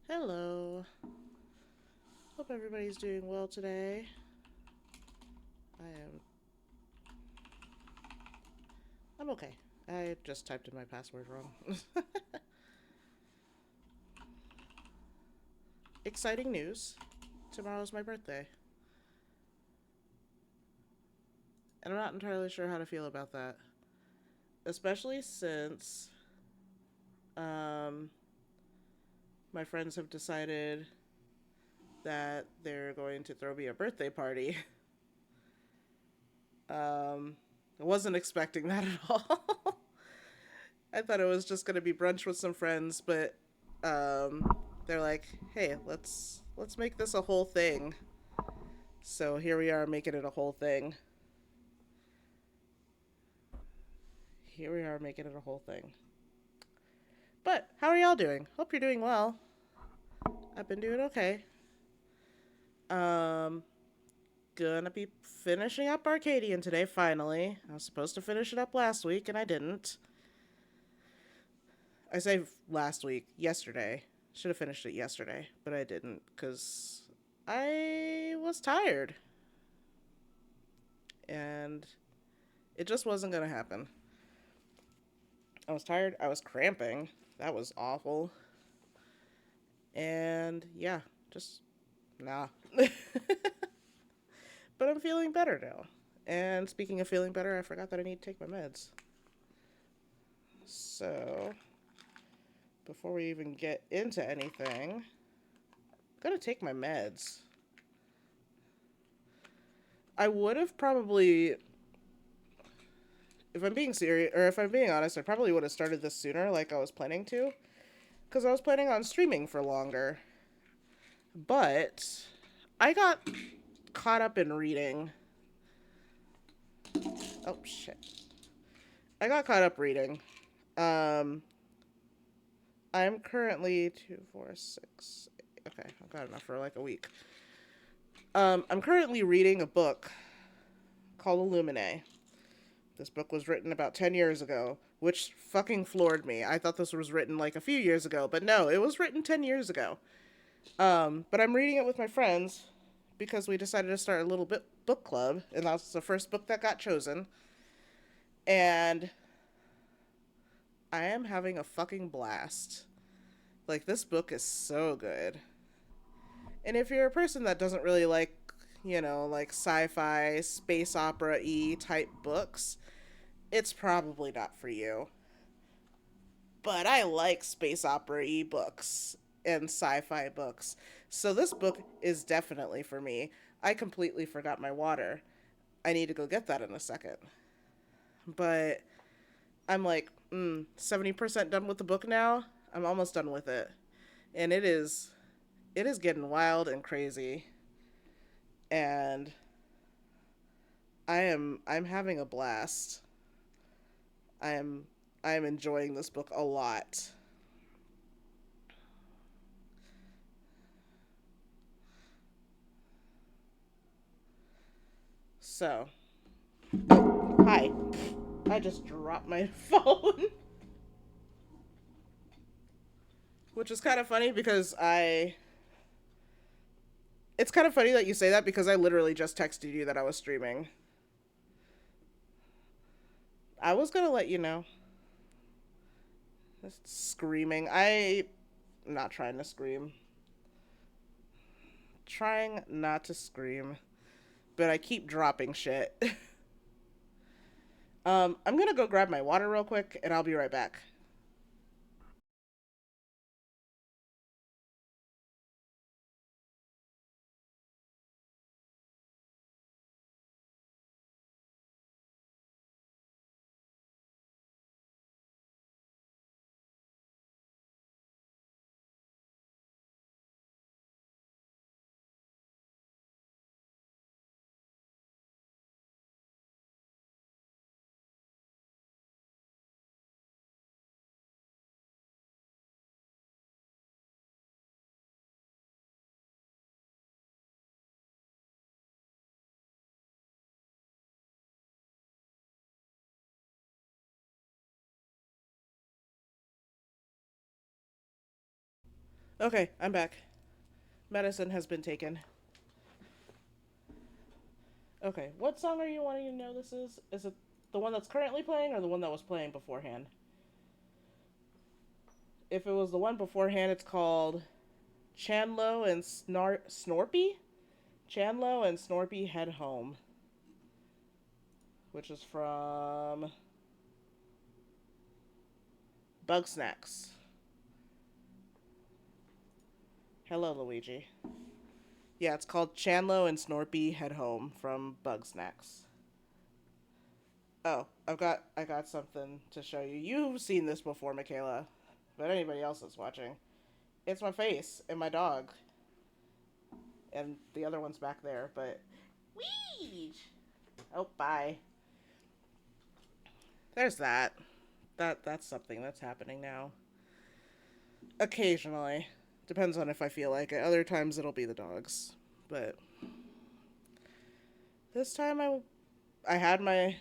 Hello. Hope everybody's doing well today. I am. I'm okay. I just typed in my password wrong. Exciting news. Tomorrow's my birthday. And I'm not entirely sure how to feel about that. Especially since um, my friends have decided that they're going to throw me a birthday party. I wasn't expecting that at all. I thought it was just gonna be brunch with some friends, but they're like, "Hey, let's make this a whole thing." So here we are making it a whole thing. Here we are making it a whole thing. But how are y'all doing? Hope you're doing well. I've been doing okay. Um, gonna be finishing up Arcadion today. Finally, I was supposed to finish it up last week, and I didn't. I say last week, yesterday. Should have finished it yesterday, but I didn't because I was tired and it just wasn't going to happen. I was tired. I was cramping. That was awful. And yeah, just nah. But I'm feeling better now. And speaking of feeling better, I forgot that I need to take my meds. So, before we even get into anything, I'm gonna take my meds. I would have probably, if I'm being serious, or if I'm being honest, I probably would have started this sooner, like I was planning to, because I was planning on streaming for longer. But I got caught up in reading. Oh shit! I got caught up reading. Um, I'm currently 2, 4, 6. Okay, I've got enough for like a week. I'm currently reading a book called Illuminae. This book was written about 10 years ago, which fucking floored me. I thought this was written like a few years ago, but no, it was written 10 years ago. But I'm reading it with my friends because we decided to start a little bit book club, and that's the first book that got chosen. And I am having a fucking blast. Like, this book is so good. And if you're a person that doesn't really like, like sci fi, space opera y type books, it's probably not for you. But I like space opera y books and sci fi books. So this book is definitely for me. I completely forgot my water. I need to go get that in a second. But I'm like, 70% done with the book now. I'm almost done with it. And it is getting wild and crazy. And I'm having a blast. I'm I'm enjoying this book a lot. So, hi. I just dropped my phone. Which is kind of funny because it's kind of funny that you say that because I literally just texted you that I was streaming. I was going to let you know. Screaming. I'm not trying to scream. Trying not to scream, but I keep dropping shit. I'm gonna go grab my water real quick, and I'll be right back. Okay, I'm back. Medicine has been taken. Okay, what song are you wanting to know this is? Is it the one that's currently playing or the one that was playing beforehand? If it was the one beforehand, it's called Chanlo and Snorpy? Chanlo and Snorpy Head Home, which is from Bug Snacks. Hello, Luigi. Yeah, it's called Chanlo and Snorpy Head Home from Bug Snacks. Oh, I got something to show you. You've seen this before, Michaela, but anybody else that's watching, it's my face and my dog, and the other one's back there. But wee. Oh, bye. There's that. That's something that's happening now. Occasionally, depends on if I feel like it. Other times it'll be the dogs, but this time I had my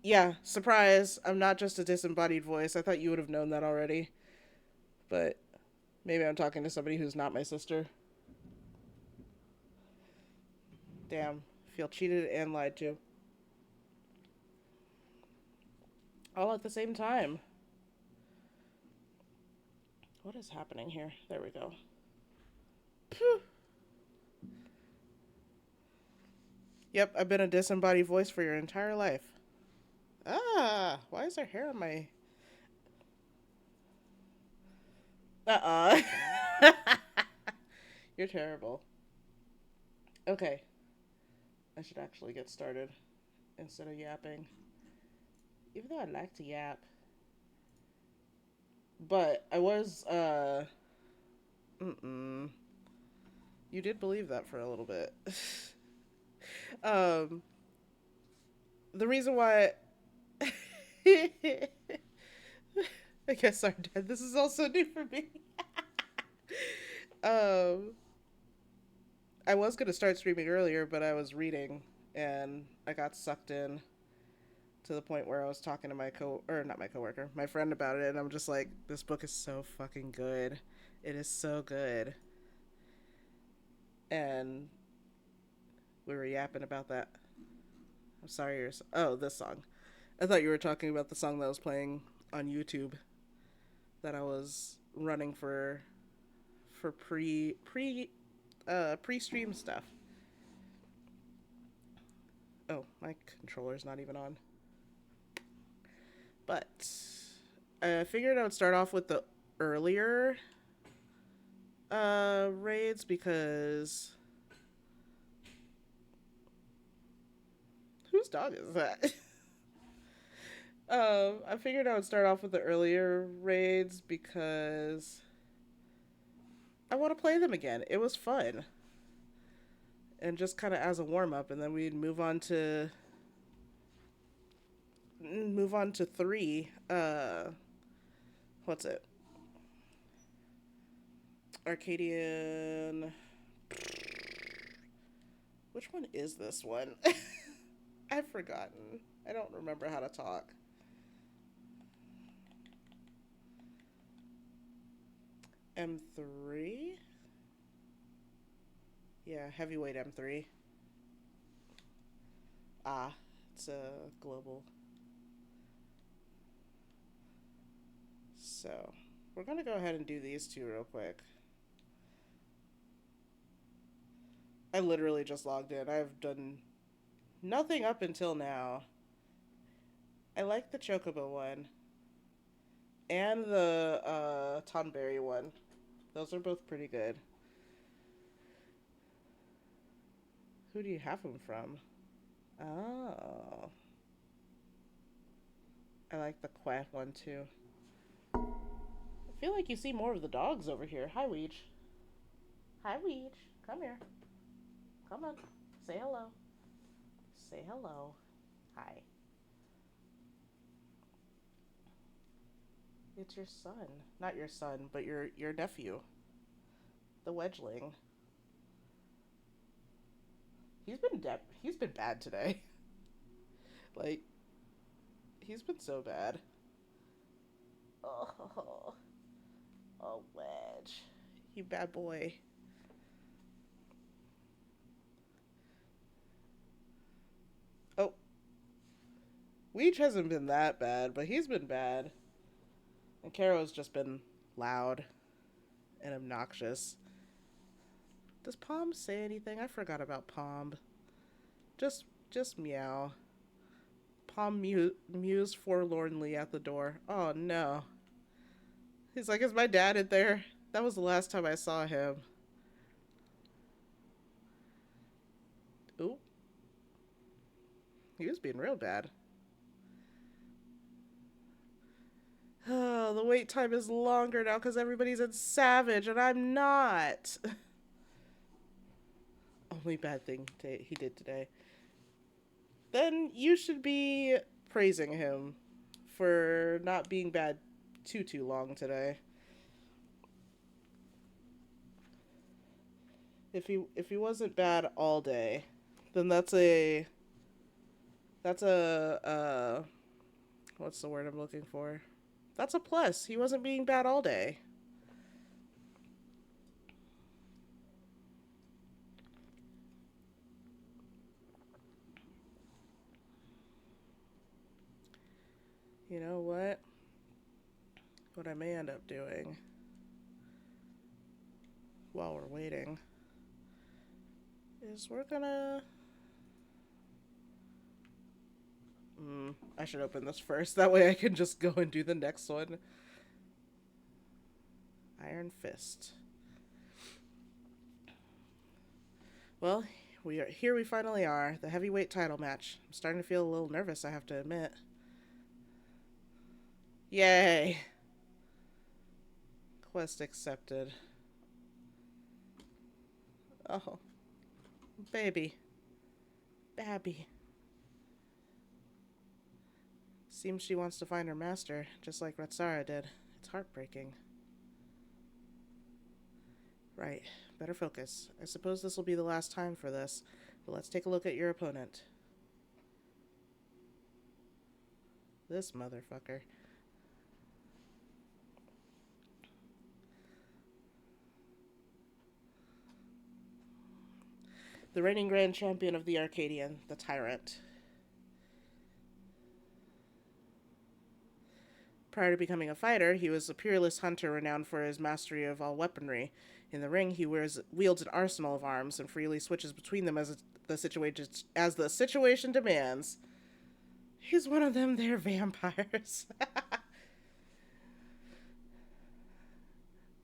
yeah, surprise. I'm not just a disembodied voice. I thought you would have known that already, but maybe I'm talking to somebody who's not my sister. Damn, feel cheated and lied to all at the same time. What is happening here? There we go. Phew. Yep, I've been a disembodied voice for your entire life. Ah, why is there hair on my... Uh-uh. You're terrible. Okay, I should actually get started instead of yapping. Even though I like to yap. But I was, mm-mm. You did believe that for a little bit. um, the reason why... I guess I'm dead. This is also new for me. um, I was going to start streaming earlier, but I was reading and I got sucked in to the point where I was talking to not my coworker, my friend about it, and I'm just like, this book is so fucking good. It is so good. And we were yapping about that. I'm sorry, oh, this song. I thought you were talking about the song that was playing on YouTube that I was running for pre-stream stuff. Oh, my controller's not even on. But I figured I would start off with the earlier raids because whose dog is that? I figured I would start off with the earlier raids because I want to play them again. It was fun. And just kind of as a warm up, and then we'd move on to 3. What's it? Arcadion. Which one is this one? I've forgotten. I don't remember how to talk. M3? Yeah, heavyweight M3. Ah, it's a global. So, we're going to go ahead and do these two real quick. I literally just logged in. I've done nothing up until now. I like the Chocobo one. And the Tonberry one. Those are both pretty good. Who do you have them from? Oh. I like the Quack one too. I feel like you see more of the dogs over here. Hi, Weech. Hi, Weech. Come here. Come on. Say hello. Say hello. Hi. It's your son. Not your son, but your nephew. The Wedgeling. He's been bad today. Like, he's been so bad. Oh, Wedge. You bad boy. Oh, Weech hasn't been that bad, but he's been bad. And Caro's just been loud and obnoxious. Does Palm say anything? I forgot about Palm. Just meow. Palm mews forlornly at the door. Oh no. He's like, is my dad in there? That was the last time I saw him. Ooh. He was being real bad. Oh, the wait time is longer now because everybody's in Savage and I'm not. Only bad thing he did today. Then you should be praising him for not being bad too long today. If he wasn't bad all day, then that's a what's the word I'm looking for? That's a plus. He wasn't being bad all day. You know what? What I may end up doing while we're waiting is we're gonna... I should open this first. That way I can just go and do the next one. Iron Fist. Well, we finally are. The heavyweight title match. I'm starting to feel a little nervous, I have to admit. Yay! Quest accepted. Oh. Baby. Babby. Seems she wants to find her master, just like Retsara did. It's heartbreaking. Right. Better focus. I suppose this will be the last time for this, but let's take a look at your opponent. This motherfucker. The reigning grand champion of the Arcadion, the Tyrant. Prior to becoming a fighter, he was a peerless hunter renowned for his mastery of all weaponry. In the ring, he wields an arsenal of arms and freely switches between them as the situation demands. He's one of them there vampires.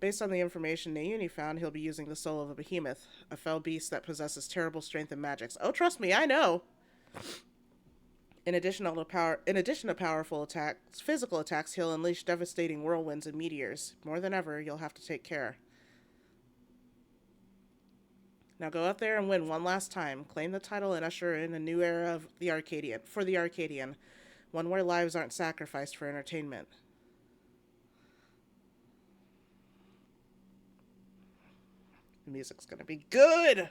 Based on the information Nayuni found, he'll be using the soul of a behemoth, a fell beast that possesses terrible strength and magics. Oh, trust me, I know. In addition to powerful attacks, physical attacks, he'll unleash devastating whirlwinds and meteors. More than ever, you'll have to take care. Now go out there and win one last time. Claim the title and usher in a new era of the Arcadion, one where lives aren't sacrificed for entertainment. The music's gonna be good.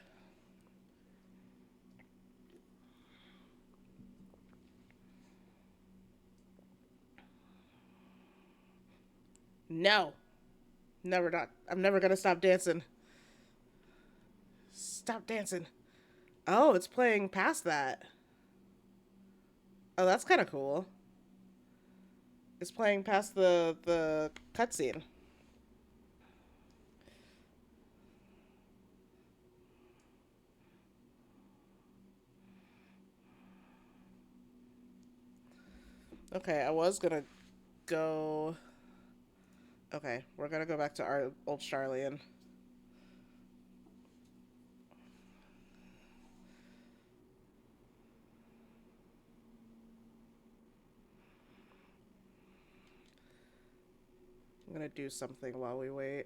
No. Never not. I'm never gonna stop dancing. Stop dancing. Oh, it's playing past that. Oh, that's kind of cool. It's playing past the cutscene. Okay, I was gonna go... Okay, we're gonna go back to our old Charlian. I'm gonna do something while we wait.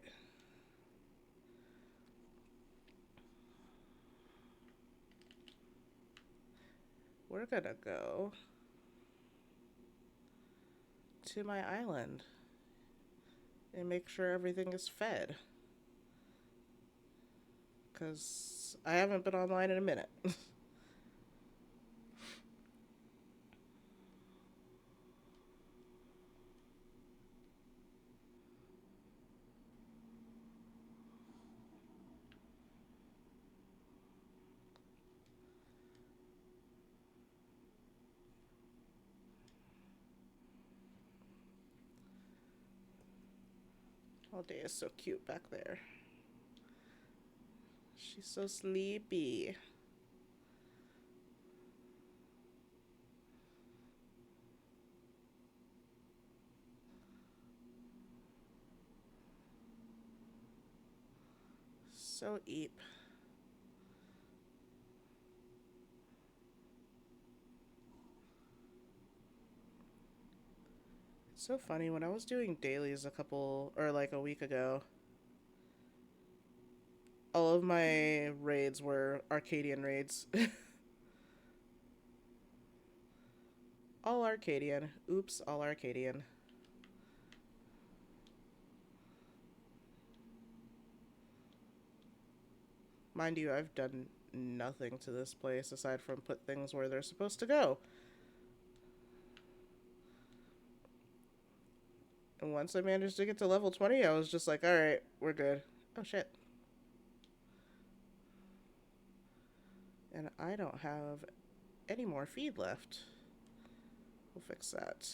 We're gonna go to my island and make sure everything is fed. Because I haven't been online in a minute. All day is so cute back there. She's so sleepy. So eep. It's so funny. When I was doing dailies a week ago, all of my raids were Arcadion raids. All Arcadion. Oops, all Arcadion. Mind you, I've done nothing to this place aside from put things where they're supposed to go. And once I managed to get to level 20, I was just like, alright, we're good. Oh shit. And I don't have any more feed left. We'll fix that.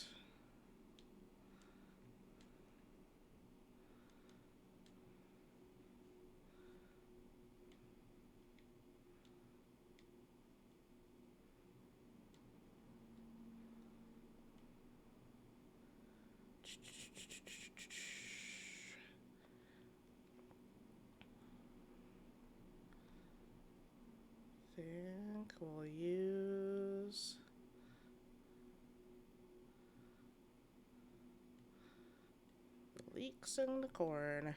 Think we'll use the leeks in the corn.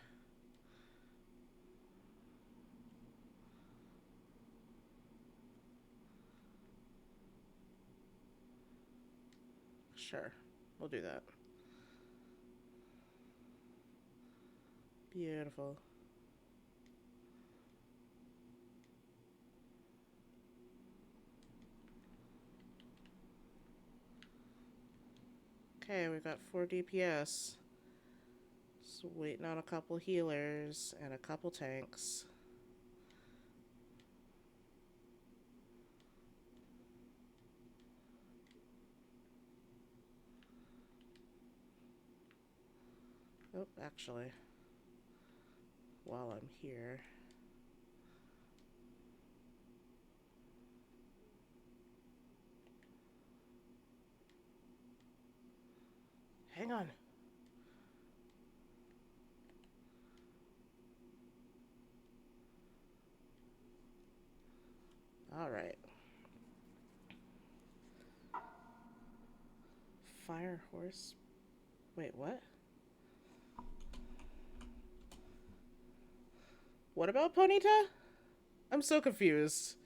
Sure, we'll do that. Beautiful. Okay, we got 4 DPS. Just waiting on a couple healers and a couple tanks. Oh, actually, while I'm here, hang on. All right. Fire horse. Wait, what? What about Ponyta? I'm so confused.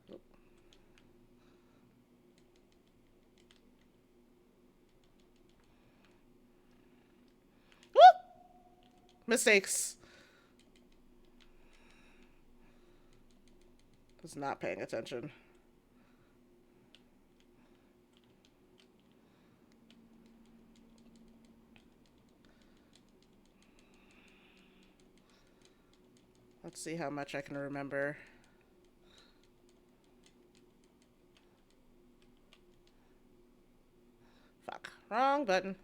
Whoop! Mistakes. Was not paying attention. Let's see how much I can remember. Fuck. Wrong button.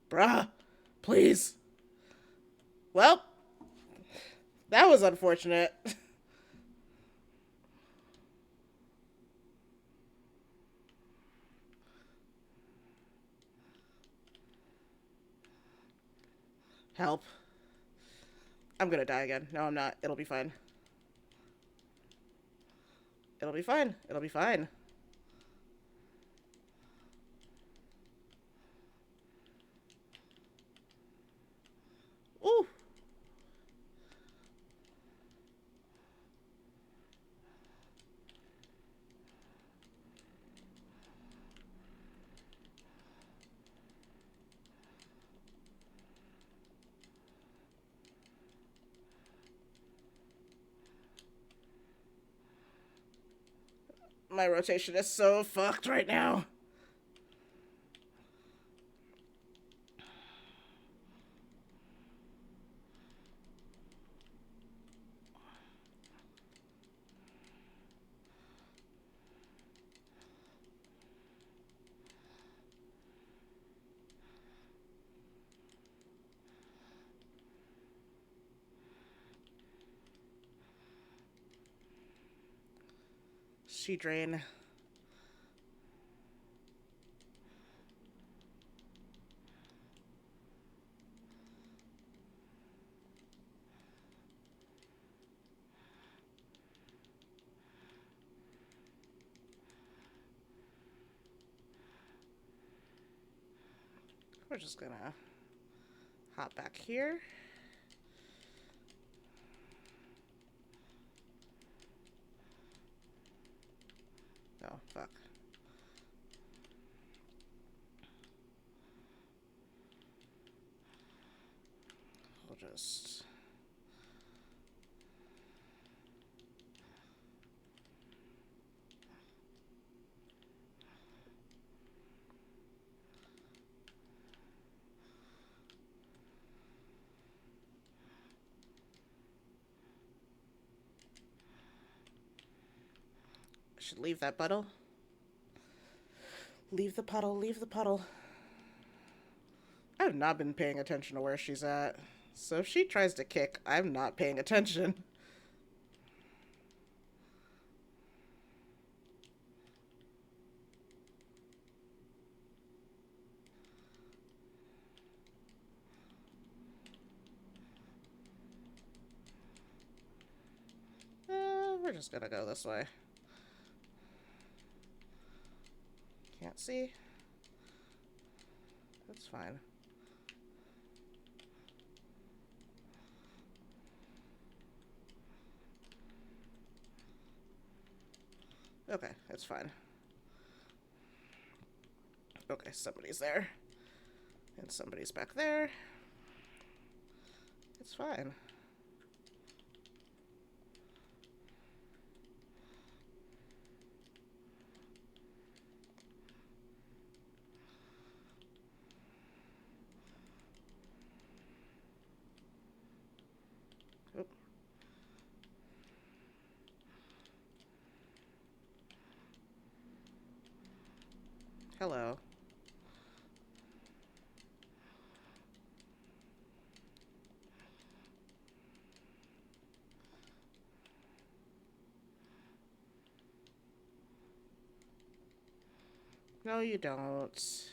Bruh. Please. Well, that was unfortunate. Help. I'm gonna die again. No, I'm not. It'll be fine. It'll be fine. It'll be fine. Ooh. My rotation is so fucked right now. She drain. We're just gonna hop back here. Oh, fuck. We'll just... I should leave that puddle. Leave the puddle, leave the puddle. I've not been paying attention to where she's at. So if she tries to kick, I'm not paying attention. We're just gonna go this way. Can't see. That's fine. Okay, that's fine. Okay, somebody's there. And somebody's back there. It's fine. Oop. Hello. No, you don't.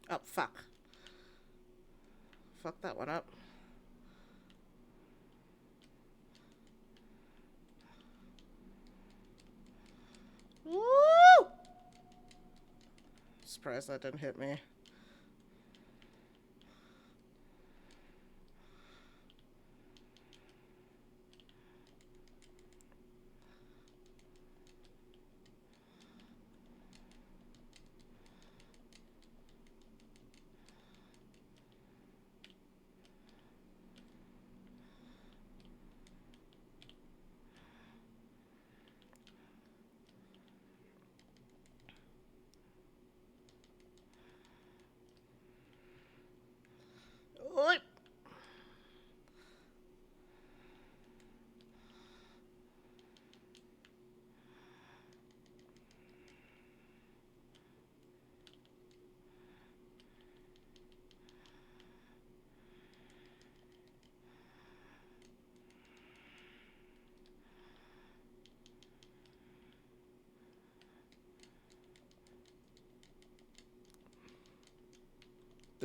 Oh, fuck. Fuck that one up. Woo! Surprised that didn't hit me.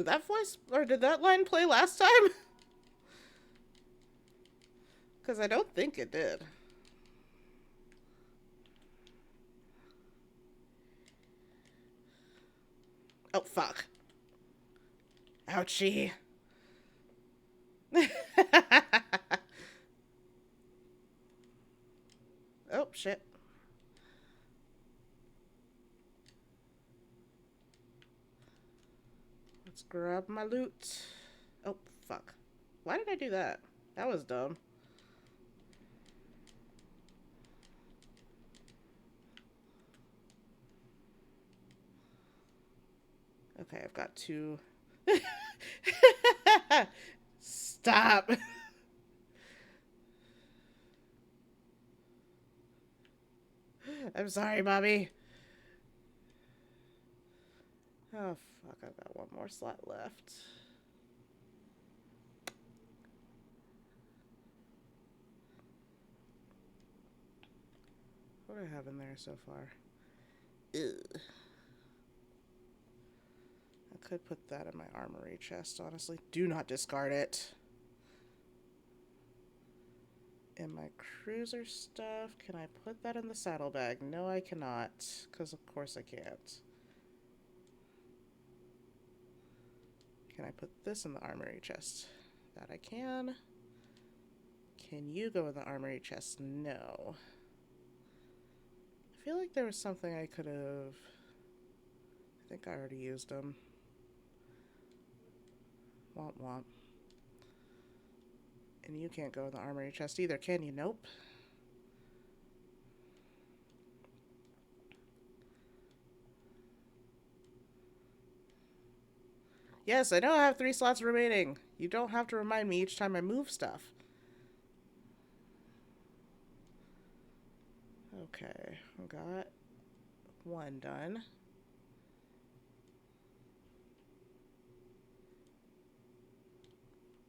Did that voice, or did that line play last time? Because I don't think it did. Oh, fuck. Ouchie. Oh, shit. Let's grab my loot. Oh, fuck. Why did I do that? That was dumb. Okay, I've got two. Stop. I'm sorry, Bobby. Oh, fuck. I've got one more slot left. What do I have in there so far? Ugh. I could put that in my armory chest, honestly. Do not discard it. In my cruiser stuff, can I put that in the saddlebag? No, I cannot, because of course I can't. Can I put this in the armory chest? That I can. Can you go in the armory chest? No. I feel like there was something I could have... I think I already used them. Womp womp. And you can't go in the armory chest either, can you? Nope. Yes, I know I have 3 slots remaining. You don't have to remind me each time I move stuff. Okay, I got one done.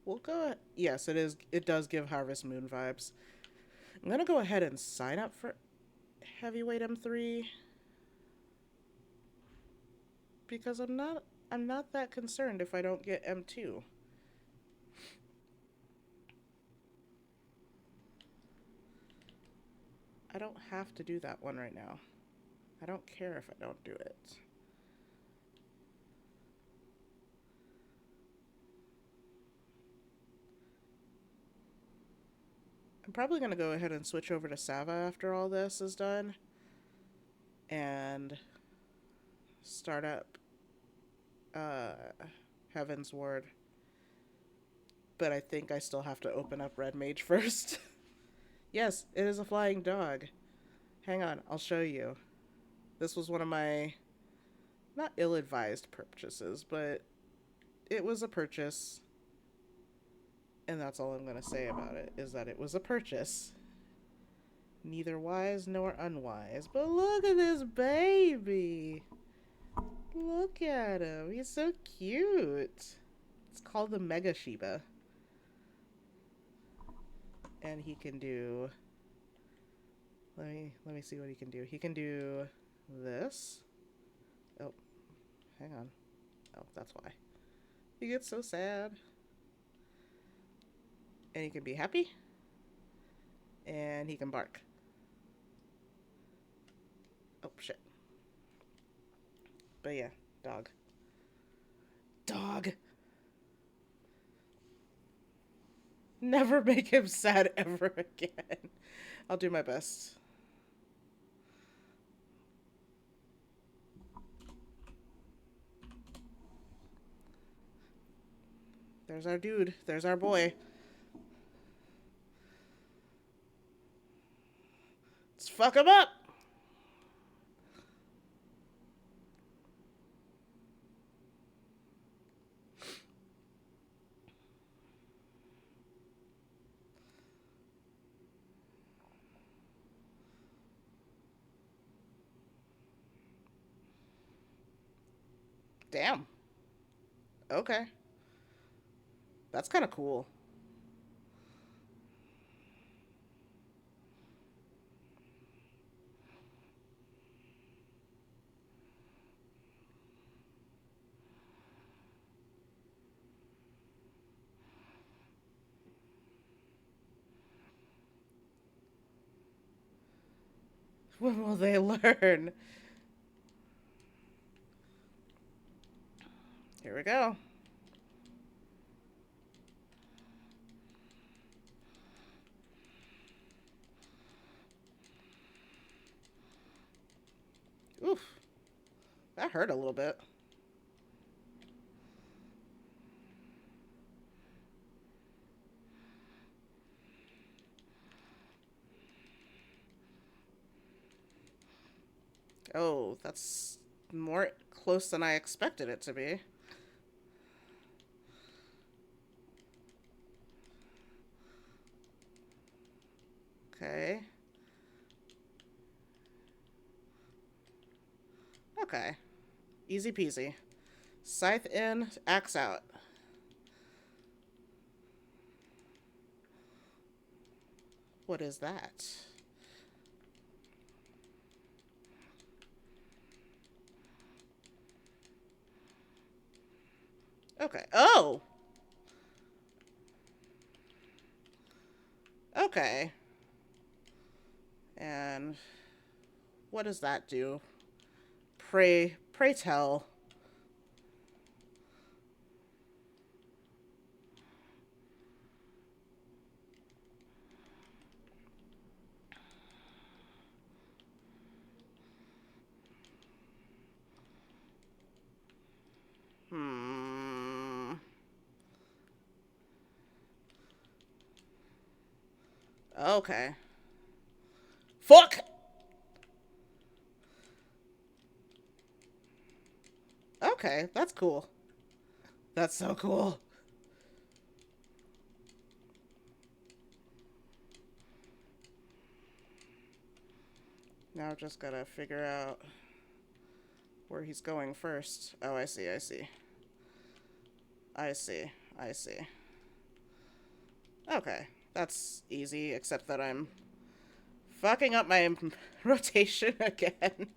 We'll go... Yes, it is. It does give Harvest Moon vibes. I'm going to go ahead and sign up for Heavyweight M3. Because I'm not that concerned if I don't get M2. I don't have to do that one right now. I don't care if I don't do it. I'm probably going to go ahead and switch over to Sava after all this is done. And start up Heaven's Ward. But I think I still have to open up Red Mage first. Yes, it is a flying dog. Hang on, I'll show you. This was one of my, not ill-advised purchases, but it was a purchase. And that's all I'm going to say about it, is that it was a purchase. Neither wise nor unwise. But look at this baby. Look at him. He's so cute. It's called the Mega Shiba. And he can do... Let me see what he can do. He can do this. Oh, hang on. Oh, that's why. He gets so sad. And he can be happy. And he can bark. Oh, shit. But yeah, dog. Dog! Never make him sad ever again. I'll do my best. There's our dude. There's our boy. Let's fuck him up! Damn. Okay. That's kind of cool. When will they learn? Here we go. Oof. That hurt a little bit. Oh, that's more close than I expected it to be. Okay. Okay. Easy peasy. Scythe in, axe out. What is that? Okay. Oh! Okay. And what does that do? Pray tell. Hmm. Okay. Fuck! Okay, that's cool. That's so cool. Now I've just gotta figure out where he's going first. Oh, I see, I see. I see, I see. Okay, that's easy, except that I'm fucking up my rotation again.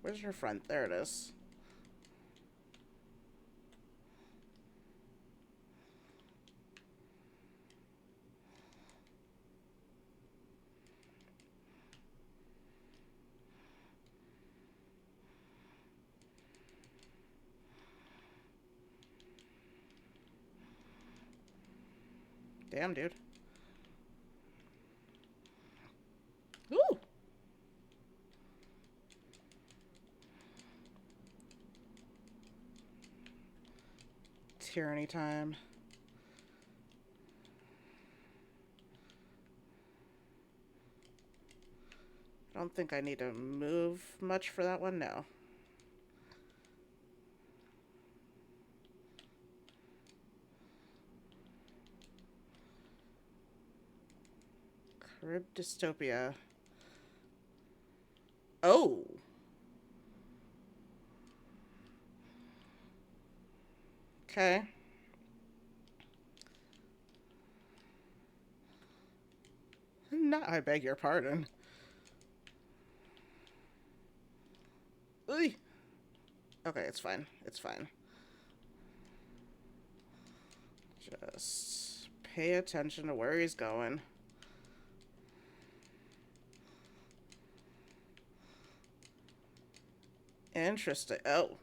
Where's your front? There it is. Damn, dude. Ooh! Tyranny time. I don't think I need to move much for that one, no. Crib dystopia. Oh! Okay. No, I beg your pardon. Oy. Okay, it's fine. It's fine. Just pay attention to where he's going. Interesting. Oh.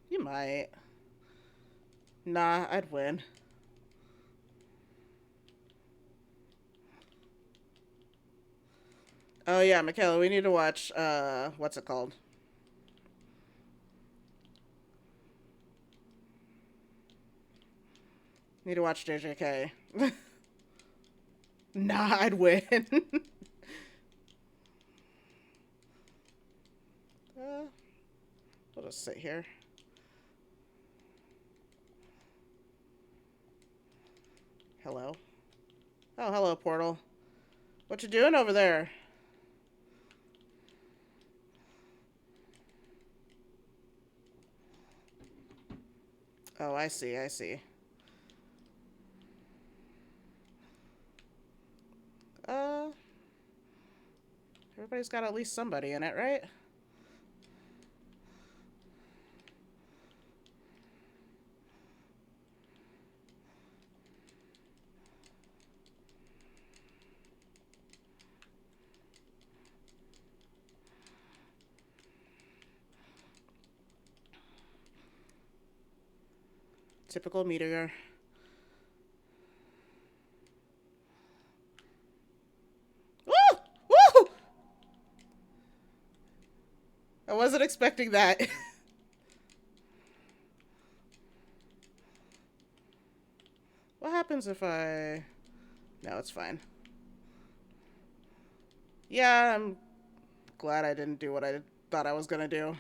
You might. Nah, I'd win. Oh yeah, Michaela, we need to watch what's it called? Need to watch JJK. Nah, I'd win. We'll just sit here. Hello. Oh, hello, portal. What you doing over there? Oh, I see, I see. Uh, everybody's got at least somebody in it, right? Typical meteor. Woo! Woo! I wasn't expecting that. What happens if I... No, it's fine. Yeah, I'm glad I didn't do what I thought I was gonna do.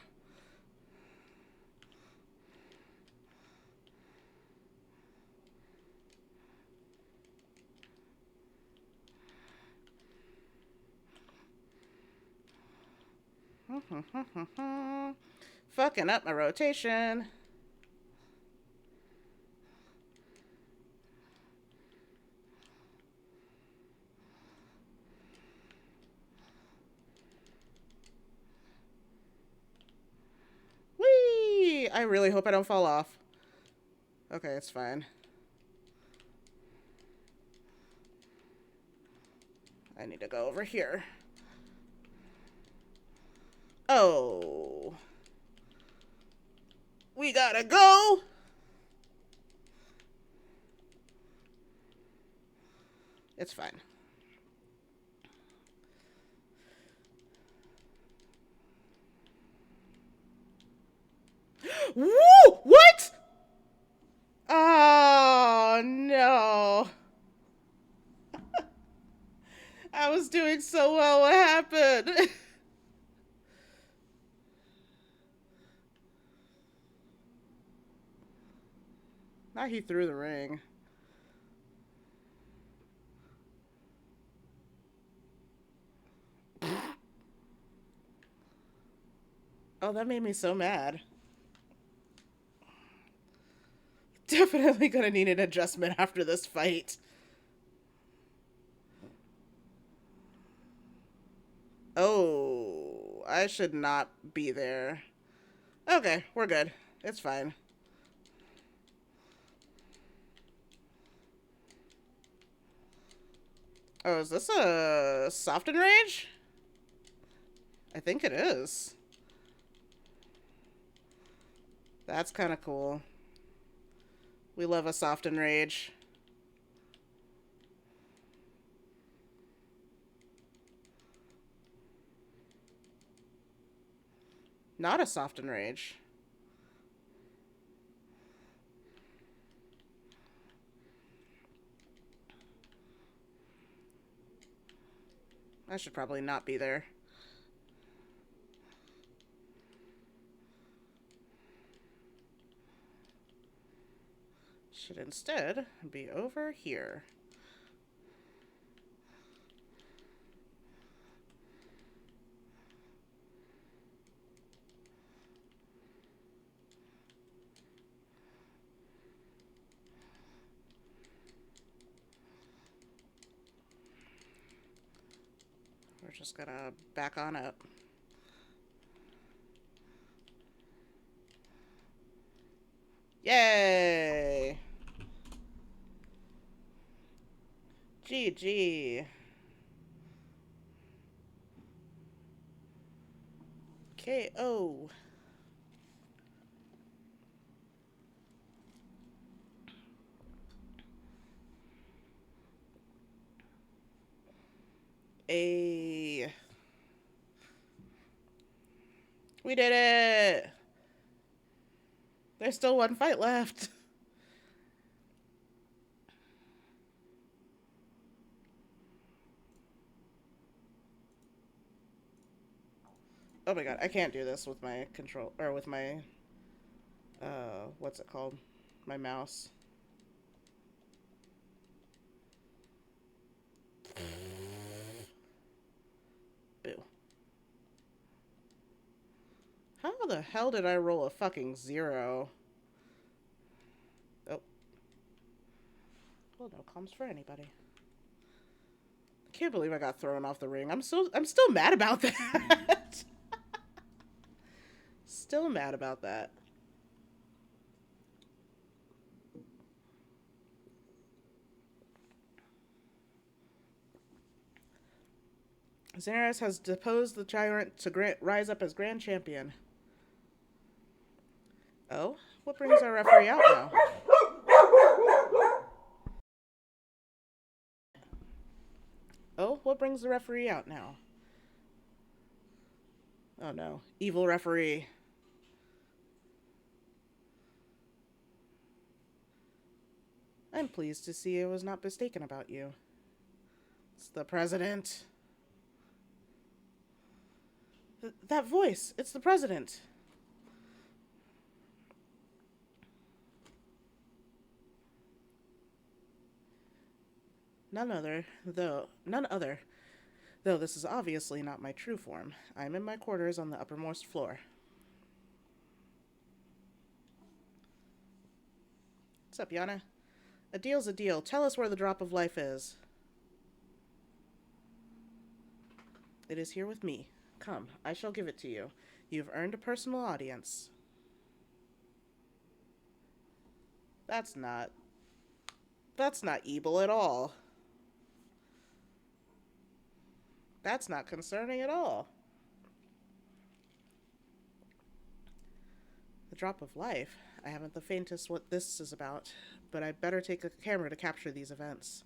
Fucking up my rotation. Whee! I really hope I don't fall off. Okay, it's fine. I need to go over here. Oh. We gotta go! It's fine. Woo! What? Oh, no. I was doing so well. What happened? Now he threw the ring. Oh, that made me so mad. Definitely gonna need an adjustment after this fight. Oh, I should not be there. Okay, we're good. It's fine. Oh, is this a soft enrage? I think it is. That's kind of cool. We love a soft enrage. Not a soft enrage. I should probably not be there. Should instead be over here. We're just gonna back on up. Yay! GG. KO. We did it! There's still one fight left. Oh my god, I can't do this with my control, or with my, what's it called? My mouse. Boo. How the hell did I roll a fucking 0? Oh. Well, no comms for anybody. I can't believe I got thrown off the ring. I'm still mad about that. Still mad about that. Xeris has deposed the tyrant to rise up as grand champion. Oh? What brings our referee out now? Oh, what brings the referee out now? Oh no. Evil referee. I'm pleased to see I was not mistaken about you. It's the president. That voice. It's the president. None other. Though this is obviously not my true form. I am in my quarters on the uppermost floor. What's up, Yana? A deal's a deal. Tell us where the drop of life is. It is here with me. Come, I shall give it to you. You've earned a personal audience. That's not evil at all. That's not concerning at all. The drop of life. I haven't the faintest what this is about, but I'd better take a camera to capture these events.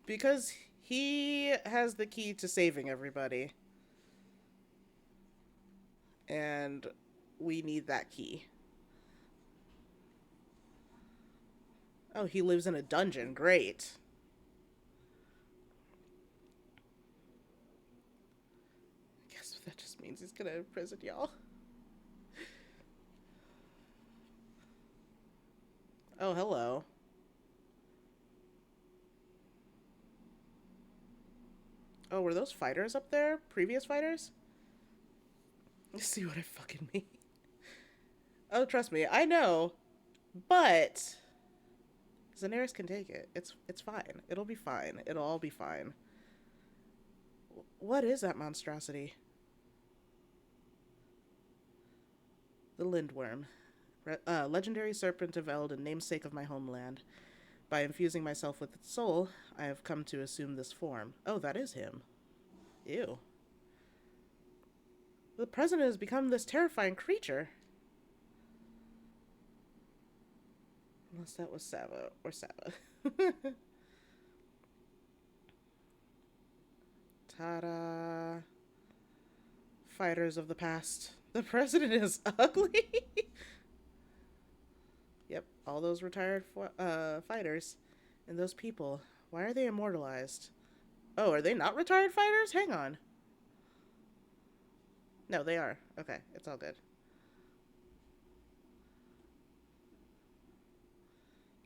Because he has the key to saving everybody. And we need that key. Oh, he lives in a dungeon. Great. Guess that just means he's gonna imprison y'all. Oh, hello. Oh, were those fighters up there? Previous fighters? Let's see what I fucking mean. Oh, trust me, I know. But Xanaris can take it. It's fine. It'll be fine. It'll all be fine. What is that monstrosity? The Lindworm. Legendary serpent of Eld and namesake of my homeland. By infusing myself with its soul, I have come to assume this form. Oh, that is him. Ew. The president has become this terrifying creature. Unless that was Sava or Sava. Ta-da. Fighters of the past. The president is ugly. Yep, all those retired fighters and those people. Why are they immortalized? Oh, are they not retired fighters? Hang on. No, they are. Okay, it's all good.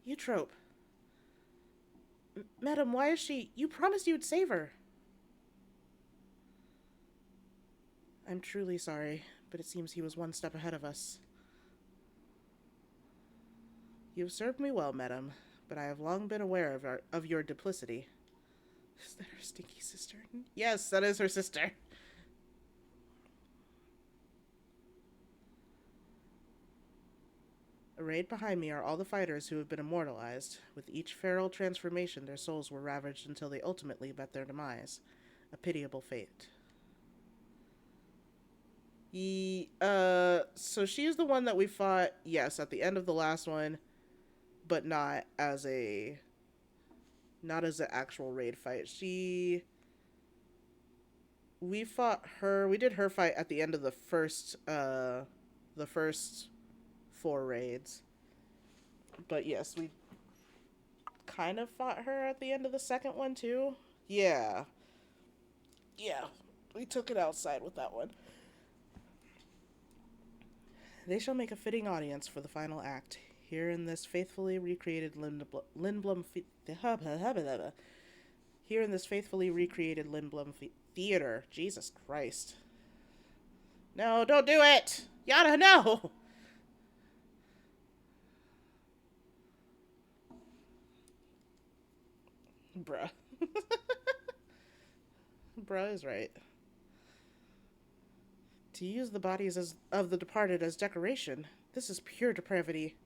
Eutrope. Madam, why is she... You promised you'd save her. I'm truly sorry, but it seems he was one step ahead of us. You've served me well, madam, but I have long been aware of your duplicity. Is that her stinky sister? Yes, that is her sister. Arrayed behind me are all the fighters who have been immortalized. With each feral transformation, their souls were ravaged until they ultimately met their demise. A pitiable fate. So she's the one that we fought, yes, at the end of the last one, but not as an actual raid fight. We fought her, we did her fight at the end of the first 4 raids. But yes, we kind of fought her at the end of the second one too. Yeah. Yeah, we took it outside with that one. They shall make a fitting audience for the final act. Here in this faithfully recreated Lindblom Theater. Jesus Christ. No, don't do it! Yada, no! Bruh. Bruh is right. To use the bodies of the departed as decoration, this is pure depravity.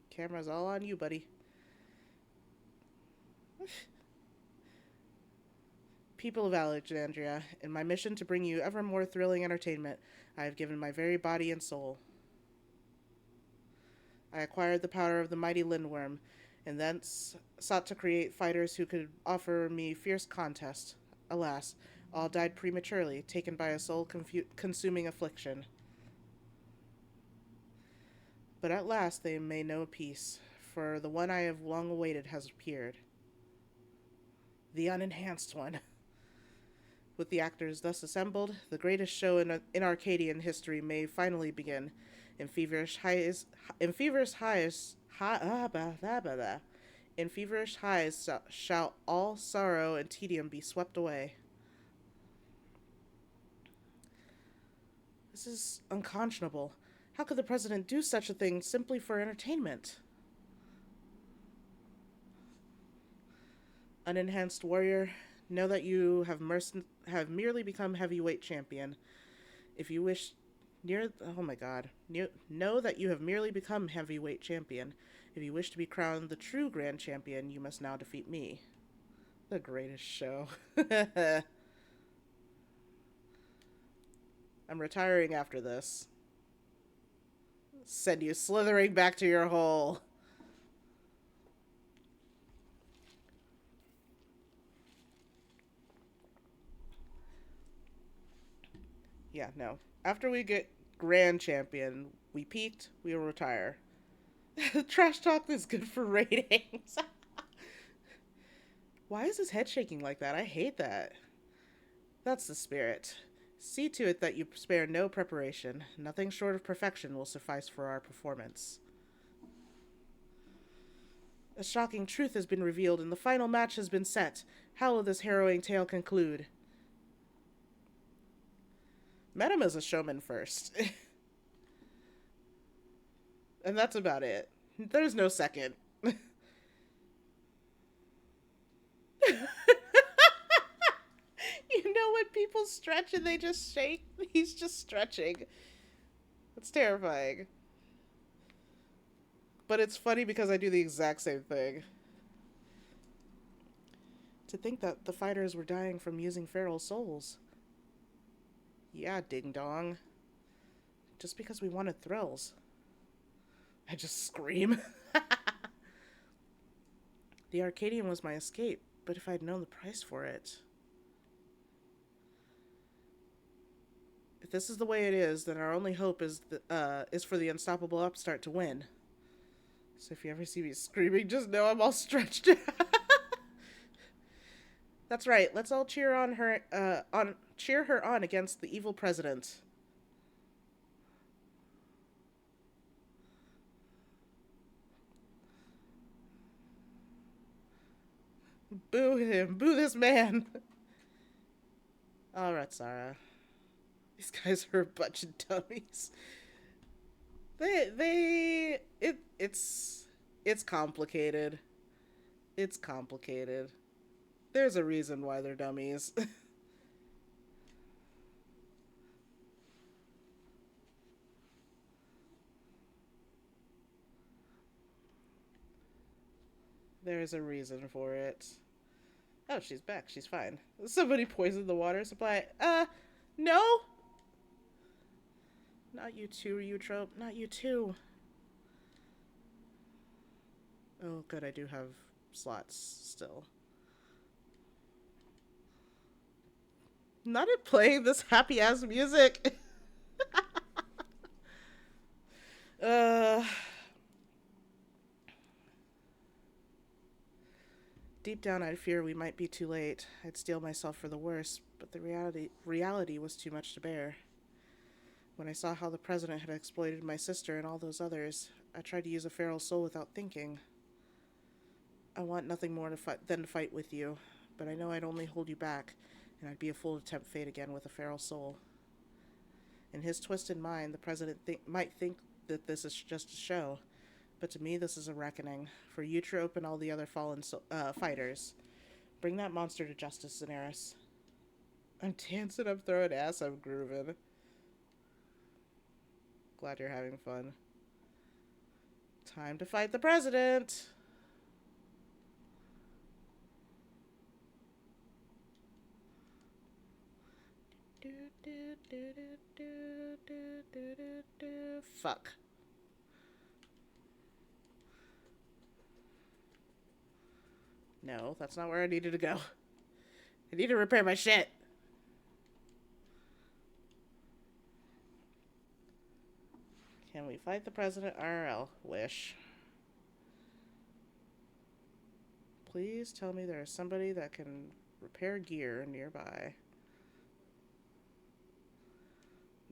Camera's all on you, buddy. People of Alexandria, in my mission to bring you ever more thrilling entertainment, I have given my very body and soul. I acquired the power of the mighty Lindworm, and thence sought to create fighters who could offer me fierce contest. Alas, all died prematurely, taken by a soul-consuming affliction. But at last they may know peace, for the one I have long awaited has appeared. The unenhanced one. With the actors thus assembled, the greatest show in Arcadian history may finally begin. In feverish highs, in feverish highs, in feverish highs shall all sorrow and tedium be swept away. This is unconscionable. How could the president do such a thing simply for entertainment? Unenhanced warrior, know that you have merely become heavyweight champion. If you wish know that you have merely become heavyweight champion. If you wish to be crowned the true grand champion, you must now defeat me. The greatest show. I'm retiring after this. Send you slithering back to your hole. Yeah, no. After we get grand champion, we peaked, we will retire. Trash talk is good for ratings. Why is his head shaking like that? I hate that. That's the spirit. See to it that you spare no preparation. Nothing short of perfection will suffice for our performance. A shocking truth has been revealed and the final match has been set. How will this harrowing tale conclude? Met him as a showman first. And that's about it. There's no second. You know when people stretch and they just shake? He's just stretching. It's terrifying. But it's funny because I do the exact same thing. To think that the fighters were dying from using feral souls. Yeah, ding dong. Just because we wanted thrills. I just scream. The Arcadion was my escape, but if I'd known the price for it... If this is the way it is, then our only hope is for the unstoppable upstart to win. So if you ever see me screaming, just know I'm all stretched. That's right. Let's all cheer her on against the evil president. Boo him. Boo this man. All right, Sarah. These guys are a bunch of dummies. It's complicated. It's complicated. There's a reason why they're dummies. There's a reason for it. Oh, she's back. She's fine. Somebody poisoned the water supply. No! Not you too, Eutrope. Not you too. Oh, good. I do have slots still. Not it playing this happy-ass music. Deep down, I'd fear we might be too late. I'd steel myself for the worst, but the reality was too much to bear. When I saw how the president had exploited my sister and all those others, I tried to use a feral soul without thinking. I want nothing more than to fight with you, but I know I'd only hold you back, and I'd be a fool to tempt fate again with a feral soul. In his twisted mind, the president might think that this is just a show, but to me this is a reckoning, for Eutrope and all the other fallen fighters. Bring that monster to justice, Daenerys. I'm dancing, I'm throwing ass, I'm grooving. Glad you're having fun. Time to fight the president! Fuck. No, that's not where I needed to go. I need to repair my shit. Can we fight the president IRL? Wish. Please tell me there is somebody that can repair gear nearby.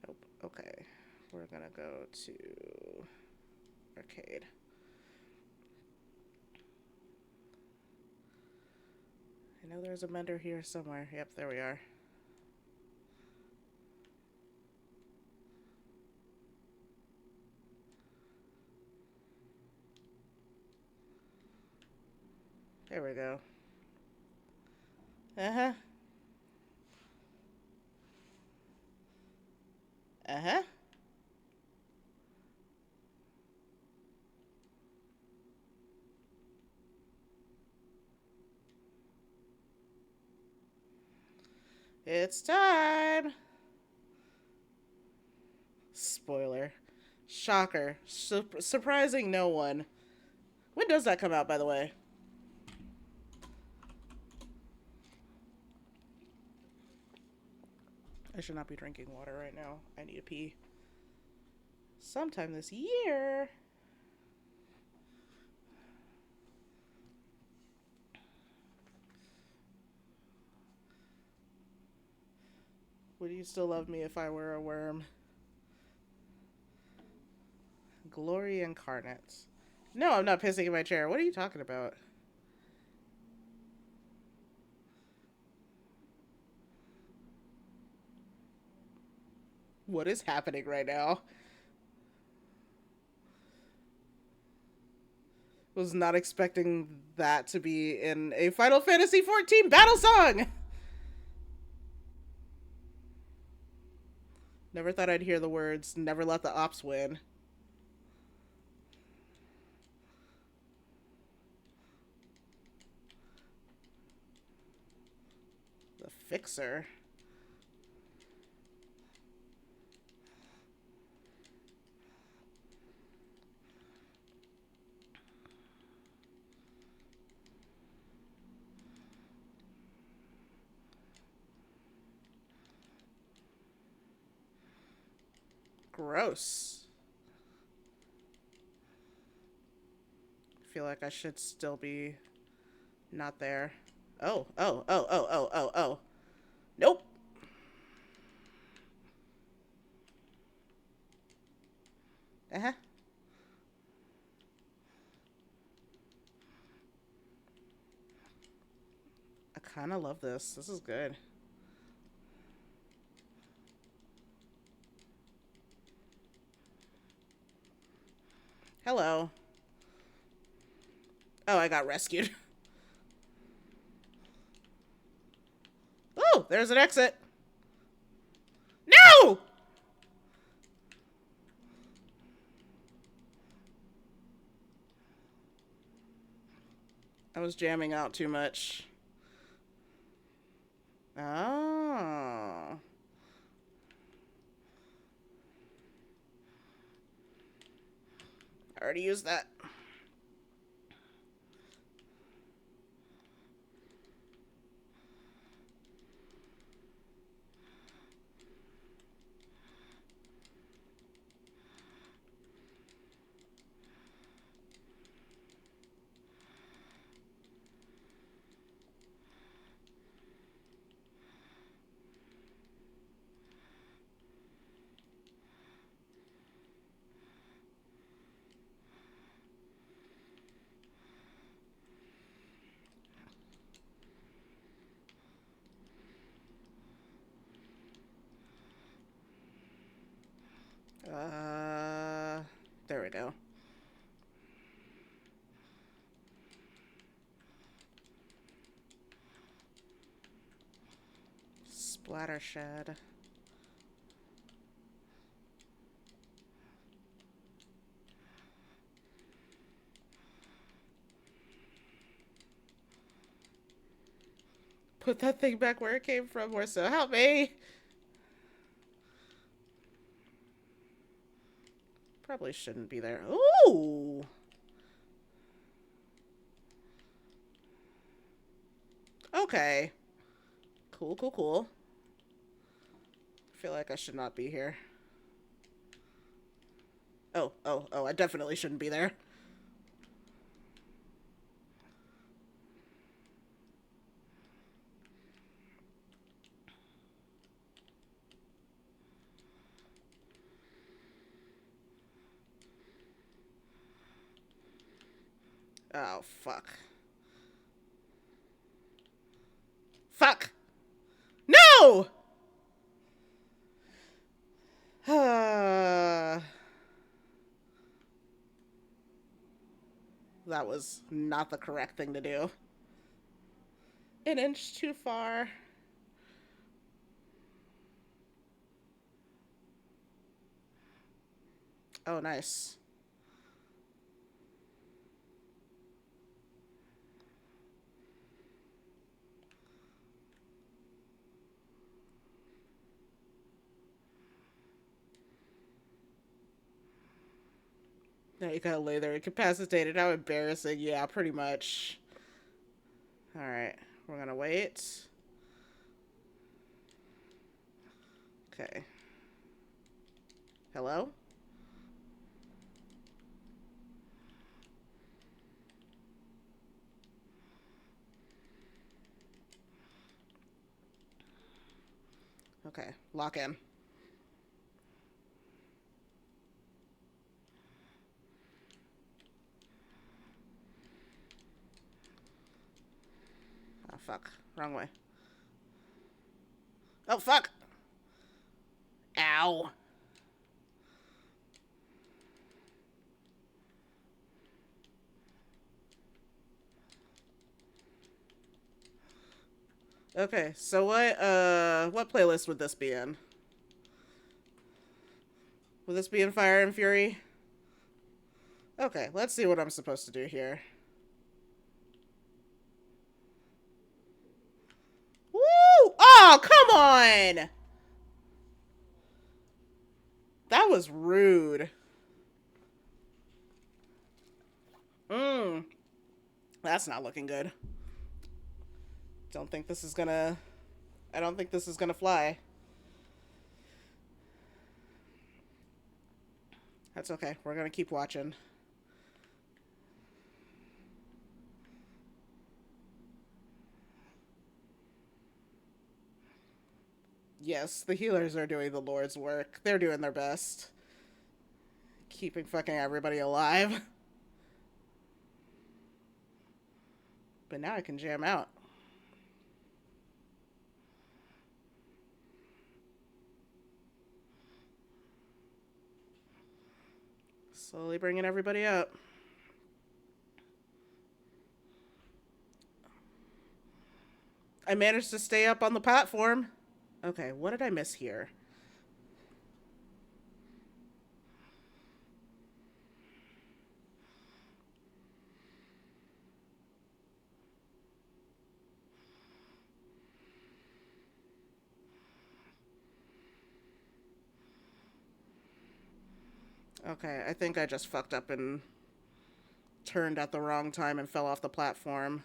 Nope. Okay. We're gonna go to Arcade. I know there's a mender here somewhere. Yep, there we are. There we go. Uh-huh. Uh-huh. It's time! Spoiler. Shocker. Surprising no one. When does that come out, by the way? I should not be drinking water right now. I need to pee. Sometime this year. Would you still love me if I were a worm? Glory incarnate. No, I'm not pissing in my chair. What are you talking about? What is happening right now? Was not expecting that to be in a Final Fantasy XIV battle song! Never thought I'd hear the words, "Never let the ops win." The Fixer. Gross. I feel like I should still be not there. Oh, oh, oh, oh, oh, oh, oh. Nope. Uh-huh. I kind of love this. This is good. Hello. Oh, I got rescued. Oh, there's an exit. No! I was jamming out too much. Oh. I already used that. There we go. Splatter shed. Put that thing back where it came from, or so help me. Probably shouldn't be there. Ooh! Okay. Cool, cool, cool. I feel like I should not be here. Oh, oh, oh, I definitely shouldn't be there. Oh, fuck. Fuck! No! That was not the correct thing to do. An inch too far. Oh, nice. Now you gotta lay there incapacitated. How embarrassing. Yeah, pretty much. Alright, we're gonna wait. Okay. Hello? Okay, lock in. Oh, fuck. Wrong way. Oh, fuck! Ow. Okay, so what playlist would this be in? Would this be in Fire and Fury? Okay, let's see what I'm supposed to do here. Woo! Oh, come on! That was rude. Mmm. That's not looking good. Don't think this is gonna... I don't think this is gonna fly. That's okay. We're gonna keep watching. Yes, the healers are doing the Lord's work. They're doing their best. Keeping fucking everybody alive. But now I can jam out. Slowly bringing everybody up. I managed to stay up on the platform. Okay, what did I miss here? Okay, I think I just fucked up and turned at the wrong time and fell off the platform.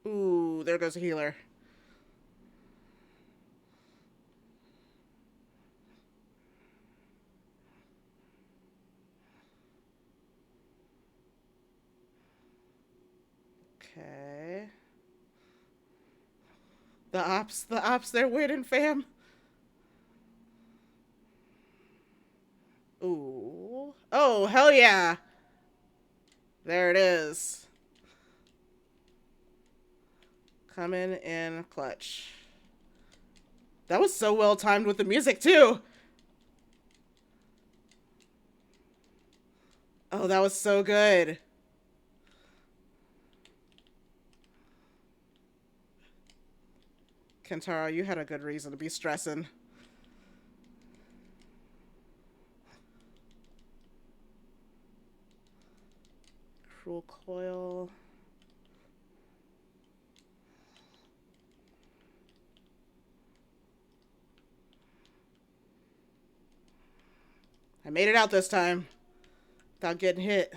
Ooh, there goes a healer. Okay. The ops, they're winning, fam. Ooh. Oh, hell yeah. There it is. Coming in clutch. That was so well timed with the music, too. Oh, that was so good. Kentaro, you had a good reason to be stressing. Cruel coil. I made it out this time without getting hit.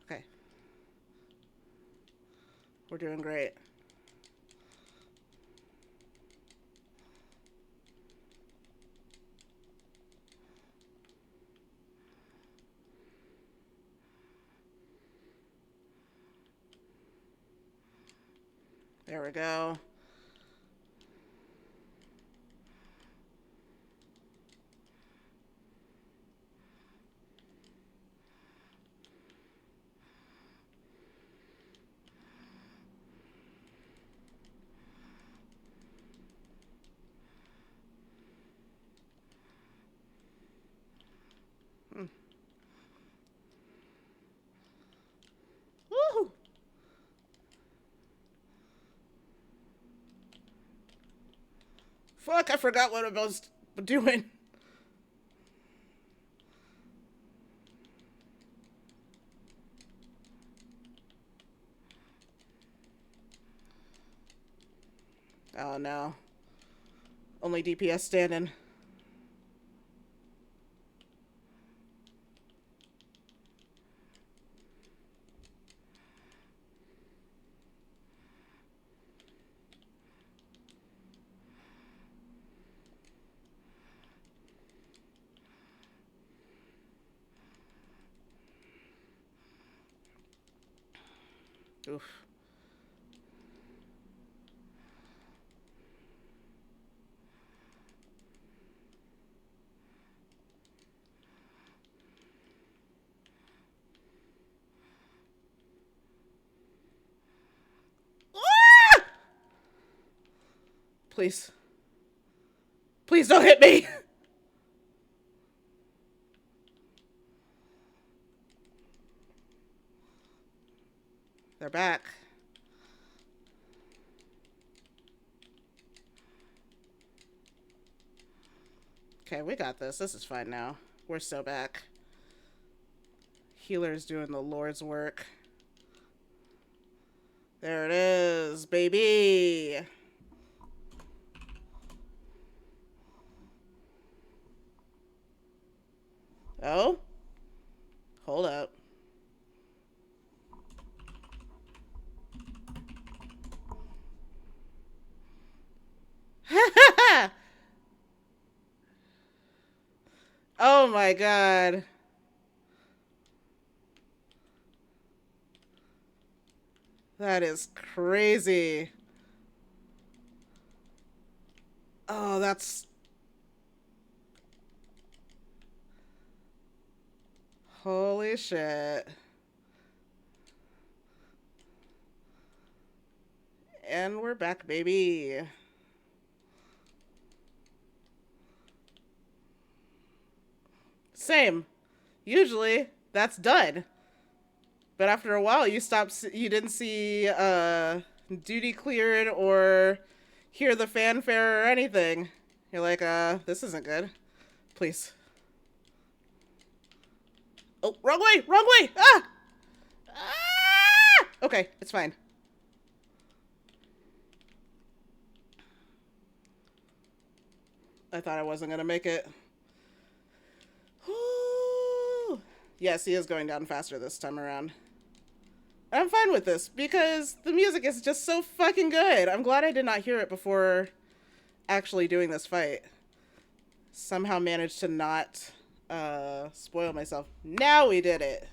Okay. We're doing great. There we go. Hmm. Woohoo! Fuck, I forgot what I was doing. Oh no. Only DPS standing. Oof. Ah! Please. Please don't hit me! They're back. Okay, we got this. This is fine now. We're so back. Healer's doing the Lord's work. There it is, baby. Oh? Hold up. Oh my god. That is crazy. Oh, that's... Holy shit. And we're back, baby. Same. Usually, that's done. But after a while, you didn't see duty cleared or hear the fanfare or anything. You're like, this isn't good. Please. Oh, wrong way! Wrong way! Ah! Ah! Okay, it's fine. I thought I wasn't gonna make it. Ooh. Yes, he is going down faster this time around. I'm fine with this because the music is just so fucking good. I'm glad I did not hear it before actually doing this fight. Somehow managed to not spoil myself. Now we did it.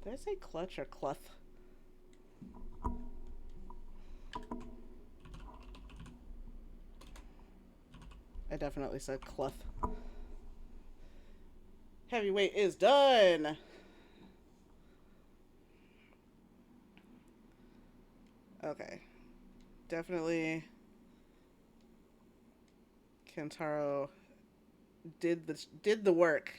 Did I say clutch or cluth? I definitely said cluth. Heavyweight is done. Okay. Definitely Kentaro did the work.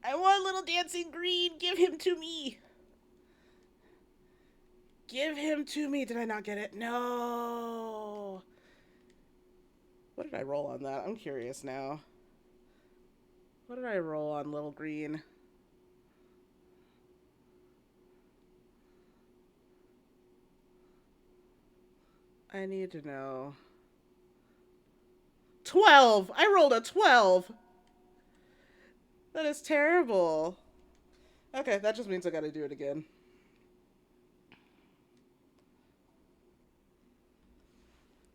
I want little dancing green. Give him to me. Give him to me. Did I not get it? No. What did I roll on that? I'm curious now. What did I roll on Little Green? I need to know. 12! I rolled a 12! That is terrible. Okay, that just means I gotta do it again.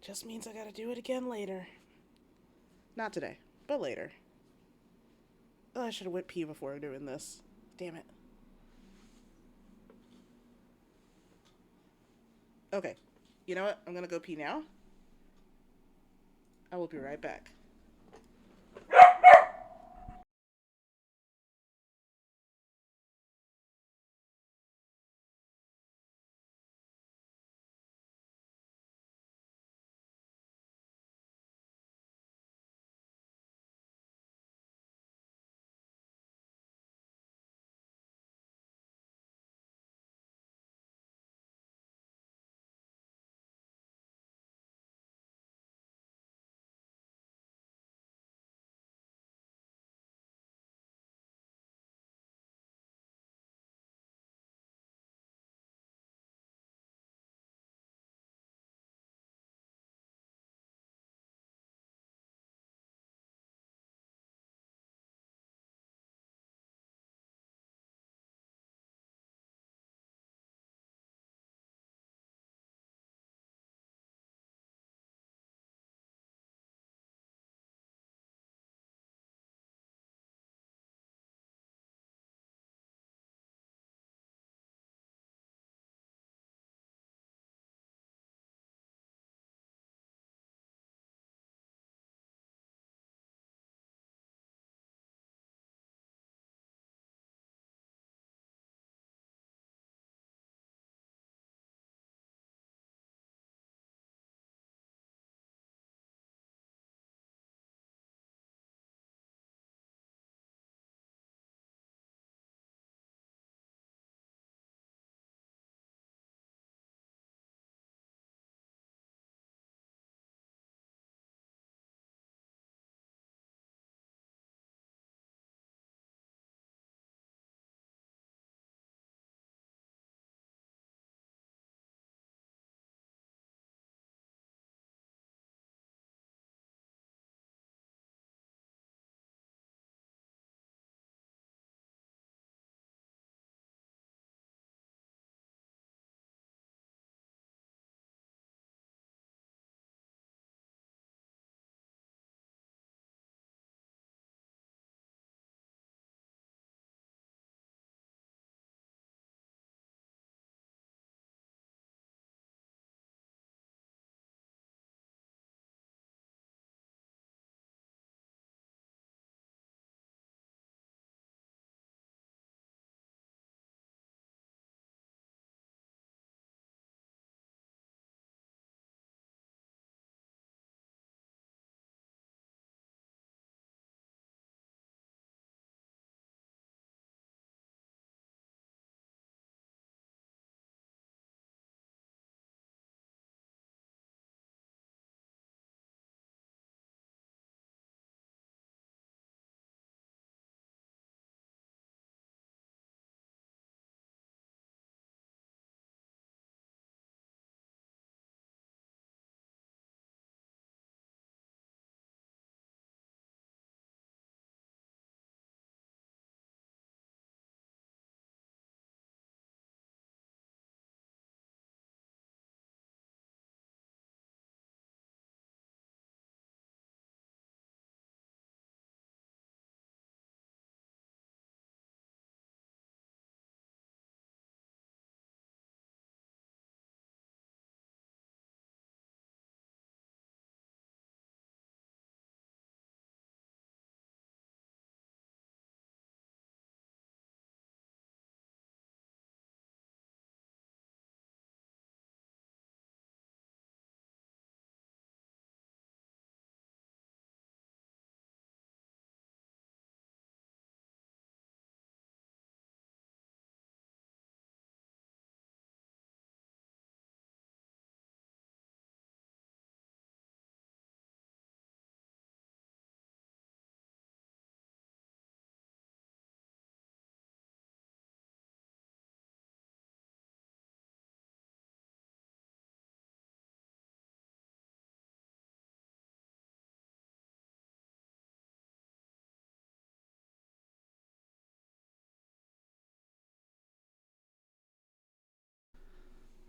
Just means I gotta do it again later. Not today, but later. Oh, I should have went pee before doing this. Damn it. Okay. You know what? I'm gonna go pee now. I will be right back.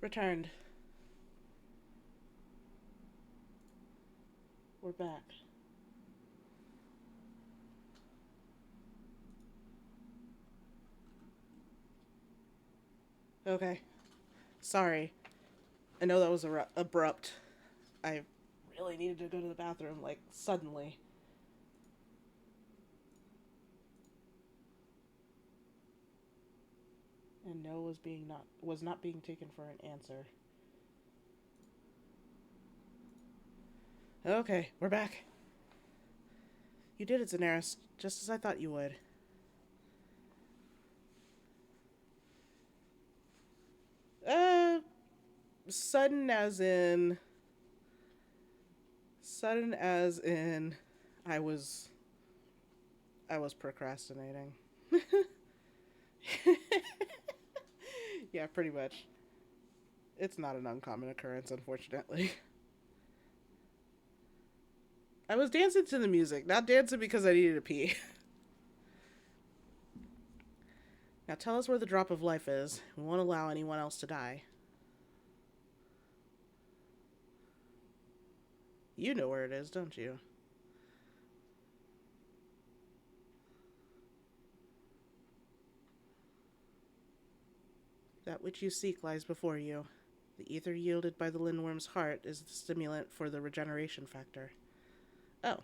Returned. We're back. Okay. Sorry. I know that was abrupt. I really needed to go to the bathroom, like, suddenly. And no was not being taken for an answer. Okay, we're back. You did it, Daenerys, just as I thought you would. Uh, sudden as in... Sudden as in... I was... I was procrastinating. Yeah, pretty much. It's not an uncommon occurrence, unfortunately. I was dancing to the music, not dancing because I needed to pee. Now tell us where the drop of life is. We won't allow anyone else to die. You know where it is, don't you? That which you seek lies before you. The ether yielded by the lindworm's heart is the stimulant for the regeneration factor. Oh.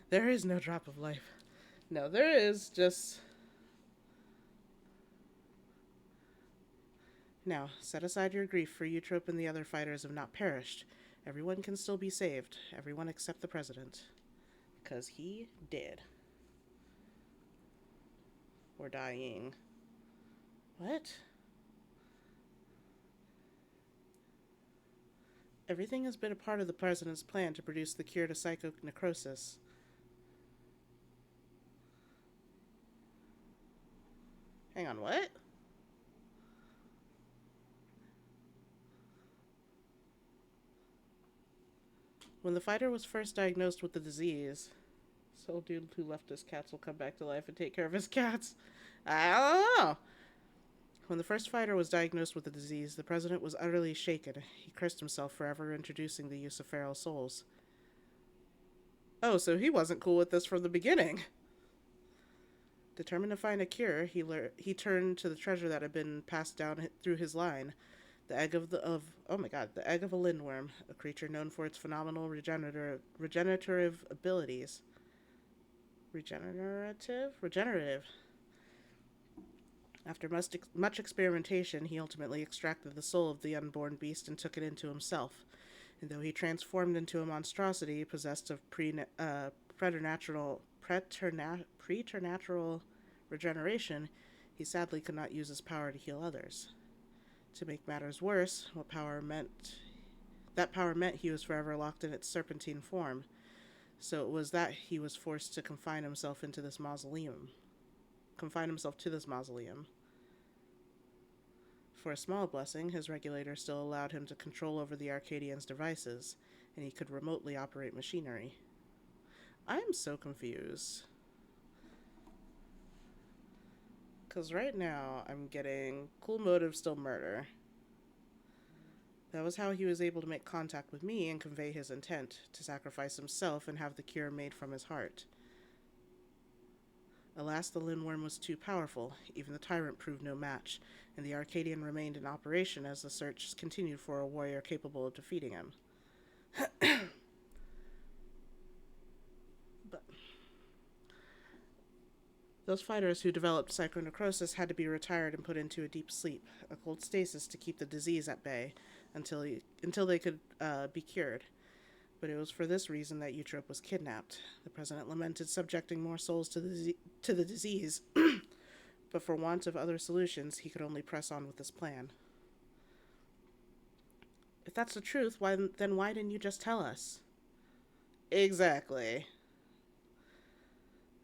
There is no drop of life. No, there is, just... Now, set aside your grief, for Eutrope and the other fighters have not perished. Everyone can still be saved. Everyone except the president. Because he did. Or dying. What? Everything has been a part of the president's plan to produce the cure to psychonecrosis. Hang on, what? When the fighter was first diagnosed with the disease, this old dude who left his cats will come back to life and take care of his cats. I don't know. When the first fighter was diagnosed with the disease, the president was utterly shaken. He cursed himself for ever introducing the use of feral souls. Oh, so he wasn't cool with this from the beginning. Determined to find a cure, he turned to the treasure that had been passed down through his line. The egg of the egg of a lindworm, a creature known for its phenomenal regenerative abilities. Regenerative. After much experimentation, he ultimately extracted the soul of the unborn beast and took it into himself. And though he transformed into a monstrosity possessed of preternatural regeneration, he sadly could not use his power to heal others. To make matters worse, that power meant he was forever locked in its serpentine form. So it was that he was forced to confine himself to this mausoleum. For a small blessing, his regulator still allowed him to control over the Arcadian's devices, and he could remotely operate machinery. I am so confused. Because right now, I'm getting cool motive, still murder. That was how he was able to make contact with me and convey his intent, to sacrifice himself and have the cure made from his heart. Alas, the lindworm was too powerful. Even the tyrant proved no match, and the Arcadian remained in operation as the search continued for a warrior capable of defeating him. But those fighters who developed psychonecrosis had to be retired and put into a deep sleep, a cold stasis to keep the disease at bay until they could be cured. But it was for this reason that Eutrope was kidnapped. The president lamented subjecting more souls to the disease, but for want of other solutions, he could only press on with this plan. If that's the truth, then why didn't you just tell us? Exactly.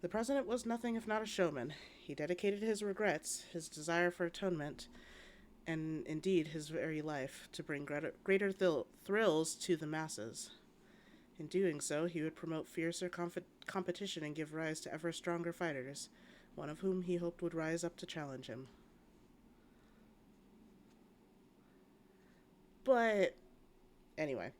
The president was nothing if not a showman. He dedicated his regrets, his desire for atonement, and indeed his very life, to bring greater thrills to the masses. In doing so, he would promote fiercer competition and give rise to ever stronger fighters, one of whom he hoped would rise up to challenge him. But anyway,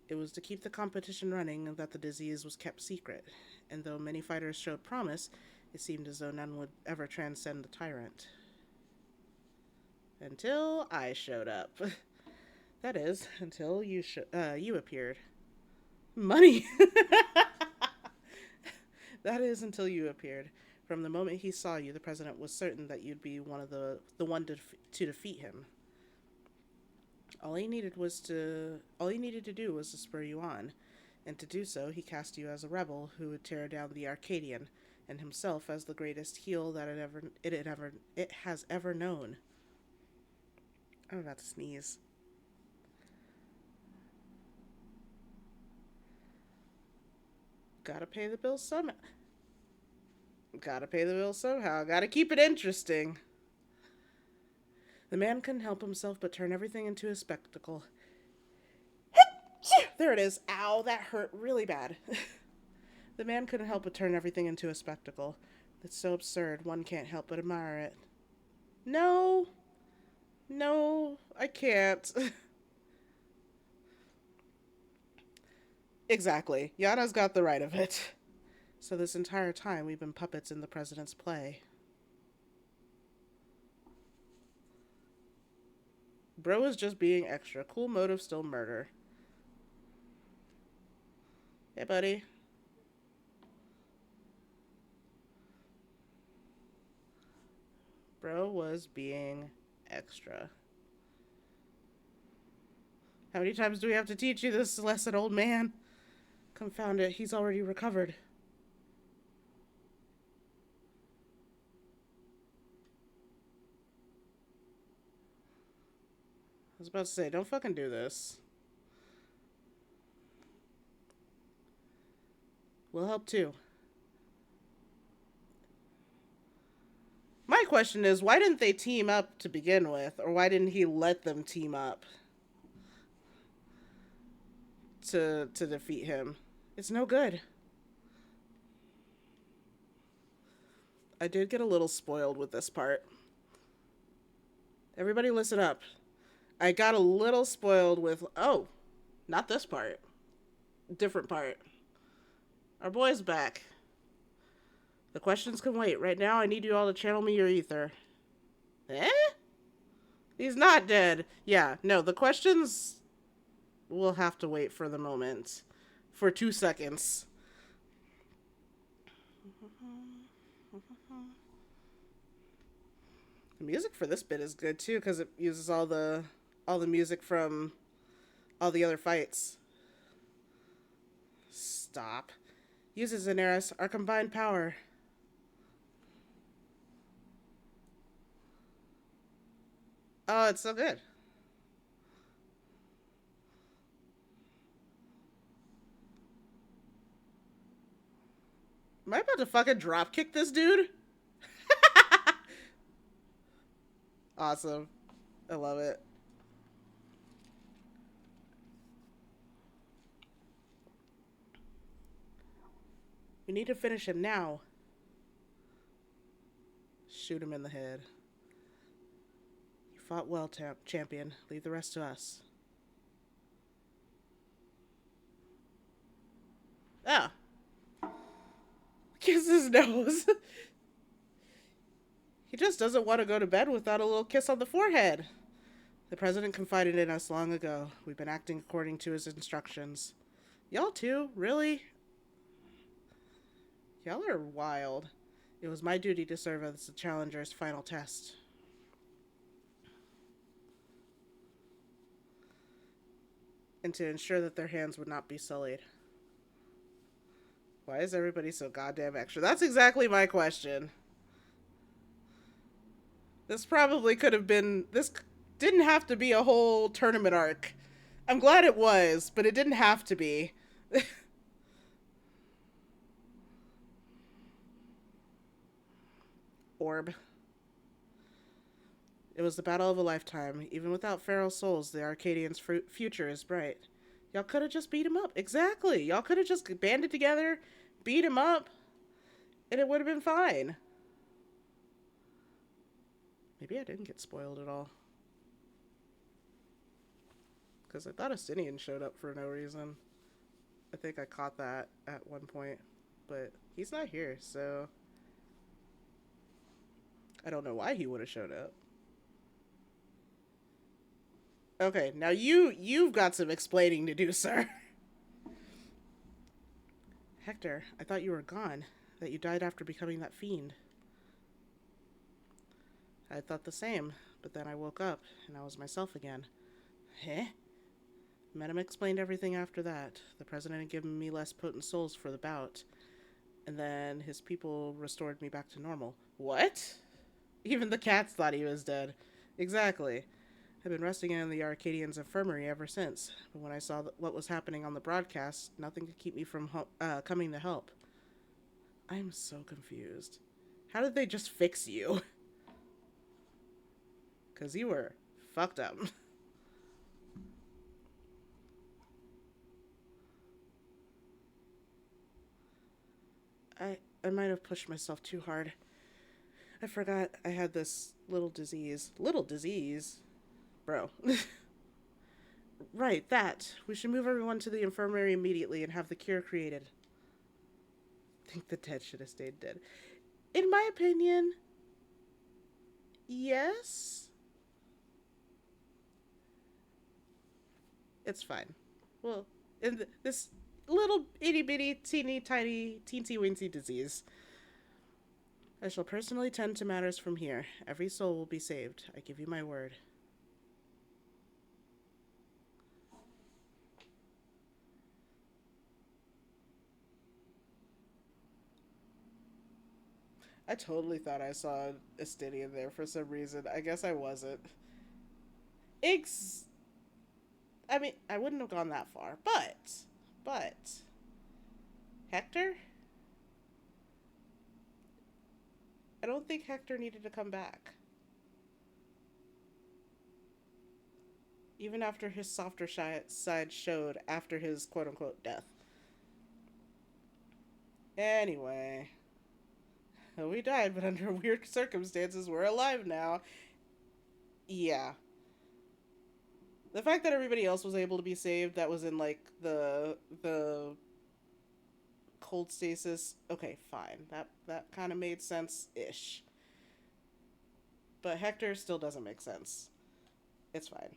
it was to keep the competition running that the disease was kept secret, and though many fighters showed promise, it seemed as though none would ever transcend the tyrant. Until I showed up. That is, until you appeared. Money! That is, until you appeared. From the moment he saw you, the president was certain that you'd be one of the one to defeat him. All he needed to do was to spur you on, and to do so, he cast you as a rebel who would tear down the Arcadion, and himself as the greatest heel that it has ever known. I'm about to sneeze. Gotta pay the bills somehow. Gotta keep it interesting. The man couldn't help himself but turn everything into a spectacle. There it is. Ow, that hurt really bad. The man couldn't help but turn everything into a spectacle. It's so absurd, one can't help but admire it. No, I can't. Exactly. Yana's got the right of it. So this entire time we've been puppets in the president's play. Bro is just being extra. Cool motive, still murder. Hey, buddy. Bro was being extra. How many times do we have to teach you this lesson, old man? Confound it, he's already recovered. I was about to say, don't fucking do this. We'll help too. My question is, why didn't they team up to begin with? Or why didn't he let them team up to defeat him? It's no good. I did get a little spoiled with this part. Everybody listen up. I got a little spoiled with, oh, not this part. Different part. Our boy's back. The questions can wait. Right now, I need you all to channel me your ether. Eh? He's not dead. Yeah, no, the questions will have to wait for the moment. For 2 seconds. The music for this bit is good, too, because it uses all the music from all the other fights. Stop. Uses Daenerys, our combined power. Oh, it's so good. Am I about to fucking dropkick this dude? Awesome. I love it. We need to finish him now. Shoot him in the head. You fought well, champion. Leave the rest to us. Ah. Kiss his nose. He just doesn't want to go to bed without a little kiss on the forehead. The president confided in us long ago. We've been acting according to his instructions. Y'all too? Really? Y'all are wild. It was my duty to serve as the challenger's final test. And to ensure that their hands would not be sullied. Why is everybody so goddamn extra? That's exactly my question. This probably could have been... This didn't have to be a whole tournament arc. I'm glad it was, but it didn't have to be. Orb. It was the battle of a lifetime. Even without feral souls, the Arcadian's future is bright. Y'all could have just beat him up. Exactly. Y'all could have just banded together, beat him up, and it would have been fine. Maybe I didn't get spoiled at all. Because I thought Astinian showed up for no reason. I think I caught that at one point. But he's not here, so I don't know why he would have showed up. Okay, now you've got some explaining to do, sir. Hector, I thought you were gone. That you died after becoming that fiend. I thought the same, but then I woke up, and I was myself again. Huh? Menem explained everything after that. The president had given me less potent souls for the bout, and then his people restored me back to normal. What? Even the cats thought he was dead. Exactly. I've been resting in the Arcadion's infirmary ever since, but when I saw what was happening on the broadcast, nothing could keep me from coming to help. I'm so confused. How did they just fix you? Because you were fucked up. I might have pushed myself too hard. I forgot I had this little disease. Little disease? Bro. Right, that. We should move everyone to the infirmary immediately and have the cure created. I think the dead should have stayed dead. In my opinion, yes. It's fine. Well, in this little itty bitty, teeny tiny, teensy weensy disease. I shall personally tend to matters from here. Every soul will be saved. I give you my word. I totally thought I saw a Stydian there for some reason. I guess I wasn't. I mean, I wouldn't have gone that far, but Hector? I don't think Hector needed to come back. Even after his softer side showed after his quote-unquote death. Anyway. We died, but under weird circumstances, we're alive now. Yeah. The fact that everybody else was able to be saved, that was in, like, the cold stasis, okay, fine. That kind of made sense-ish. But Hector still doesn't make sense. It's fine.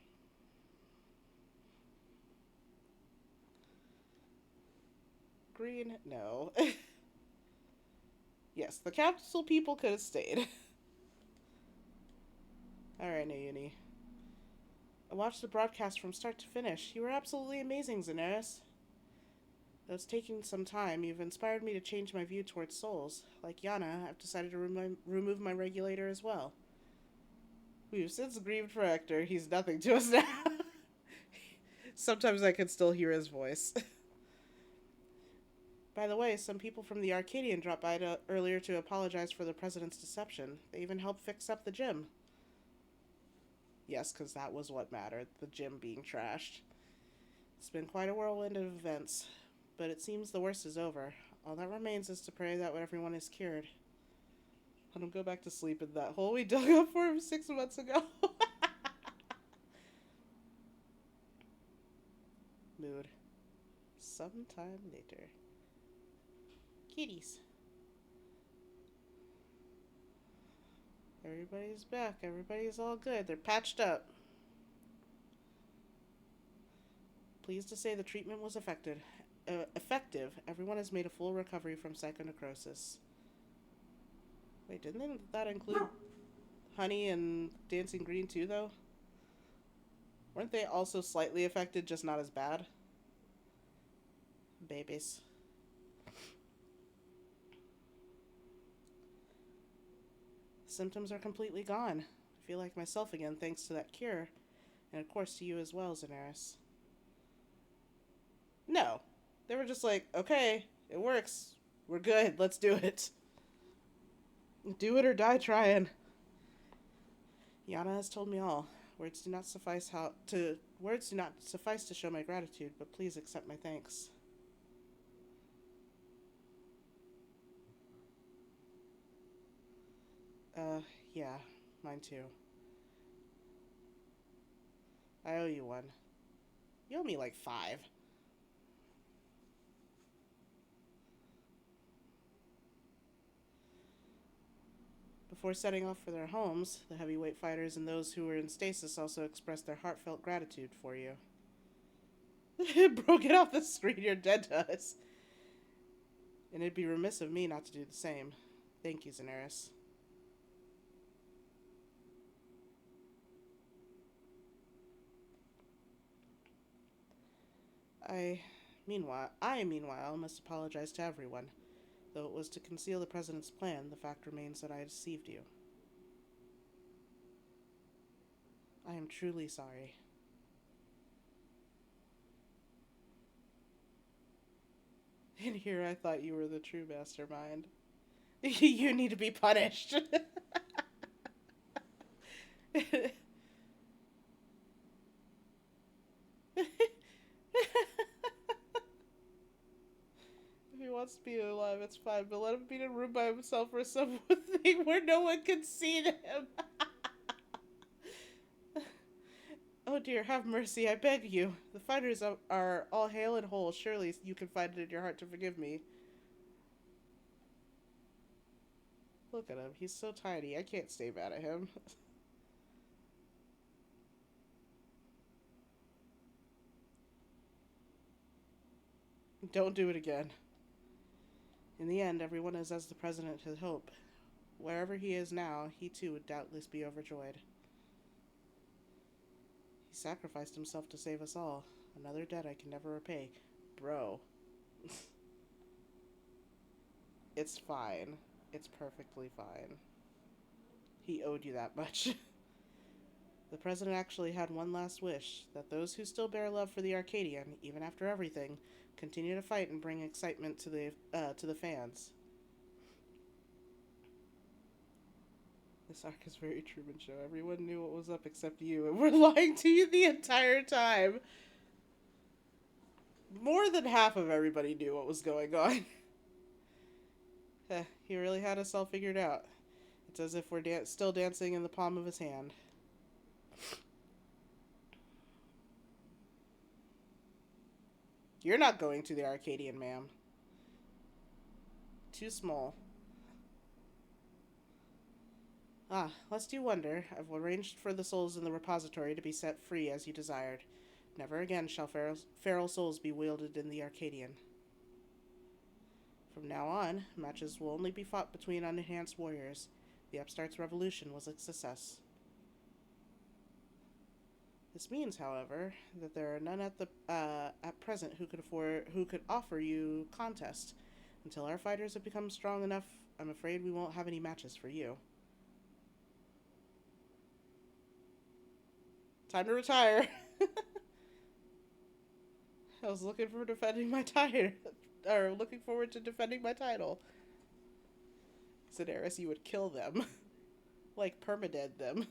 Green, no. Yes, the capsule people could have stayed. Alright, Nayuni. I watched the broadcast from start to finish. You were absolutely amazing, Xanaris. Though it's taking some time, you've inspired me to change my view towards souls. Like Yana, I've decided to remove my regulator as well. We've since grieved for Hector. He's nothing to us now. Sometimes I can still hear his voice. By the way, some people from the Arcadion dropped by earlier to apologize for the president's deception. They even helped fix up the gym. Yes, because that was what mattered, the gym being trashed. It's been quite a whirlwind of events, but it seems the worst is over. All that remains is to pray that everyone is cured. Let him go back to sleep in that hole we dug up for him 6 months ago. Mood. Sometime later. Kitties. Everybody's back. Everybody's all good. They're patched up. Pleased to say the treatment was effective. Everyone has made a full recovery from psychonecrosis. Wait, didn't that include Honey and Dancing Green too, though? Weren't they also slightly affected, just not as bad? Babies. Symptoms are completely gone. I feel like myself again thanks to that cure. And of course to you as well, Xanaris. No. They were just like, okay, it works. We're good. Let's do it. Do it or die trying. Yana has told me all. Words do not suffice to show my gratitude, but please accept my thanks. Yeah, mine too. I owe you one. You owe me like 5. Before setting off for their homes, the heavyweight fighters and those who were in stasis also expressed their heartfelt gratitude for you. Bro, get off the screen, you're dead to us. And it'd be remiss of me not to do the same. Thank you, Xanaris. Meanwhile, must apologize to everyone. Though it was to conceal the President's plan, the fact remains that I deceived you. I am truly sorry. And here I thought you were the true mastermind. You need to be punished. If he wants to be alive, it's fine, but let him be in a room by himself or something where no one can see him. Oh dear, have mercy, I beg you. The fighters are all hale and whole. Surely you can find it in your heart to forgive me. Look at him, he's so tiny, I can't stay mad at him. Don't do it again. In the end, everyone is as the President had hoped. Wherever he is now, he too would doubtless be overjoyed. He sacrificed himself to save us all. Another debt I can never repay. Bro. It's fine. It's perfectly fine. He owed you that much. The President actually had one last wish, that those who still bear love for the Arcadion, even after everything, continue to fight and bring excitement to the fans. This arc is very Truman Show. Everyone knew what was up except you, and we're lying to you the entire time. More than half of everybody knew what was going on. He really had us all figured out. It's as if we're still dancing in the palm of his hand. You're not going to the Arcadion, ma'am. Too small. Ah, lest you wonder, I've arranged for the souls in the repository to be set free as you desired. Never again shall feral souls be wielded in the Arcadion. From now on, matches will only be fought between unenhanced warriors. The upstart's revolution was a success. This means, however, that there are none at present who could offer you contest. Until our fighters have become strong enough, I'm afraid we won't have any matches for you. Time to retire. I was looking for defending my title, or looking forward to defending my title. Xanaris, you would kill them, like permadead them.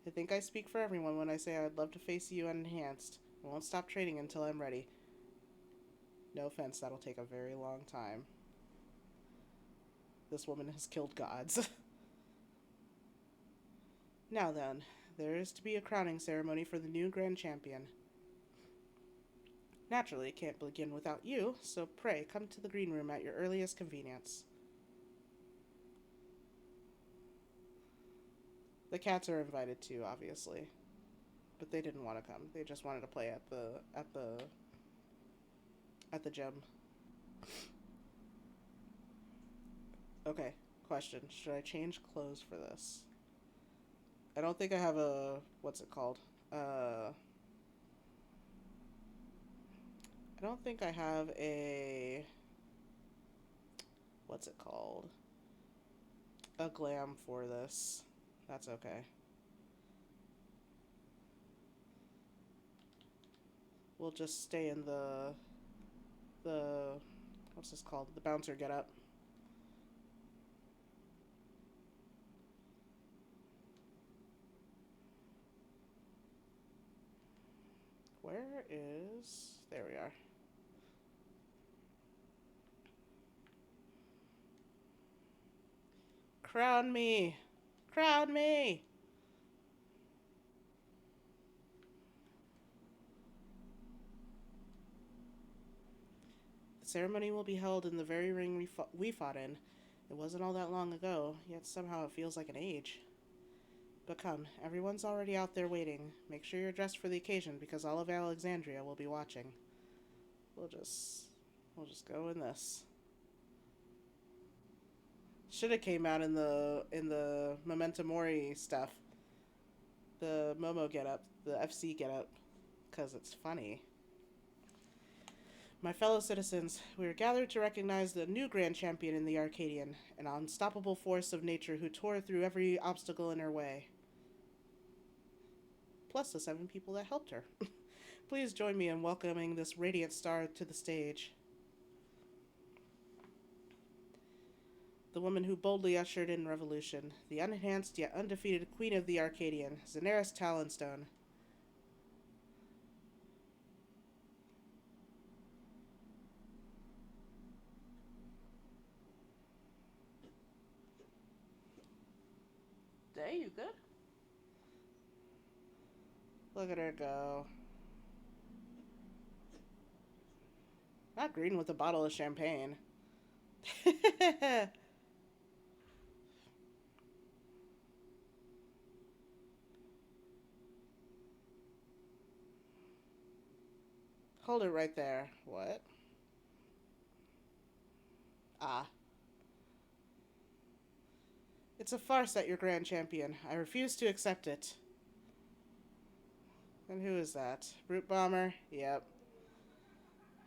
I think I speak for everyone when I say I'd love to face you unenhanced. I won't stop training until I'm ready. No offense, that'll take a very long time. This woman has killed gods. Now then, there is to be a crowning ceremony for the new Grand Champion. Naturally, it can't begin without you, so pray come to the green room at your earliest convenience. The cats are invited too, obviously, but they didn't want to come. They just wanted to play at the gym. Okay, question: should I change clothes for this? I don't think I have a what's it called? I don't think I have a what's it called? A glam for this. That's okay. We'll just stay in the what's this called? The bouncer get up. Where is... There we are. Crown me! Crown me! ceremony will be held in the very ring we fought in. It wasn't all that long ago, yet somehow it feels like an age. But come, everyone's already out there waiting. Make sure you're dressed for the occasion, because all of Alexandria will be watching. We'll just go in this. Should have came out in the Memento Mori stuff. The Momo getup, the FC getup, because it's funny. My fellow citizens, we are gathered to recognize the new grand champion in the Arcadion, an unstoppable force of nature who tore through every obstacle in her way. Plus the 7 people that helped her. Please join me in welcoming this radiant star to the stage. The woman who boldly ushered in revolution, the unenhanced yet undefeated queen of the Arcadion, Zeneris Talonstone. Day, you good? Look at her go. Not green with a bottle of champagne. Hold it right there. What? Ah. It's a farce at your grand champion. I refuse to accept it. And who is that? Brute Bomber? Yep.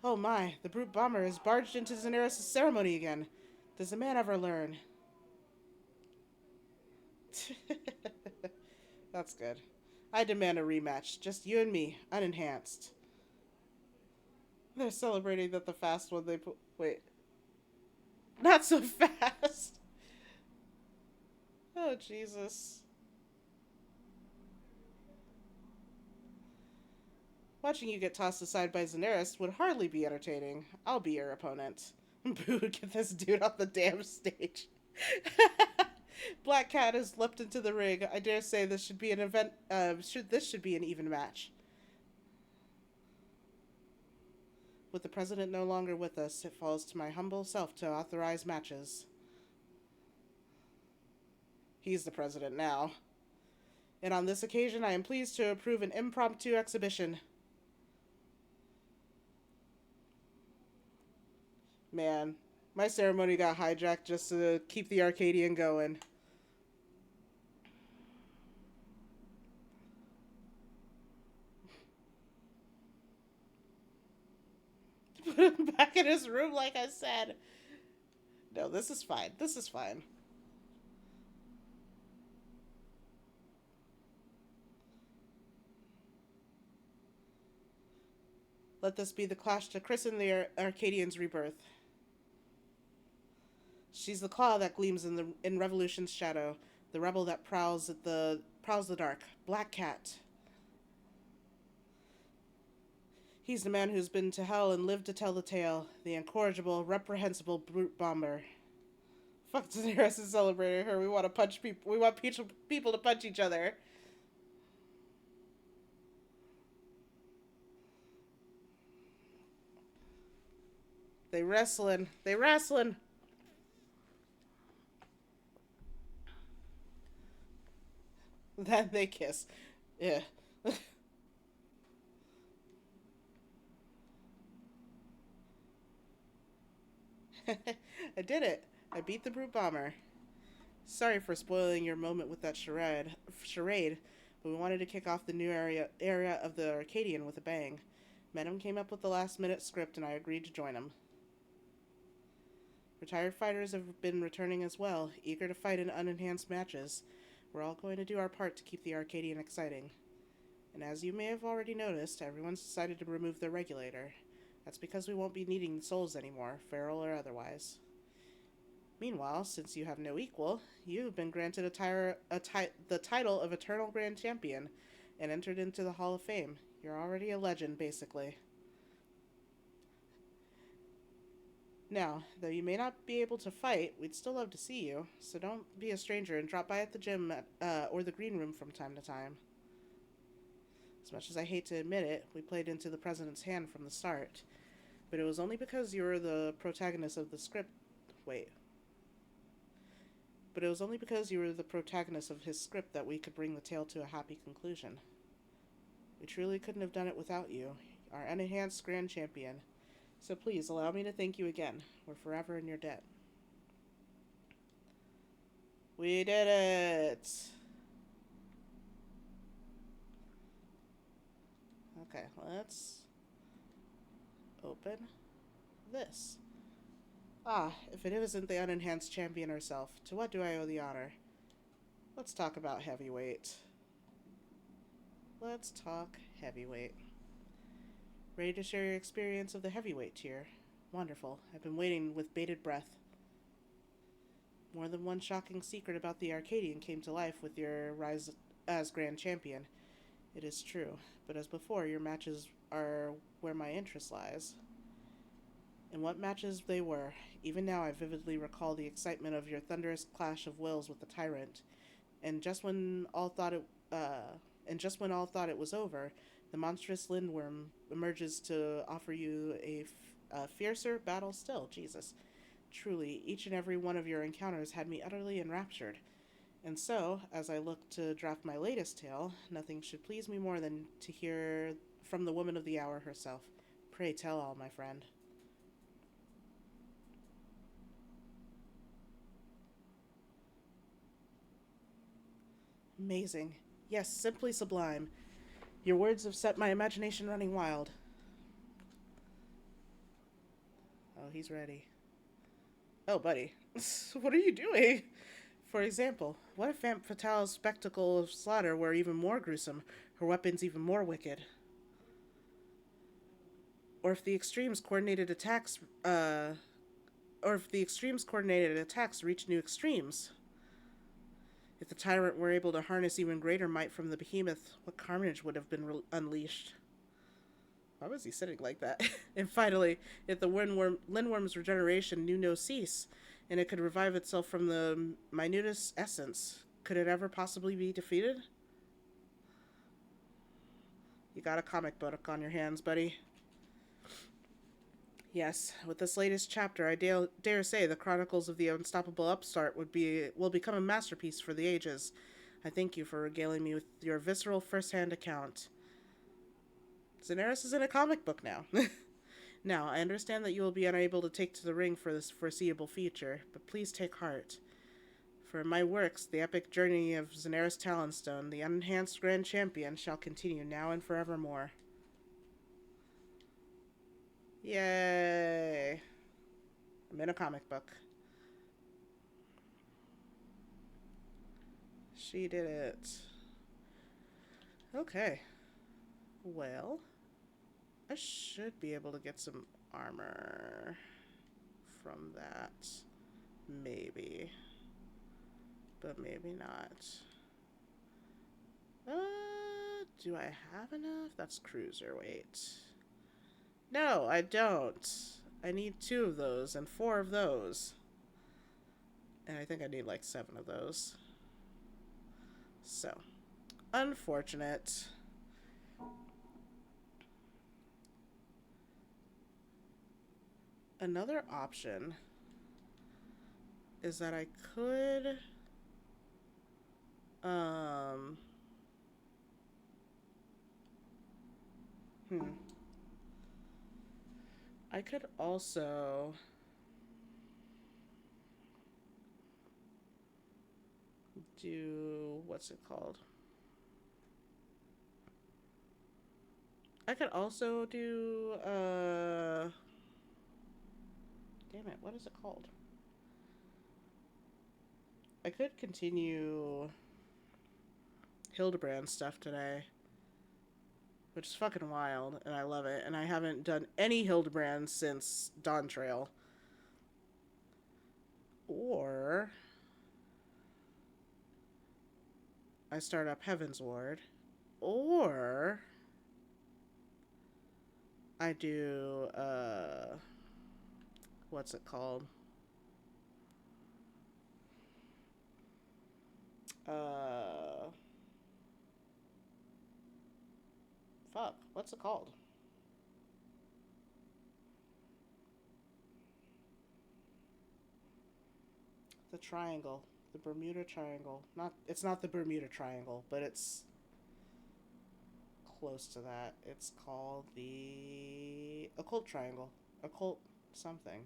Oh my, the Brute Bomber has barged into Zeneris' ceremony again. Does the man ever learn? That's good. I demand a rematch. Just you and me, unenhanced. They're celebrating that the fast one they put... Wait. Not so fast! Oh, Jesus. Watching you get tossed aside by Zeneris would hardly be entertaining. I'll be your opponent. Boo, get this dude off the damn stage. Black Cat has leapt into the ring. I dare say this should be an event. This should be an even match. With the president no longer with us, it falls to my humble self to authorize matches. He's the president now. And on this occasion, I am pleased to approve an impromptu exhibition. Man, my ceremony got hijacked just to keep the Arcadion going. Put him back in his room like I said. No, this is fine. This is fine. Let this be the clash to christen the Arcadian's rebirth. She's the claw that gleams in Revolution's shadow, the rebel that prowls the dark. Black Cat. He's the man who's been to hell and lived to tell the tale, the incorrigible, reprehensible Brute Bomber. Fuck Daenerys is celebrating her. We want to punch people. We want people to punch each other. They wrestling. They wrestling. Then they kiss. Yeah. I did it. I beat the Brute Bomber. Sorry for spoiling your moment with that charade, but we wanted to kick off the new area of the Arcadian with a bang. Menem came up with the last-minute script, and I agreed to join him. Retired fighters have been returning as well, eager to fight in unenhanced matches. We're all going to do our part to keep the Arcadian exciting. And as you may have already noticed, everyone's decided to remove their regulator. That's because we won't be needing souls anymore, feral or otherwise. Meanwhile, since you have no equal, you have been granted the title of Eternal Grand Champion and entered into the Hall of Fame. You're already a legend, basically. Now, though you may not be able to fight, we'd still love to see you, so don't be a stranger and drop by at the gym or the green room from time to time. As much as I hate to admit it, we played into the president's hand from the start. But it was only because you were the protagonist of the script. Wait. But it was only because you were the protagonist of his script that we could bring the tale to a happy conclusion. We truly couldn't have done it without you, our unenhanced grand champion. So please allow me to thank you again. We're forever in your debt. We did it! Okay, let's open this. Ah, if it isn't the unenhanced champion herself, to what do I owe the honor? Let's talk about heavyweight. Let's talk heavyweight. Ready to share your experience of the heavyweight tier? Wonderful. I've been waiting with bated breath. More than one shocking secret about the Arcadion came to life with your rise as Grand Champion. It is true, but as before, your matches are where my interest lies. And what matches they were. Even now I vividly recall the excitement of your thunderous clash of wills with the tyrant. And just when all thought it was over, the monstrous Lindworm emerges to offer you a fiercer battle still. Jesus. Truly, each and every one of your encounters had me utterly enraptured. And so, as I look to draft my latest tale, nothing should please me more than to hear from the woman of the hour herself. Pray tell all, my friend. Amazing. Yes, simply sublime. Your words have set my imagination running wild. Oh, he's ready. Oh, buddy. What are you doing? For example, what if Femme Fatale's spectacle of slaughter were even more gruesome, her weapons even more wicked? Or if the extremes coordinated attacks, or if the extremes coordinated attacks reached new extremes? If the tyrant were able to harness even greater might from the behemoth, what carnage would have been unleashed? Why was he sitting like that? And finally, if the Lindworm's regeneration knew no cease, and it could revive itself from the minutest essence, could it ever possibly be defeated? You got a comic book on your hands, buddy. Yes, with this latest chapter, I dare say the Chronicles of the Unstoppable Upstart will become a masterpiece for the ages. I thank you for regaling me with your visceral first-hand account. Daenerys is in a comic book now. Now, I understand that you will be unable to take to the ring for this foreseeable future, but please take heart. For in my works, the epic journey of Daenerys Talonstone, the unenhanced Grand Champion, shall continue now and forevermore. Yay! I'm in a comic book. She did it. Okay. Well, I should be able to get some armor from that. Maybe. But maybe not. Do I have enough? That's cruiserweight. No, I don't. I need 2 of those and 4 of those. And I think I need like 7 of those. So, unfortunate. Another option is that I could I could also do what's it called? I could also do damn it, what is it called? I could continue Hildebrand stuff today, which is fucking wild, and I love it. And I haven't done any Hildebrand since Dawn Trail. Or I start up Heaven's Ward. Or I do, what's it called? Fuck, what's it called? The triangle. The Bermuda Triangle. It's not the Bermuda Triangle, but it's close to that. It's called the Occult Triangle. Occult something.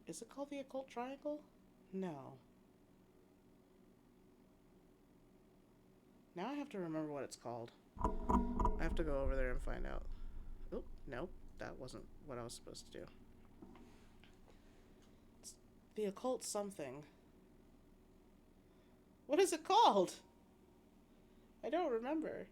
Is it called the Occult Triangle? No. Now I have to remember what it's called. I have to go over there and find out. Oh, nope. That wasn't what I was supposed to do. It's the Occult something. What is it called? I don't remember.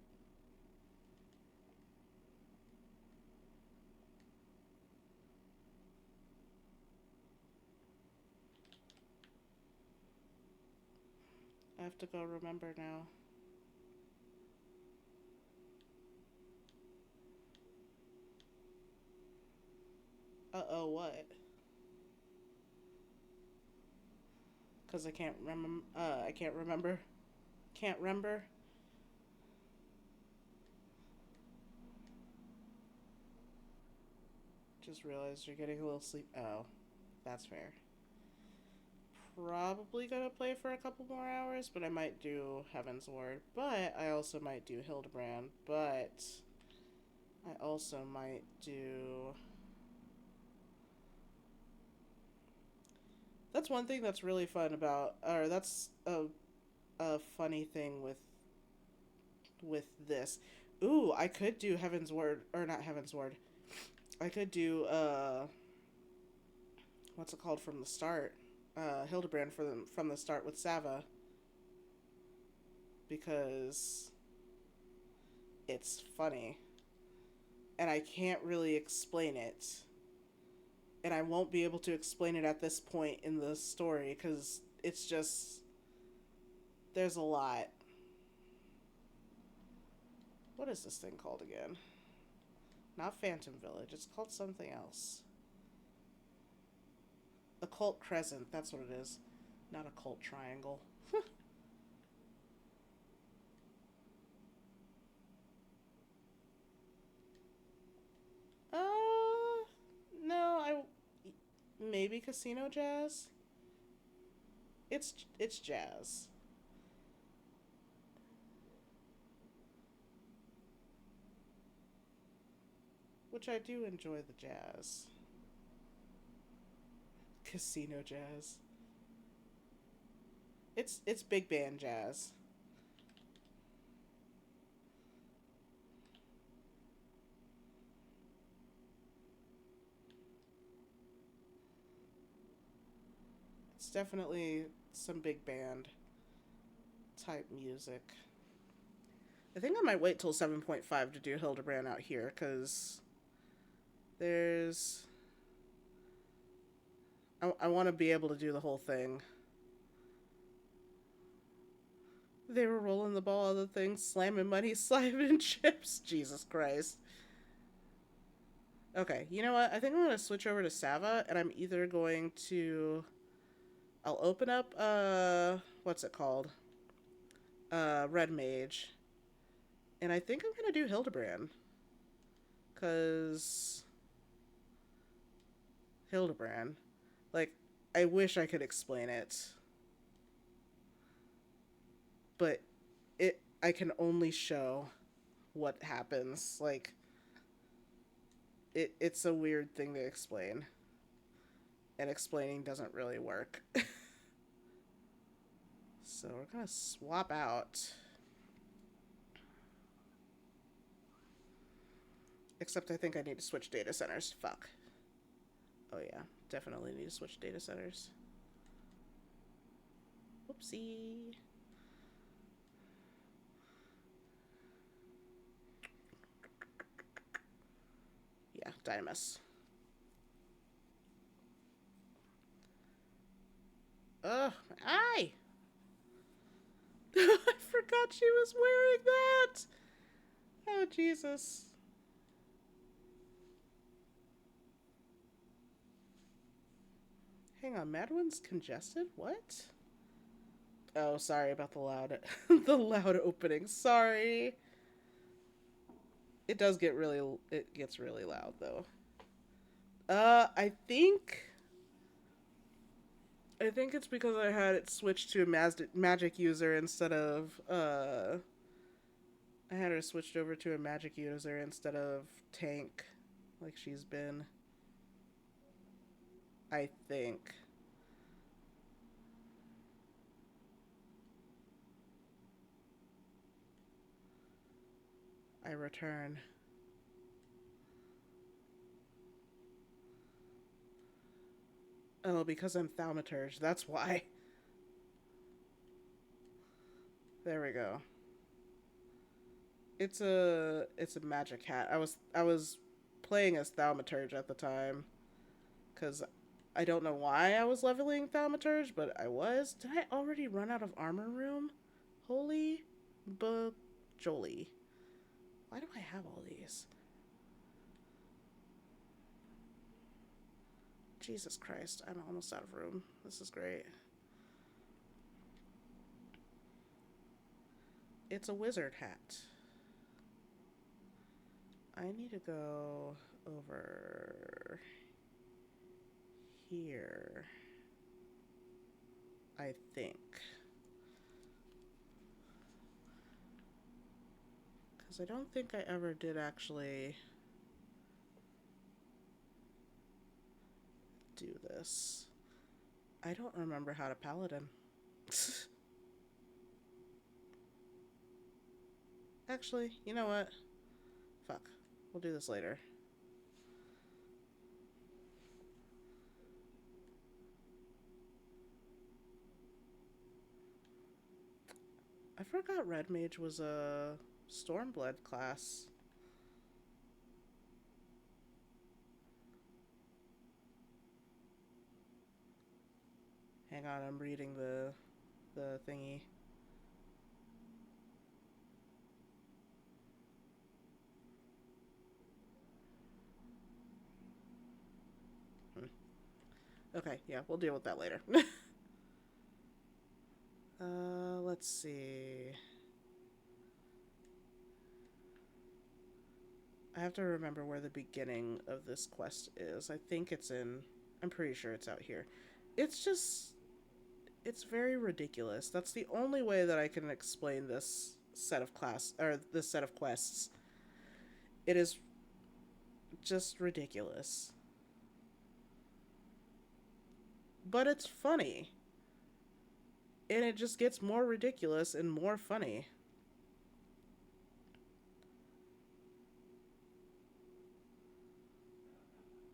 I have to go remember now. Uh-oh, what? Because I can't remember. I can't remember. Can't remember. Just realized you're getting a little sleep. Oh, that's fair. Probably gonna play for a couple more hours, but I might do Heaven's Ward. But I also might do Hildebrand. But I also might do. That's one thing that's really fun about, or that's a funny thing with this. Ooh, I could do Heaven's Ward, or not Heaven's Ward. I could do what's it called from the start? Hildebrand from the start with Sava, because it's funny, and I can't really explain it, and I won't be able to explain it at this point in the story because it's just there's a lot. What is this thing called again? Not Phantom Village. It's called something else. Occult Crescent. That's what it is. Not Occult Triangle. No. Maybe Casino Jazz. It's jazz. Which I do enjoy the jazz. Casino Jazz. It's big band jazz. It's definitely some big band type music. I think I might wait till 7.5 to do Hildebrand out here because there's I want to be able to do the whole thing. They were rolling the ball on the thing, slamming money, slamming chips. Jesus Christ. Okay, you know what? I think I'm going to switch over to Sava, and I'm either going to... I'll open up, what's it called? Red Mage. And I think I'm going to do Hildebrand. Because... Hildebrand. Like, I wish I could explain it. But I can only show what happens. Like, it's a weird thing to explain. And explaining doesn't really work. So we're gonna swap out. Except I think I need to switch data centers. Fuck. Oh yeah, definitely need to switch data centers. Whoopsie. Yeah, Dynamis. Ugh, eye! I forgot she was wearing that! Oh, Jesus. Hang on, Madwin's congested? What? Oh, sorry about the loud the loud opening. Sorry. It does get really it gets really loud though. I think I think it's because I had it switched to a magic user instead of I had her switched over to a magic user instead of tank, like she's been. I think. I return. Oh, because I'm thaumaturge. That's why. There we go. It's a magic hat. I was playing as thaumaturge at the time because I don't know why I was leveling thaumaturge, but I was. Did I already run out of armor room? Holy bajoli. Why do I have all these? Jesus Christ, I'm almost out of room. This is great. It's a wizard hat. I need to go over here. I think. Because I don't think I ever did actually do this. I don't remember how to paladin. Actually, you know what? Fuck. We'll do this later. I forgot Red Mage was a Stormblood class. Hang on, I'm reading the thingy. Okay, yeah, we'll deal with that later. Let's see. I have to remember where the beginning of this quest is. I think it's in. I'm pretty sure it's out here. It's just. It's very ridiculous. That's the only way that I can explain this set of this set of quests. It is just ridiculous. But it's funny. And it just gets more ridiculous and more funny.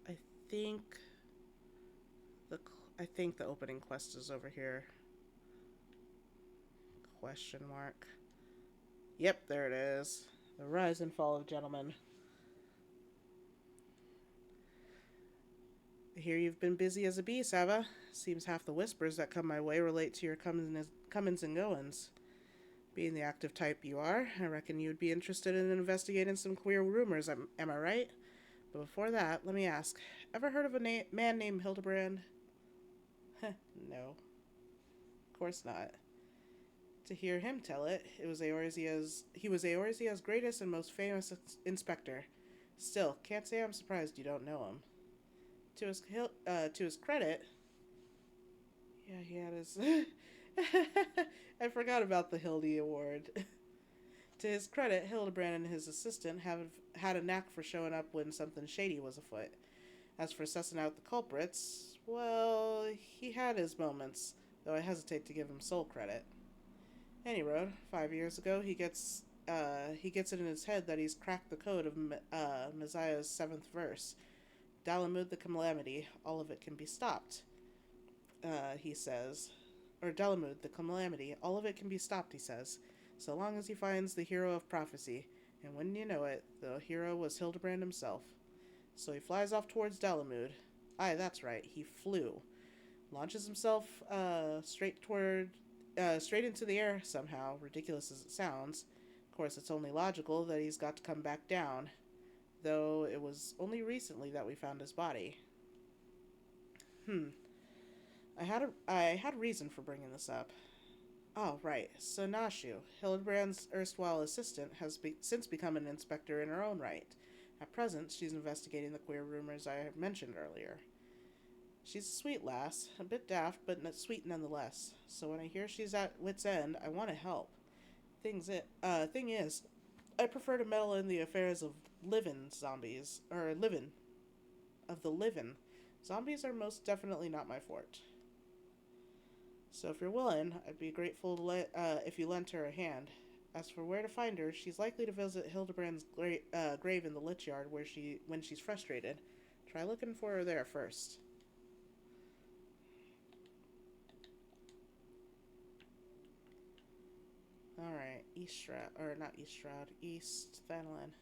I think the I think the opening quest is over here. Question mark. Yep, there it is. The rise and fall of gentlemen. I hear you've been busy as a bee, Sava. Seems half the whispers that come my way relate to your comings and goings. Being the active type you are, I reckon you'd be interested in investigating some queer rumors, am I right? But before that, let me ask, ever heard of a man named Hildebrand? No. Of course not. To hear him tell it, he was Eorzea's greatest and most famous inspector. Still, can't say I'm surprised you don't know him. To his credit, yeah, he had his. I forgot about the Hildy Award. To his credit, Hildebrand and his assistant have had a knack for showing up when something shady was afoot. As for sussing out the culprits, well, he had his moments, though I hesitate to give him sole credit. Any road, 5 years ago, he gets it in his head that he's cracked the code of Messiah's seventh verse. Dalamud the Calamity, all of it can be stopped, he says. Or Dalamud the Calamity, all of it can be stopped, he says, so long as he finds the hero of prophecy. And when you know it, the hero was Hildebrand himself. So he flies off towards Dalamud. Aye, that's right, he flew. Launches himself straight into the air somehow, ridiculous as it sounds. Of course, it's only logical that he's got to come back down, though it was only recently that we found his body. I had reason for bringing this up. Oh, right. So Nashu, Hildebrand's erstwhile assistant, has since become an inspector in her own right. At present, she's investigating the queer rumors I mentioned earlier. She's a sweet lass, a bit daft, but sweet nonetheless. So when I hear she's at wit's end, I want to help. Thing is, I prefer to meddle in the affairs of livin' zombies, or livin', of the livin'. Zombies are most definitely not my forte. So if you're willing, I'd be grateful if you lent her a hand. As for where to find her, she's likely to visit Hildebrand's grave in the Lich Yard when she's frustrated. Try looking for her there first. Alright, East Stroud, or not East Stroud, East Thanlin.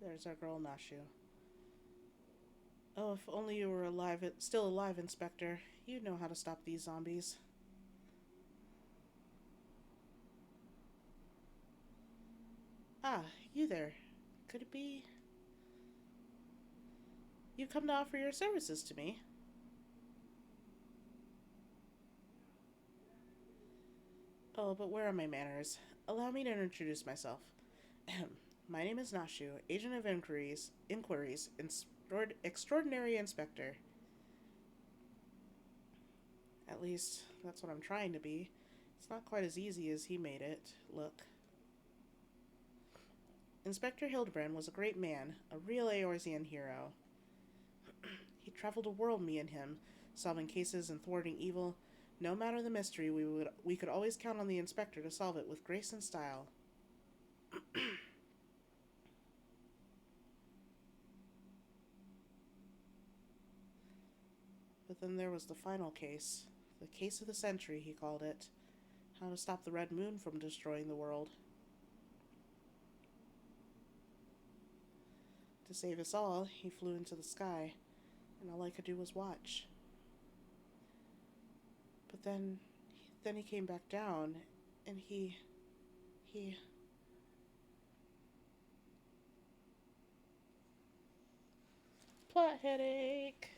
There's our girl Nashu. Oh, if only you were still alive, Inspector. You'd know how to stop these zombies. Ah, you there. Could it be... You've come to offer your services to me? Oh, but where are my manners? Allow me to introduce myself. My name is Nashu, Agent of Inquiries, Extraordinary Inspector. At least, that's what I'm trying to be. It's not quite as easy as he made it look. Inspector Hildebrand was a great man, a real Eorzean hero. He traveled a world, me and him, solving cases and thwarting evil. No matter the mystery, we could always count on the inspector to solve it with grace and style. But then there was the final case. The case of the century, he called it. How to stop the Red Moon from destroying the world. To save us all, he flew into the sky, and all I could do was watch. But then he came back down, and he... Plot headache!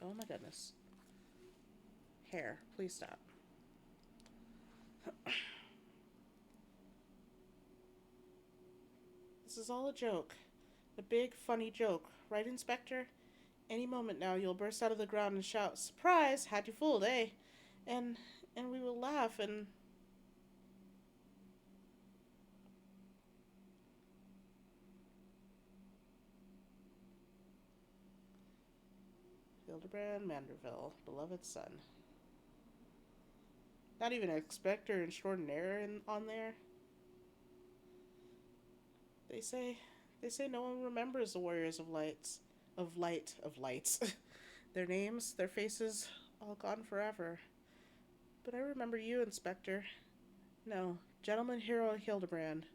Oh my goodness. Hair, please stop. This is all a joke. A big, funny joke, right, Inspector? Any moment now you'll burst out of the ground and shout, "Surprise! Had you fooled, eh?" And we will laugh and... Hildebrand Manderville, beloved son. Not even an Inspector Extraordinaire on there. They say no one remembers the warriors of lights. Their names, their faces, all gone forever. But I remember you, Inspector. No, Gentleman Hero Hildebrand.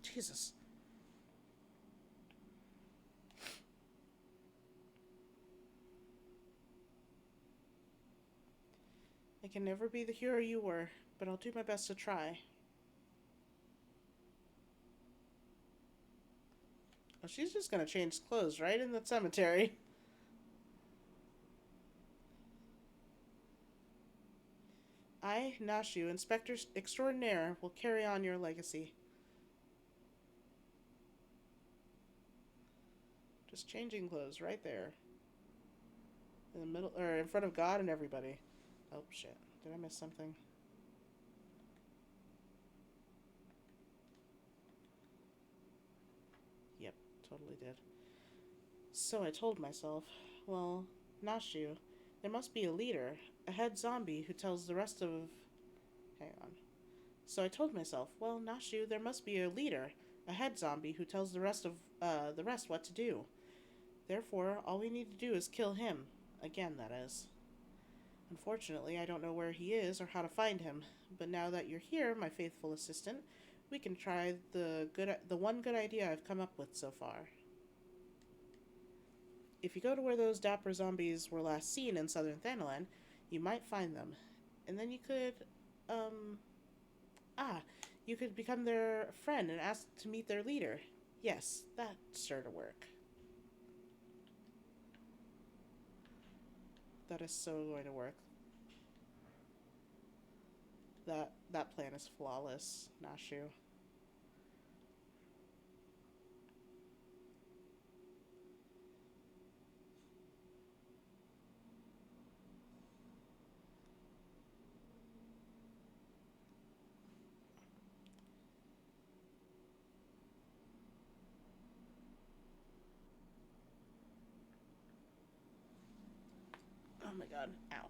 Jesus. I can never be the hero you were, but I'll do my best to try. Well, she's just gonna change clothes right in the cemetery. I, Nashu, Inspector Extraordinaire, will carry on your legacy. Just changing clothes right there. In the middle, or in front of God and everybody. Oh, shit. Did I miss something? Yep, totally did. So I told myself, well, Nashu, there must be a leader, a head zombie who tells the rest of... Hang on. So I told myself, well, Nashu, there must be a leader, a head zombie who tells the rest what to do. Therefore, all we need to do is kill him. Again, that is. Unfortunately, I don't know where he is or how to find him, but now that you're here, my faithful assistant, We can try the one good idea I've come up with so far. If you go to where those dapper zombies were last seen in southern Thanalan, you might find them. And then you could, um, ah, you could become their friend and ask to meet their leader. Yes, that's sure to work. That is so going to work. That plan is flawless, Nashu. Oh my god. Ow.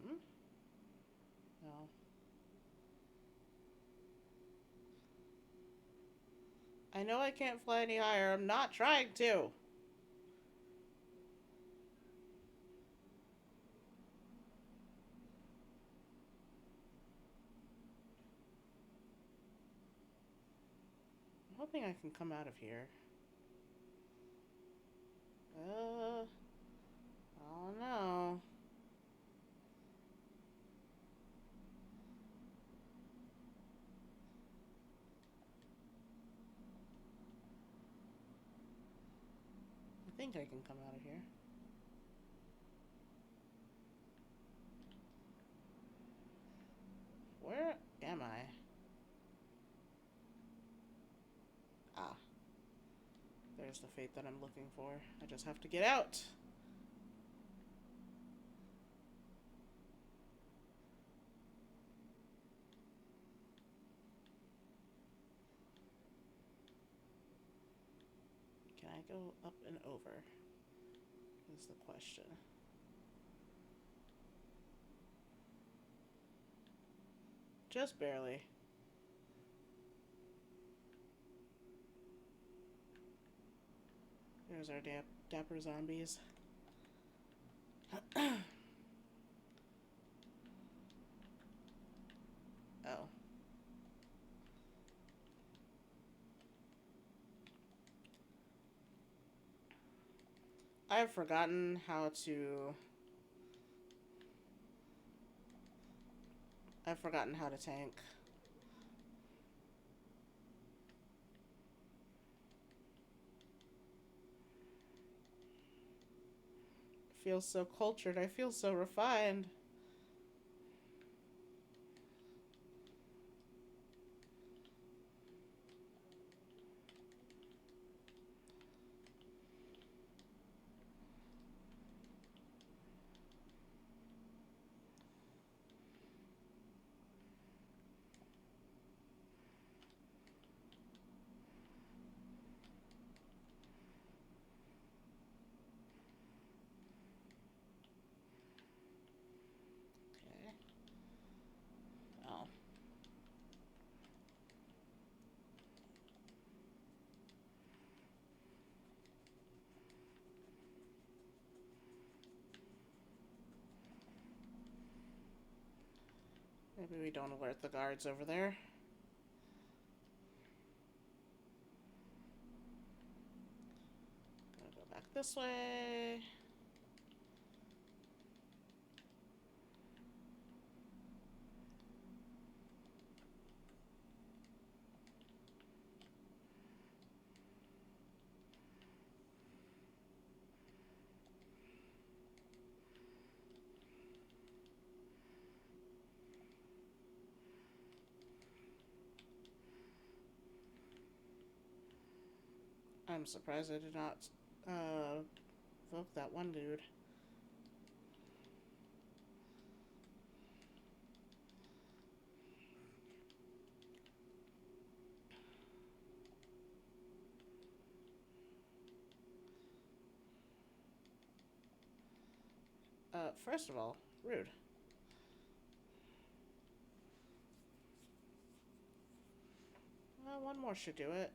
Hmm? No. I know I can't fly any higher. I'm not trying to. I'm hoping I can come out of here. Oh no. I think I can come out of here. Where am I? Ah, there's the fate that I'm looking for. I just have to get out. Can I go up and over? Is the question. Just barely. There's our dapper zombies. Oh. I've forgotten how to. I've forgotten how to tank. I feel so cultured. I feel so refined. Okay. Oh. Maybe we don't alert the guards over there. Gonna go back this way. I'm surprised I did not evoke that one dude. First of all, rude. one more should do it.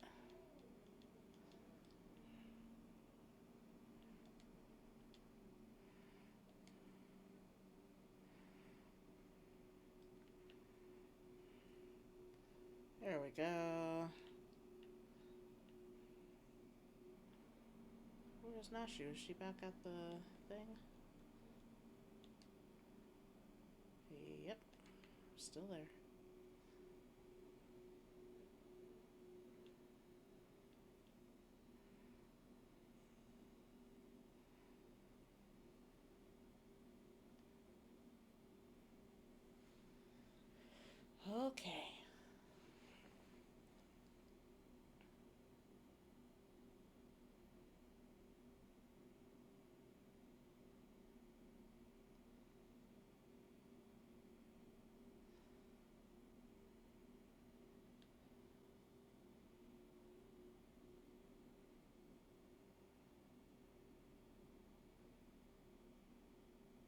There we go. Where's Nashu? Is she back at the thing? Yep. Still there. Okay.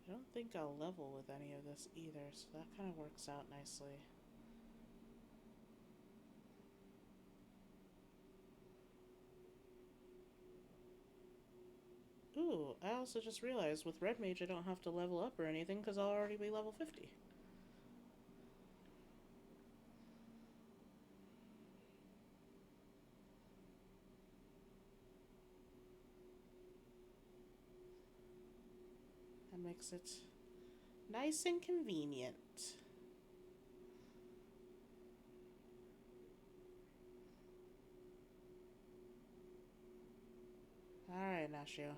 I don't think I'll level with any of this either, so that kind of works out nicely. Ooh, I also just realized with Red Mage I don't have to level up or anything because I'll already be level 50. That makes it nice and convenient. Alright, Nashio.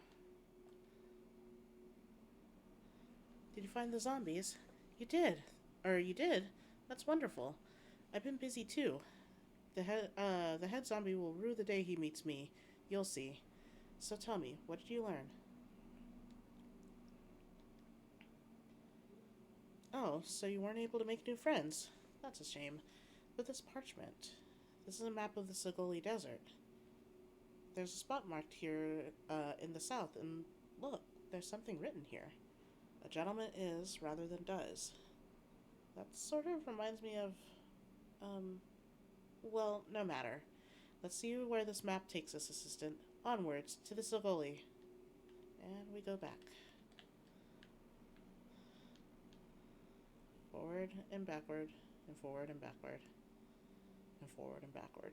Did you find the zombies? You did. You did? That's wonderful. I've been busy too. The head zombie will rue the day he meets me. You'll see. So tell me, what did you learn? Oh, so you weren't able to make new friends. That's a shame. But this parchment. This is a map of the Sigoli Desert. There's a spot marked here in the south, and look, there's something written here. A gentleman is rather than does. That sort of reminds me of, well, no matter. Let's see where this map takes us, assistant. Onwards, to the Sigoli. And we go back. Forward and backward, and forward and backward, and forward and backward.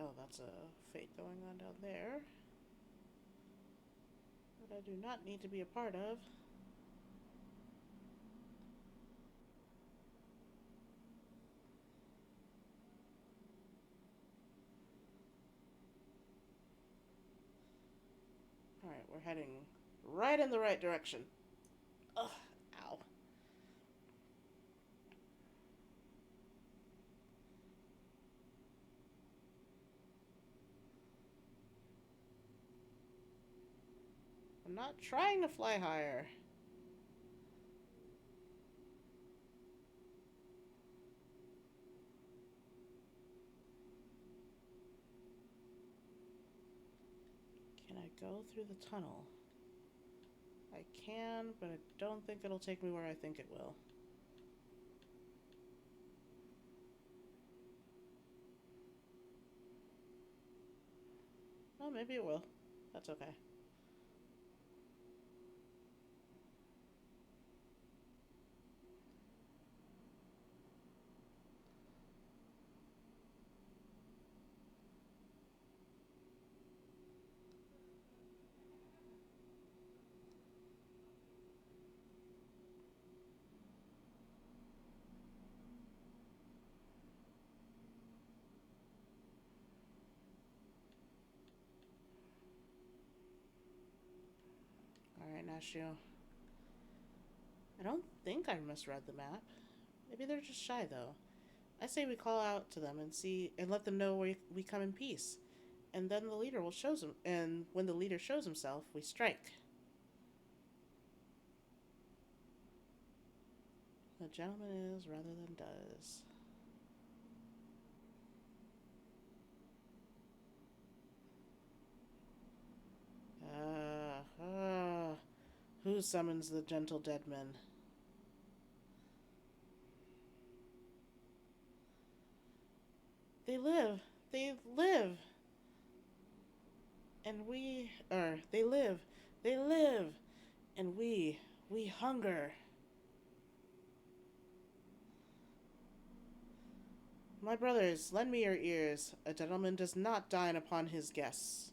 Oh, that's a fate going on down there that I do not need to be a part of. Alright, we're heading right in the right direction. Ugh, ow. I'm not trying to fly higher. Can I go through the tunnel? I can, but I don't think it'll take me where I think it will. Well, maybe it will. That's okay. Alright, Nashio. I don't think I misread the map. Maybe they're just shy, though. I say we call out to them and let them know we come in peace. And then the leader will show them. And when the leader shows himself, we strike. The gentleman is rather than does. Who summons the gentle dead men? They live. They live. And they live. They live. And we hunger. My brothers, lend me your ears. A gentleman does not dine upon his guests.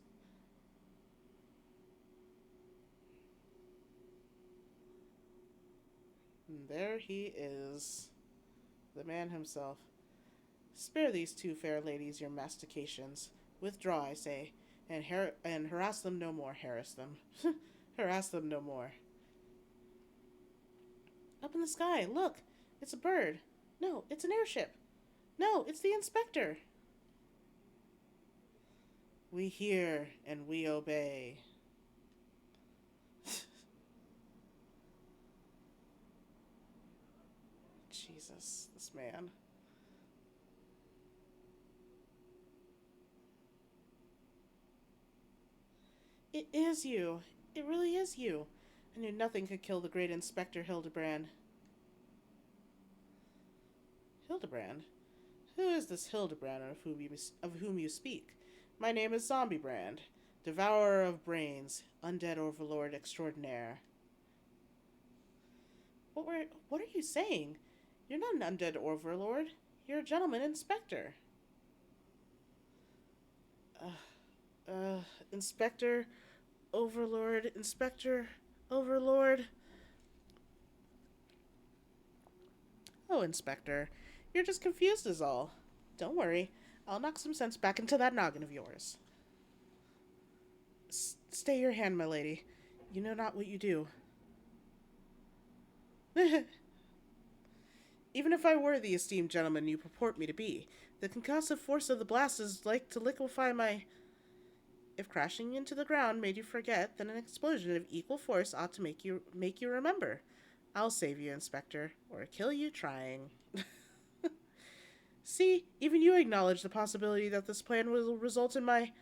And there he is, the man himself. Spare these two fair ladies your mastications. Withdraw, I say, and harass them no more. Harass them. Harass them no more. Up in the sky, look! It's a bird. No, it's an airship. No, it's the inspector. We hear and we obey. Jesus, this man. It is you. It really is you. I knew nothing could kill the great Inspector Hildebrand. Hildebrand? Who is this Hildebrand of whom you speak? My name is Zombiebrand, devourer of brains, undead overlord extraordinaire. What are you saying? You're not an undead overlord. You're a gentleman inspector. Inspector, overlord, inspector, overlord. Oh, Inspector, you're just confused is all. Don't worry, I'll knock some sense back into that noggin of yours. Stay your hand, my lady. You know not what you do. Even if I were the esteemed gentleman you purport me to be, the concussive force of the blast is like to liquefy my... If crashing into the ground made you forget, then an explosion of equal force ought to make you remember. I'll save you, Inspector, or kill you trying. See, even you acknowledge the possibility that this plan will result in my...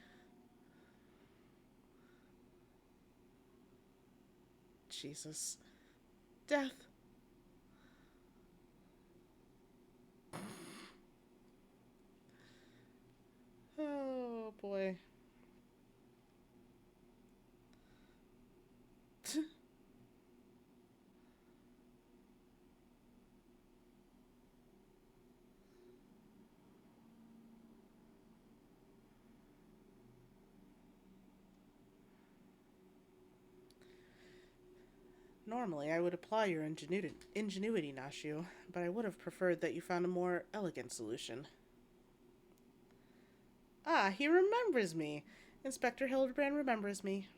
Jesus. Death. Oh, boy. Normally, I would apply your ingenuity, Nashu, but I would have preferred that you found a more elegant solution. Ah, he remembers me. Inspector Hildebrand remembers me.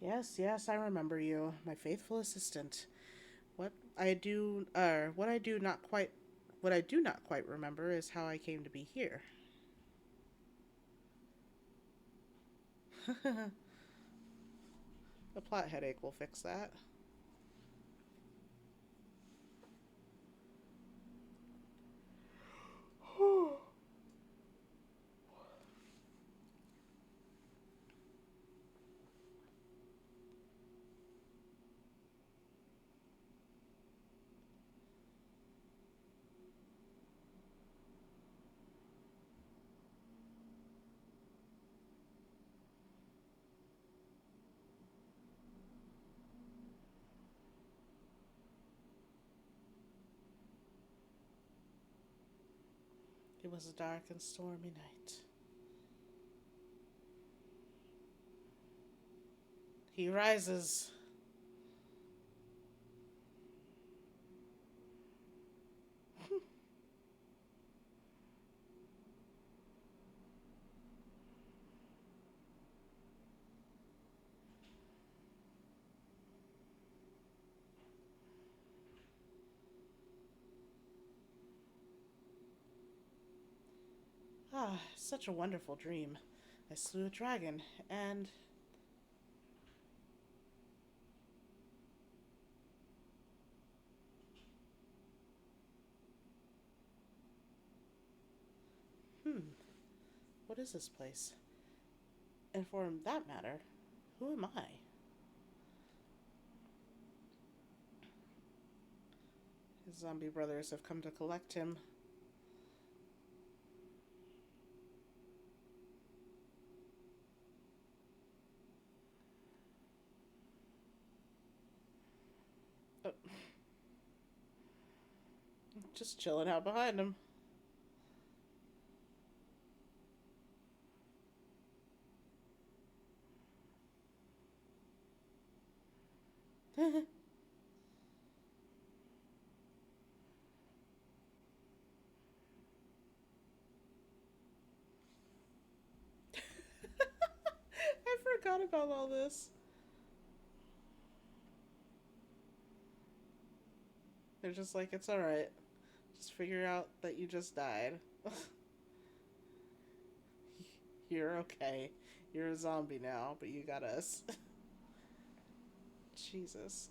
Yes, yes, I remember you, my faithful assistant. What I do not quite remember is how I came to be here. A plot headache will fix that. It was a dark and stormy night. He rises. Ah, such a wonderful dream. I slew a dragon, and... What is this place? And for that matter, who am I? His zombie brothers have come to collect him. Oh, just chilling out behind him. I forgot about all this. They're just like, it's alright. Just figure out that you just died. You're okay. You're a zombie now, but you got us. Jesus.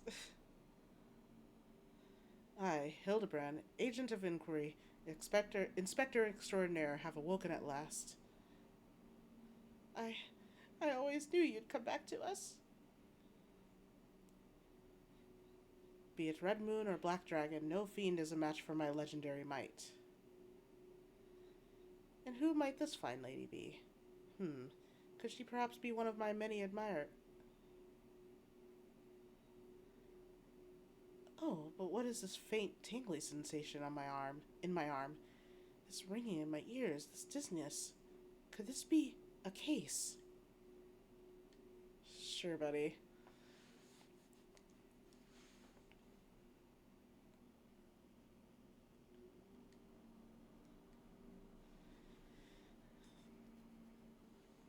I, Hildebrand, agent of inquiry, Inspector Extraordinaire, have awoken at last. I I always knew you'd come back to us. Be it Red Moon or Black Dragon, no fiend is a match for my legendary might. And who might this fine lady be? Could she perhaps be one of my many admirers? Oh, but what is this faint tingly sensation on my arm? In my arm, this ringing in my ears, this dizziness. Could this be a case? Sure, buddy.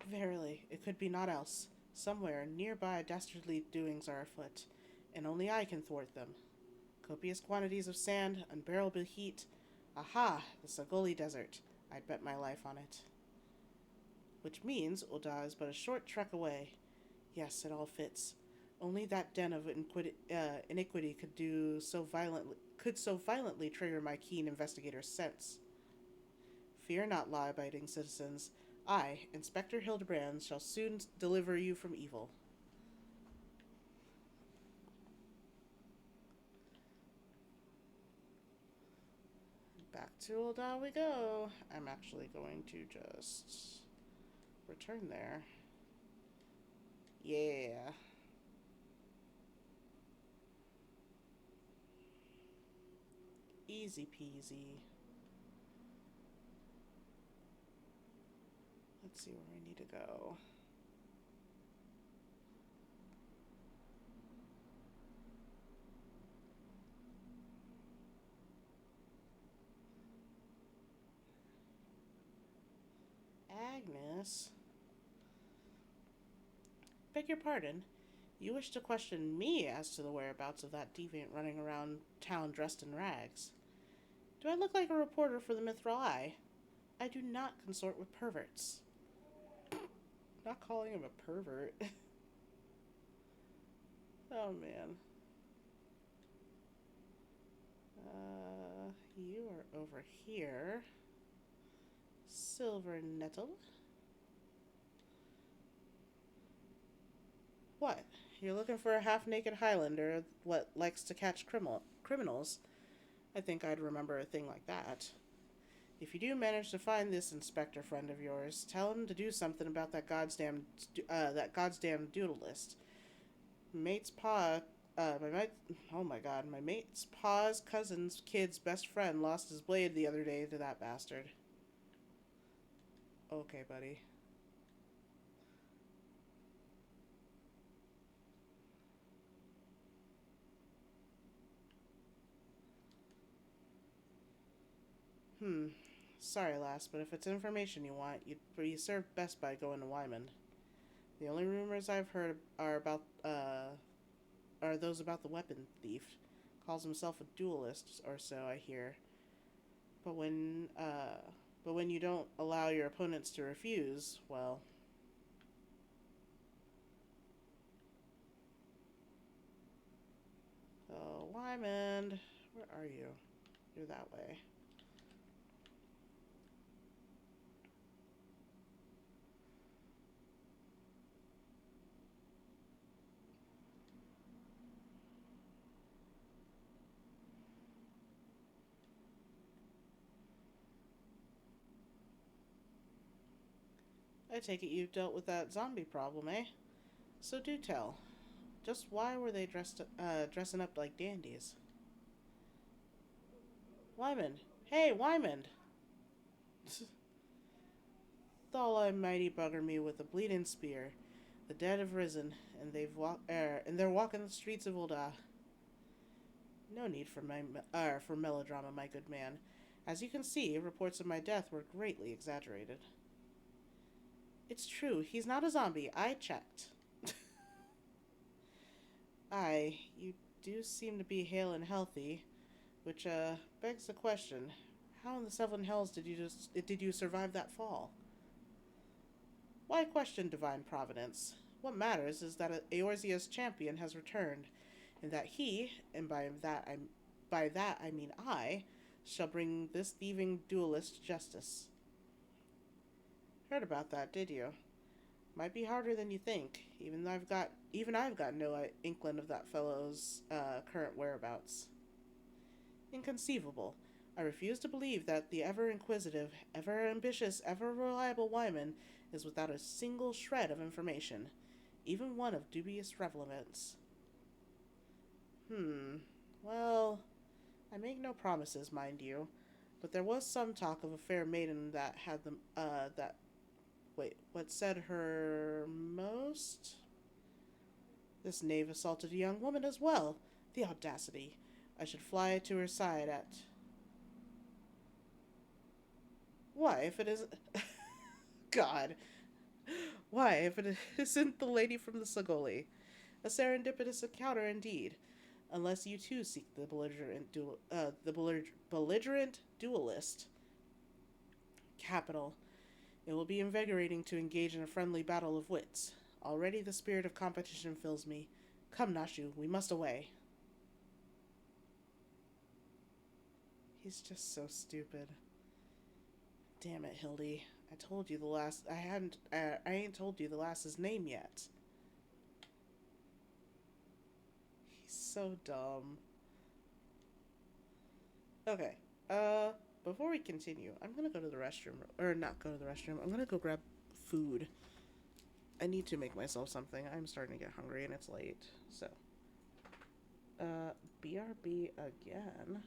Verily, it could be naught else. Somewhere nearby dastardly doings are afoot, and only I can thwart them. Copious quantities of sand, unbearable heat. Aha! The Sagoli Desert. I'd bet my life on it. Which means Ul'dah is but a short trek away. Yes, it all fits. Only that den of iniquity could so violently trigger my keen investigator's sense. Fear not, law-abiding citizens. I, Inspector Hildebrand, shall soon deliver you from evil. Back to Ul'dah we go. I'm actually going to just return there. Yeah. Easy peasy. Let's see where we need to go. Agnes? Beg your pardon. You wish to question me as to the whereabouts of that deviant running around town dressed in rags. Do I look like a reporter for the Mithril Eye? I do not consort with perverts. Not calling him a pervert. Oh, man. You are over here. Silver Nettle. What? You're looking for a half-naked Highlander what likes to catch criminals? I think I'd remember a thing like that. If you do manage to find this inspector friend of yours, tell him to do something about that goddamn doodle list. Mate's paw, oh my god, my mate's paw's cousin's kid's best friend lost his blade the other day to that bastard. Okay, buddy. Sorry, lass, but if it's information you want, you'd be served best by going to Wyman. The only rumors I've heard are those about the weapon thief. Calls himself a duelist or so, I hear. But when you don't allow your opponents to refuse, well. Oh, Wyman, where are you? You're that way. I take it you've dealt with that zombie problem, eh? So do tell. Just why were they dressing up like dandies? Wyman! Hey, Wyman! The almighty bugger me with a bleeding spear. The dead have risen, and they're walking the streets of Ulda. No need for melodrama, my good man. As you can see, reports of my death were greatly exaggerated. It's true, he's not a zombie. I checked. Aye, you do seem to be hale and healthy, which begs the question: how in the seven hells did you survive that fall? Why question divine providence? What matters is that Eorzea's champion has returned, and that he, and by that I mean I, shall bring this thieving duelist to justice. Heard about that, did you? Might be harder than you think. Even I've got no inkling of that fellow's current whereabouts. Inconceivable. I refuse to believe that the ever inquisitive, ever ambitious, ever reliable Wyman is without a single shred of information, even one of dubious relevance. Well, I make no promises, mind you, but there was some talk of a fair maiden that had them, that, wait, what said her most? This knave assaulted a young woman as well. The audacity. I should fly to her side at. Why, if it isn't. God. Why, if it isn't the lady from the Sagoli? A serendipitous encounter indeed. Unless you too seek the belligerent duelist. Capital. It will be invigorating to engage in a friendly battle of wits. Already the spirit of competition fills me. Come, Nashu, we must away. He's just so stupid. Damn it, Hildy. I told you the last. I ain't told you the last's name yet. He's so dumb. Okay. Before we continue, I'm gonna go to the restroom. Or not go to the restroom. I'm gonna go grab food. I need to make myself something. I'm starting to get hungry and it's late. So. BRB again.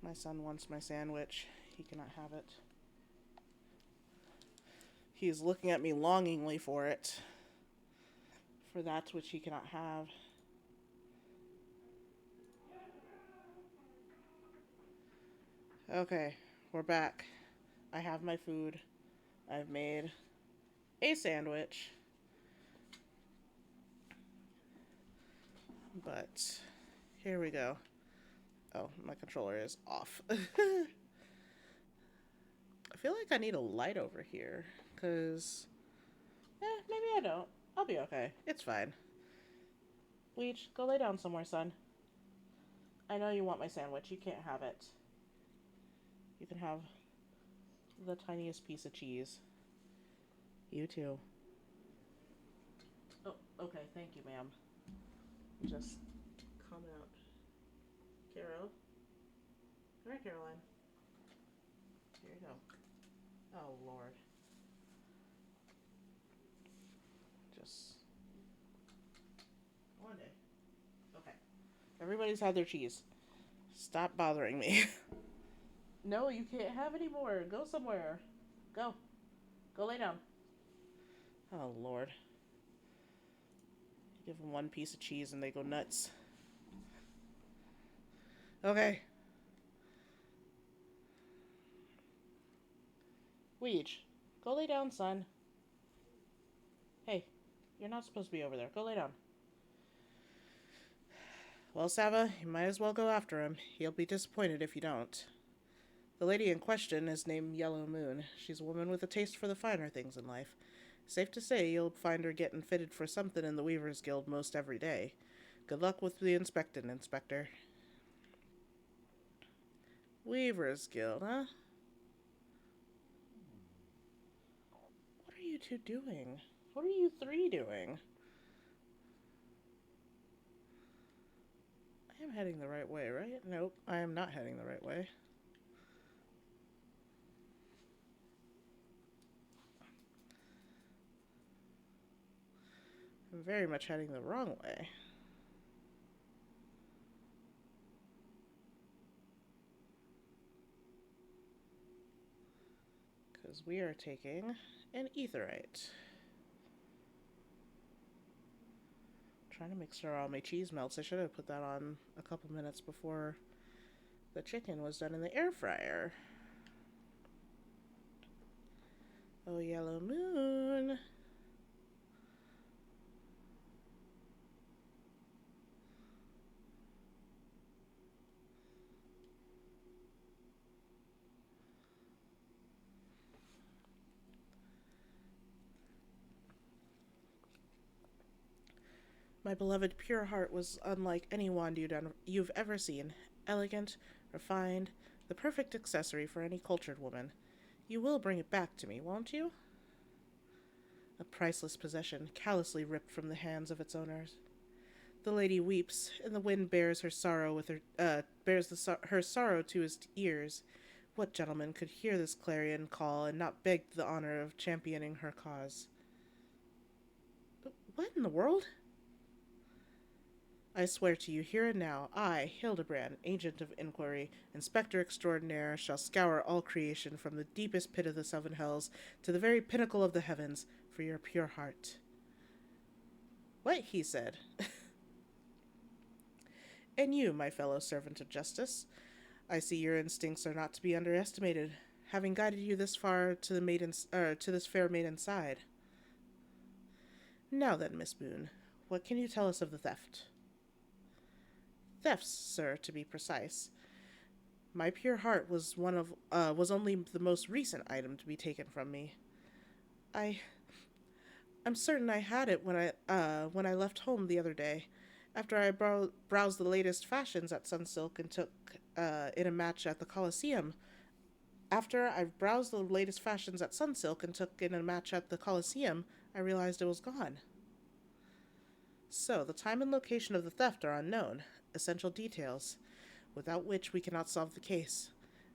My son wants my sandwich. He cannot have it. He is looking at me longingly for it. For that which he cannot have. Okay, we're back. I have my food. I've made a sandwich. But here we go. Oh, my controller is off. I feel like I need a light over here. Because, maybe I don't. I'll be okay. It's fine. Weech, go lay down somewhere, son. I know you want my sandwich. You can't have it. You can have the tiniest piece of cheese. You too. Oh, okay. Thank you, ma'am. Just calm out. Carol? Come here, Caroline. Here you go. Oh, Lord. Just one day. Okay. Everybody's had their cheese. Stop bothering me. No, you can't have any more. Go somewhere. Go. Go lay down. Oh, Lord. Give them one piece of cheese and they go nuts. Okay. Weege, go lay down, son. Hey, you're not supposed to be over there. Go lay down. Well, Sava, you might as well go after him. He'll be disappointed if you don't. The lady in question is named Yellow Moon. She's a woman with a taste for the finer things in life. Safe to say you'll find her getting fitted for something in the Weavers Guild most every day. Good luck with the inspecting, Inspector. Weavers Guild, huh? What are you two doing? What are you three doing? I am heading the right way, right? Nope, I am not heading the right way. I'm very much heading the wrong way. Because we are taking an etherite. Trying to make sure all my cheese melts. I should have put that on a couple minutes before the chicken was done in the air fryer. Oh, Yellow Moon. My beloved pure heart was unlike any wand you've ever seen. Elegant, refined, the perfect accessory for any cultured woman. You will bring it back to me, won't you? A priceless possession, callously ripped from the hands of its owners. The lady weeps, and the wind bears her sorrow her sorrow to his ears. What gentleman could hear this clarion call and not beg the honor of championing her cause? What in the world? I swear to you here and now, I, Hildebrand, Agent of Inquiry, Inspector Extraordinaire, shall scour all creation from the deepest pit of the seven hells to the very pinnacle of the heavens for your pure heart. What? He said. And you, my fellow servant of justice, I see your instincts are not to be underestimated, having guided you this far to this fair maiden's side. Now then, Miss Moon, what can you tell us of the theft? Thefts, sir, to be precise. My pure heart was was only the most recent item to be taken from me. I'm certain I had it when I left home the other day, after I browsed the latest fashions at Sunsilk and took in a match at the Colosseum. After I browsed the latest fashions at Sunsilk and took in a match at the Colosseum, I realized it was gone. So, the time and location of the theft are unknown. Essential details, without which we cannot solve the case.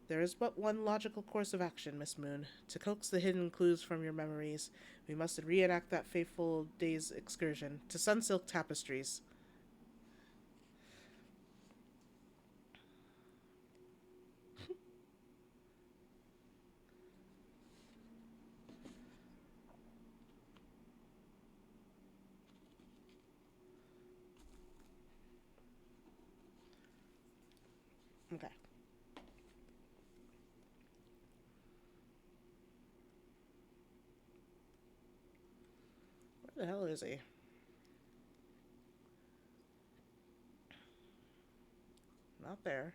There is but one logical course of action, Miss Moon. To coax the hidden clues from your memories, we must reenact that fateful day's excursion to Sunsilk Tapestries. Okay. Where the hell is he? Not there.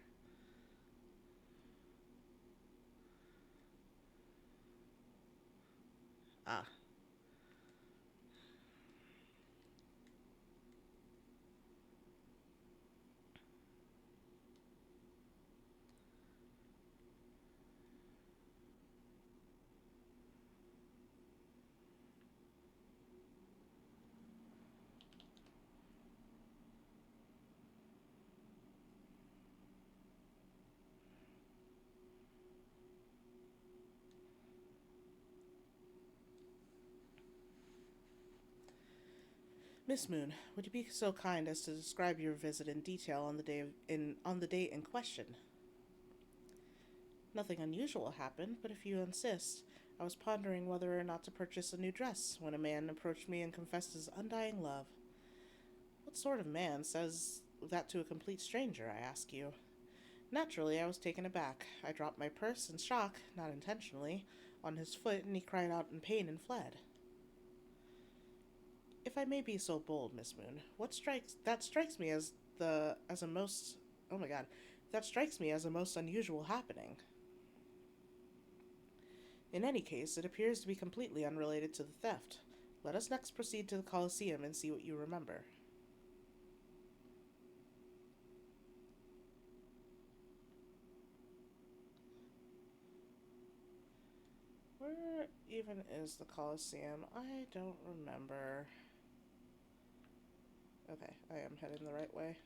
Ah. Miss Moon, would you be so kind as to describe your visit in detail on the date in question? Nothing unusual happened, but if you insist, I was pondering whether or not to purchase a new dress when a man approached me and confessed his undying love. What sort of man says that to a complete stranger, I ask you? Naturally, I was taken aback. I dropped my purse in shock, not intentionally, on his foot, and he cried out in pain and fled. If I may be so bold, Miss Moon, what strikes me as a most oh my god, that strikes me as a most unusual happening. In any case, it appears to be completely unrelated to the theft. Let us next proceed to the Colosseum and see what you remember. Where even is the Colosseum? I don't remember. Okay, I am heading the right way.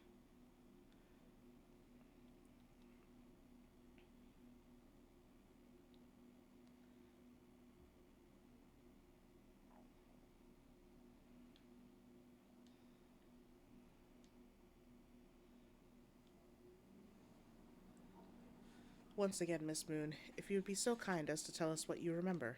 Once again, Miss Moon, if you would be so kind as to tell us what you remember.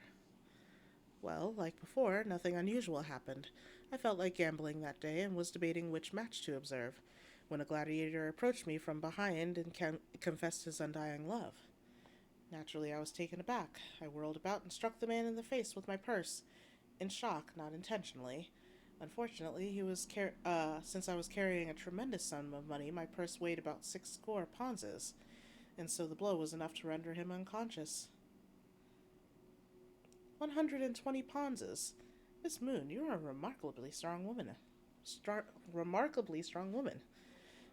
Well, like before, nothing unusual happened. I felt like gambling that day and was debating which match to observe, when a gladiator approached me from behind and confessed his undying love. Naturally, I was taken aback. I whirled about and struck the man in the face with my purse, in shock, not intentionally. Unfortunately, since I was carrying a tremendous sum of money, my purse weighed about 6 score ponzes, and so the blow was enough to render him unconscious. 120 ponzes. Miss Moon, you are a remarkably strong woman,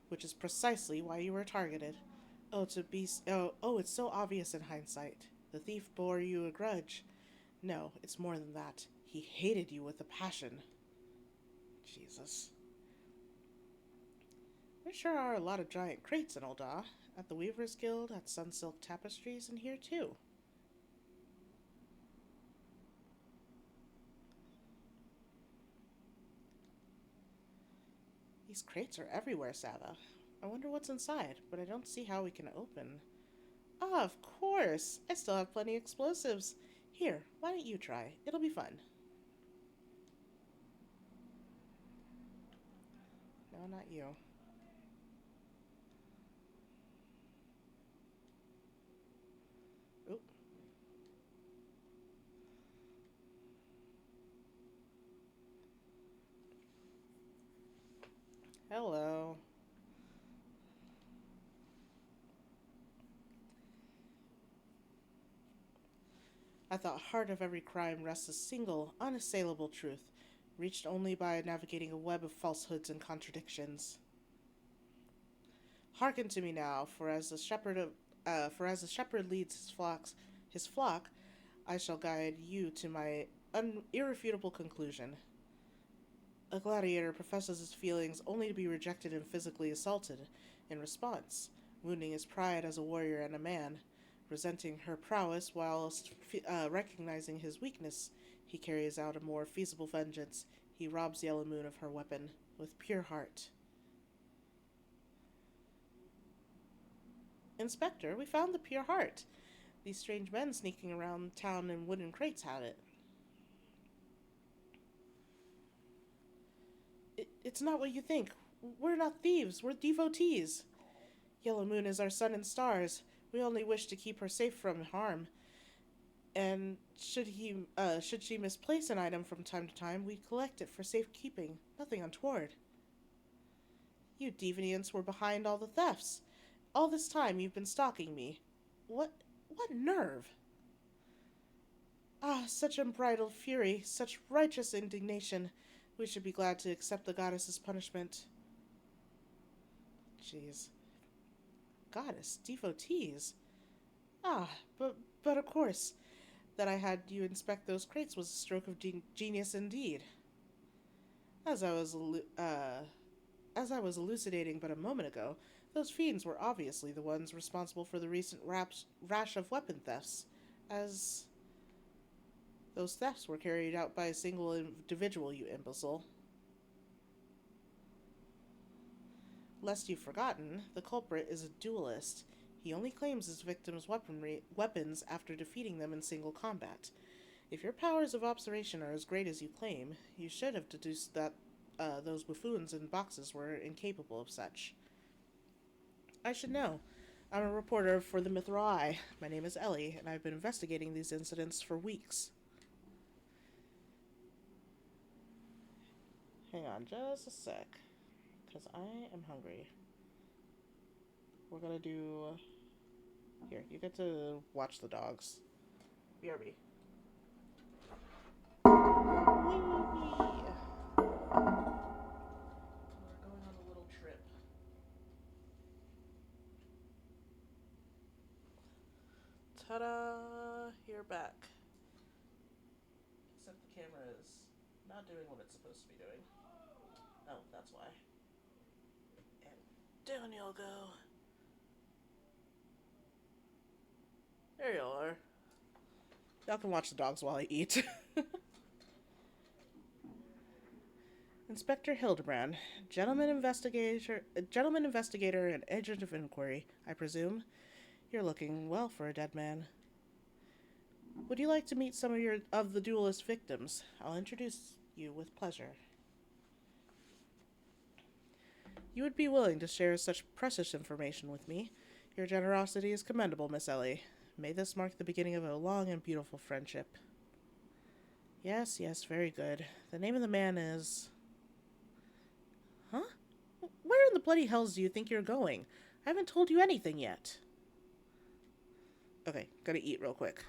which is precisely why you were targeted. It's so obvious in hindsight. The thief bore you a grudge. No, it's more than that. He hated you with a passion. Jesus. There sure are a lot of giant crates in Olda. At the Weavers Guild, at Sunsilk Tapestries, and here too. These crates are everywhere, Sava. I wonder what's inside, but I don't see how we can open. Ah, of course! I still have plenty of explosives. Here, why don't you try? It'll be fun. No, not you. Oop. Hello. At the heart of every crime rests a single, unassailable truth, reached only by navigating a web of falsehoods and contradictions. Hearken to me now, for as a shepherd leads his flock, I shall guide you to my irrefutable conclusion. A gladiator professes his feelings only to be rejected and physically assaulted in response, wounding his pride as a warrior and a man. Resenting her prowess whilst recognizing his weakness, he carries out a more feasible vengeance. He robs Yellow Moon of her weapon with pure heart. Inspector, we found the pure heart. These strange men sneaking around town in wooden crates had it. It's not what you think. We're not thieves, we're devotees. Yellow Moon is our sun and stars. We only wish to keep her safe from harm. And should she misplace an item from time to time, we collect it for safekeeping. Nothing untoward. You deviants were behind all the thefts. All this time you've been stalking me. What what nerve? Ah, such unbridled fury, such righteous indignation. We should be glad to accept the goddess's punishment. Jeez. Goddess, devotees. Ah, but of course, that I had you inspect those crates was a stroke of genius indeed. As I was as I was elucidating but a moment ago, those fiends were obviously the ones responsible for the recent rash of weapon thefts, as those thefts were carried out by a single individual, you imbecile. Lest you've forgotten, the culprit is a duelist. He only claims his victims' weapons after defeating them in single combat. If your powers of observation are as great as you claim, you should have deduced that those buffoons in boxes were incapable of such. I should know. I'm a reporter for the Mithril Eye. My name is Ellie, and I've been investigating these incidents for weeks. Hang on just a sec, because I am hungry. We're gonna do... Here, you get to watch the dogs. BRB. Whee! We're going on a little trip. Ta-da! You're back. Except the camera is not doing what it's supposed to be doing. Oh, that's why. And down you'll go. There you are. Y'all can watch the dogs while I eat. Inspector Hildebrand, gentleman investigator and agent of inquiry, I presume. You're looking well for a dead man. Would you like to meet some of the duelist victims? I'll introduce you with pleasure. You would be willing to share such precious information with me. Your generosity is commendable, Miss Ellie. May this mark the beginning of a long and beautiful friendship. Yes, very good. The name of the man is... Huh? Where in the bloody hells do you think you're going? I haven't told you anything yet. Okay, gotta eat real quick.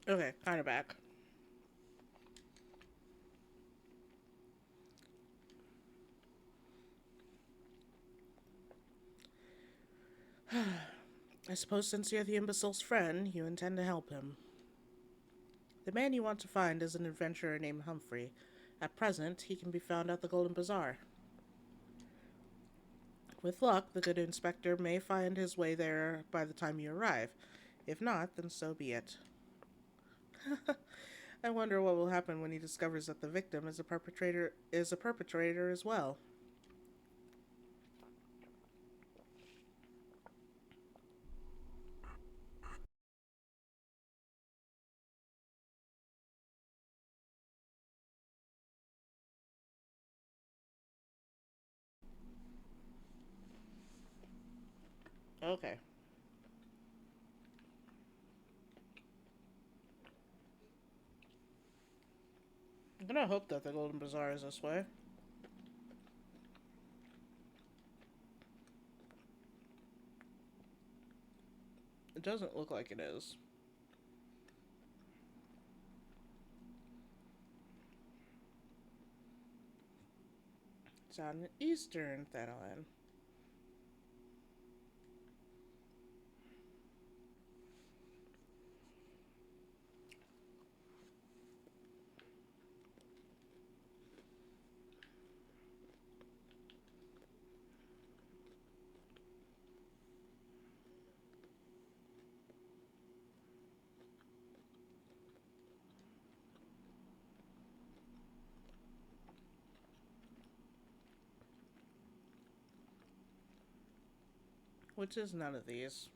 Okay, kind of back. I suppose since you're the imbecile's friend, you intend to help him. The man you want to find is an adventurer named Humphrey. At present, he can be found at the Golden Bazaar. With luck, the good inspector may find his way there by the time you arrive. If not, then so be it. I wonder what will happen when he discovers that the victim is a perpetrator as well. Okay. I'm gonna hope that the Golden Bazaar is this way. It doesn't look like it is. It's on Eastern Thanalan. Which is none of these.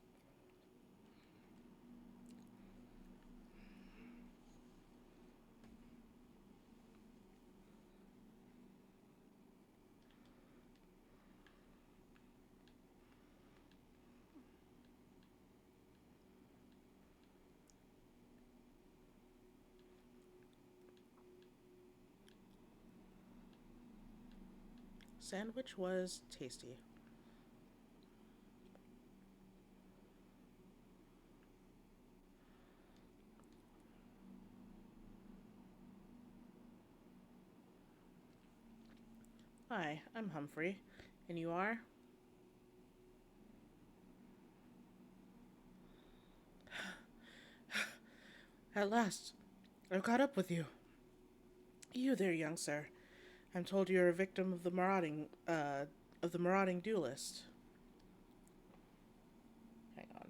Sandwich was tasty. Hi, I'm Humphrey. And you are? At last, I've caught up with you. You there, young sir. I'm told you're a victim of the marauding duelist. Hang on.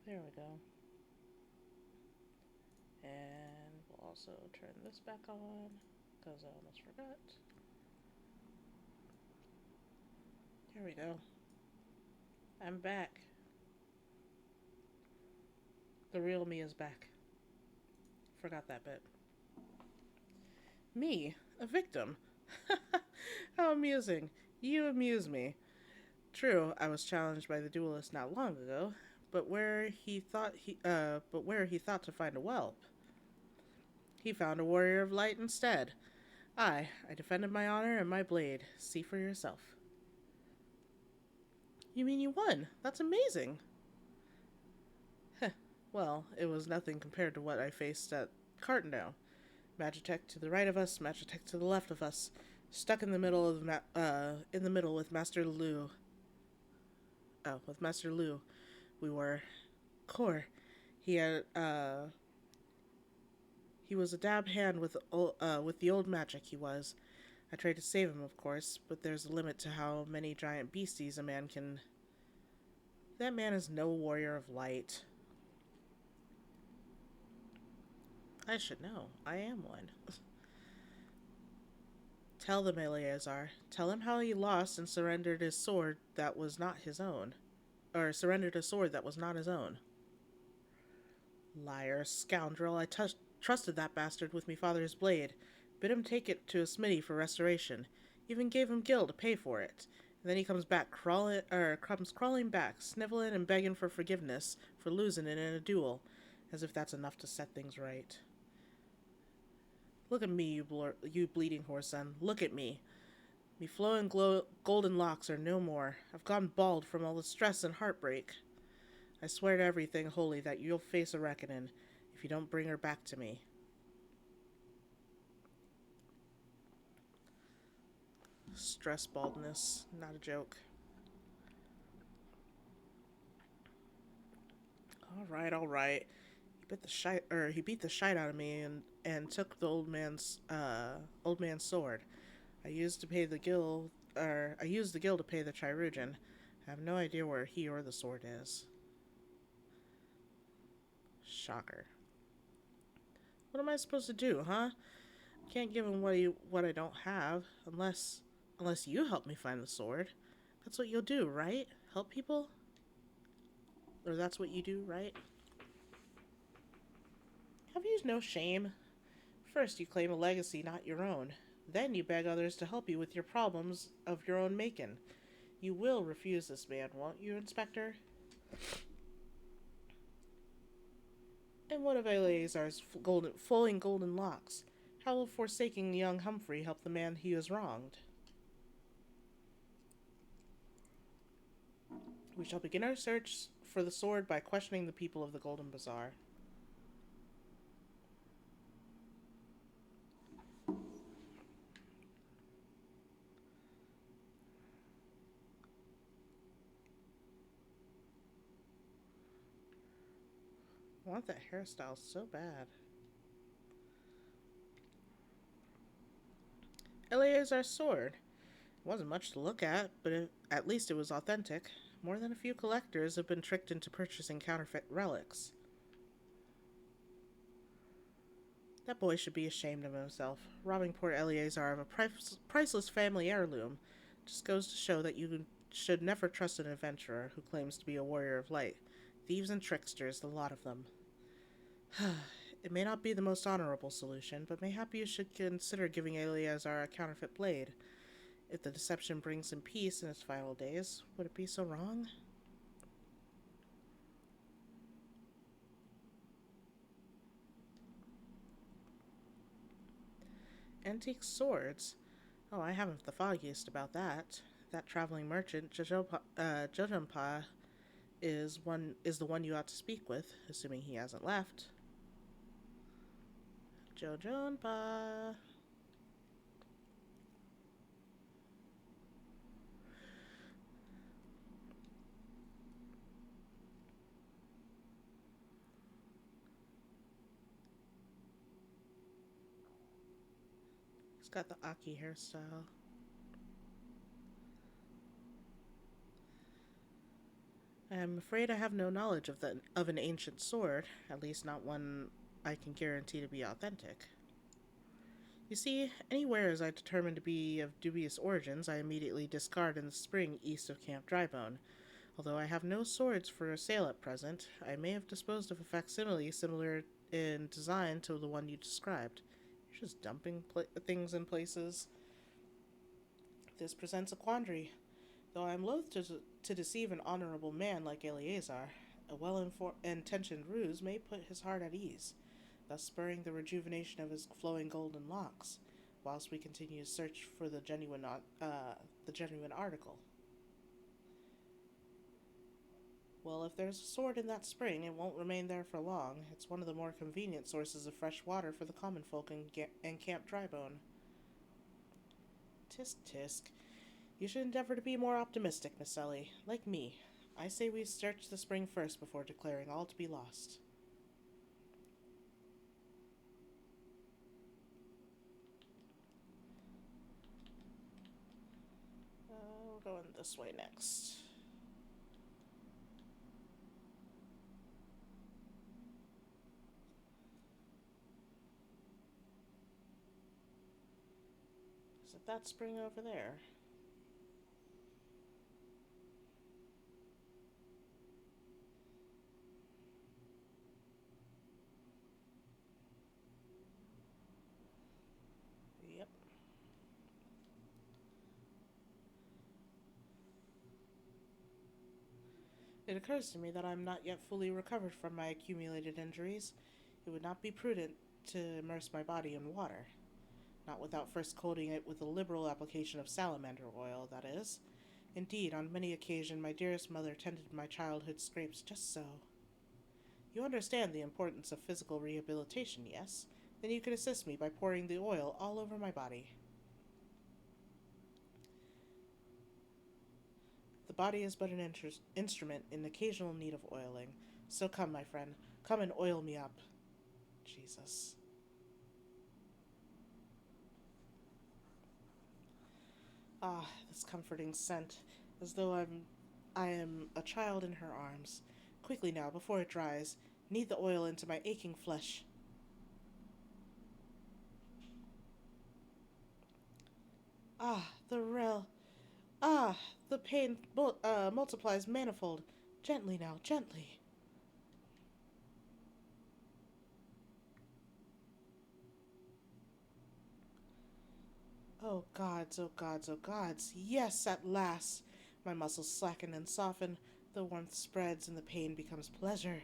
There we go. And we'll also turn this back on, because I almost forgot. There we go. I'm back. The real me is back. Forgot that bit. Me, a victim. How amusing. You amuse me. True, I was challenged by the duelist not long ago, but where he thought to find a whelp. He found a warrior of light instead. I defended my honor and my blade. See for yourself. You mean you won? That's amazing. Heh. Well, it was nothing compared to what I faced at Cartendale. Magitech to the right of us, Magitech to the left of us, stuck in the middle with Master Lu. Oh, with Master Lu, we were. Core. He had he was a dab hand with the old magic. He was. I tried to save him, of course, but there's a limit to how many giant beasties a man can. That man is no warrior of light. I should know. I am one. Tell them, Eleazar. Tell him how he lost and surrendered his sword that was not his own. Or surrendered a sword that was not his own. Liar, scoundrel, I trusted that bastard with me father's blade. Bid him take it to a smithy for restoration. Even gave him gil to pay for it. And then he comes crawling back, sniveling and begging for forgiveness for losing it in a duel, as if that's enough to set things right. Look at me, you bleeding horse son. Look at me. Me flowing golden locks are no more. I've gone bald from all the stress and heartbreak. I swear to everything holy that you'll face a reckoning if you don't bring her back to me. Stress baldness, not a joke. All right, all right. He beat the shite out of me and took the old man's sword. I used to pay the gil I used the gil to pay the Chirujan. I have no idea where he or the sword is. Shocker. What am I supposed to do, huh? Can't give him what I don't have unless you help me find the sword. That's what you'll do, right? Help people? Or that's what you do, right? Have you no shame? First you claim a legacy not your own. Then you beg others to help you with your problems of your own making. You will refuse this man, won't you, Inspector? And what of Eleazar's flowing golden locks? How will forsaking young Humphrey help the man he has wronged? We shall begin our search for the sword by questioning the people of the Golden Bazaar. I want that hairstyle so bad. Eleazar's sword. It wasn't much to look at, but at least it was authentic. More than a few collectors have been tricked into purchasing counterfeit relics. That boy should be ashamed of himself. Robbing poor Eleazar of a priceless family heirloom just goes to show that you should never trust an adventurer who claims to be a warrior of light. Thieves and tricksters, the lot of them. It may not be the most honorable solution, but mayhap you should consider giving Eleazar a counterfeit blade. If the deception brings him peace in his final days, would it be so wrong? Antique swords? Oh, I haven't the foggiest about that. That traveling merchant, Jojumpa, is the one you ought to speak with, assuming he hasn't left. Jojumpa. He's got the Aki hairstyle. I am afraid I have no knowledge of an ancient sword, at least not one I can guarantee to be authentic. You see, any wares I determine to be of dubious origins, I immediately discard in the spring east of Camp Drybone. Although I have no swords for sale at present, I may have disposed of a facsimile similar in design to the one you described. You're just dumping things in places. This presents a quandary. Though I am loath to deceive an honorable man like Eleazar, a well-intentioned ruse may put his heart at ease, thus spurring the rejuvenation of his flowing golden locks, whilst we continue to search for the genuine article. Well, if there's a sword in that spring, it won't remain there for long. It's one of the more convenient sources of fresh water for the common folk in Camp Drybone. Tisk tisk. You should endeavor to be more optimistic, Miss Ellie. Like me. I say we search the spring first before declaring all to be lost. We're going this way next. Is it that spring over there? Yep. It occurs to me that I am not yet fully recovered from my accumulated injuries. It would not be prudent to immerse my body in water. Not without first coating it with a liberal application of salamander oil, that is. Indeed, on many occasions my dearest mother tended my childhood scrapes just so. You understand the importance of physical rehabilitation, yes? Then you could assist me by pouring the oil all over my body. The body is but an instrument in occasional need of oiling. So come, my friend, come and oil me up. Jesus. Ah, this comforting scent, as though I am a child in her arms. Quickly now, before it dries, knead the oil into my aching flesh. Ah, the rel. Ah, the pain multiplies manifold. Gently now, gently. Oh gods, oh gods, oh gods. Yes, at last. My muscles slacken and soften. The warmth spreads and the pain becomes pleasure.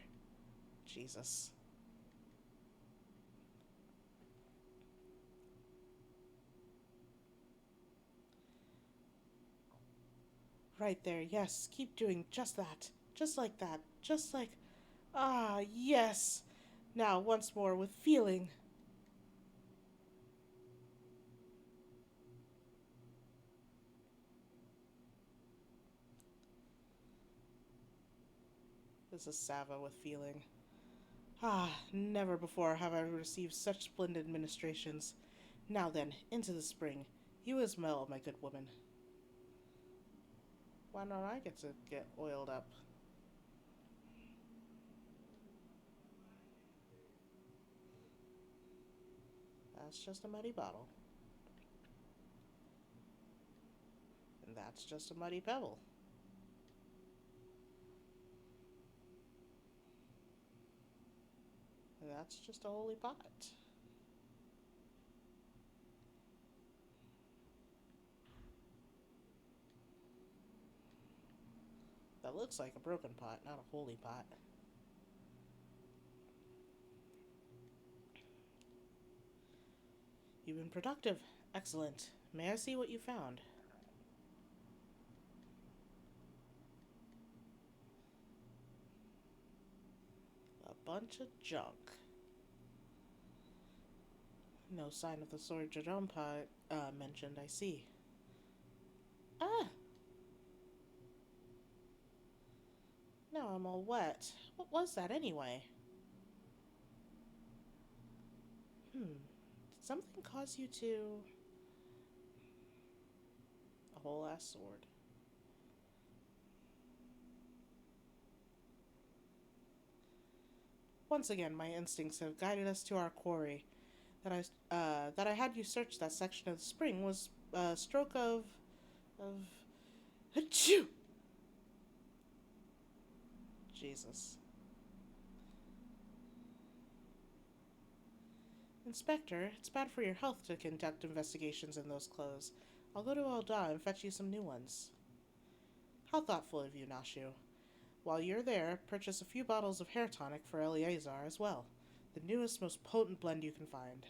Jesus. Right there, yes. Keep doing just that. Just like that. Just like. Ah, yes. Now, once more with feeling. This is Sava with feeling. Ah, never before have I received such splendid ministrations. Now then, into the spring. You as well, my good woman. Why don't I get oiled up? That's just a muddy bottle. And that's just a muddy pebble. And that's just a holy pot. That looks like a broken pot, not a holy pot. You've been productive. Excellent. May I see what you found? A bunch of junk. No sign of the sword Jadampa mentioned, I see. Ah! Now I'm all wet. What was that anyway? Did something cause you to. A whole ass sword. Once again, my instincts have guided us to our quarry. That I had you search that section of the spring was a stroke of achoo. Jesus. Inspector, it's bad for your health to conduct investigations in those clothes. I'll go to Alda and fetch you some new ones. How thoughtful of you, Nashu. While you're there, purchase a few bottles of hair tonic for Eleazar as well. The newest, most potent blend you can find.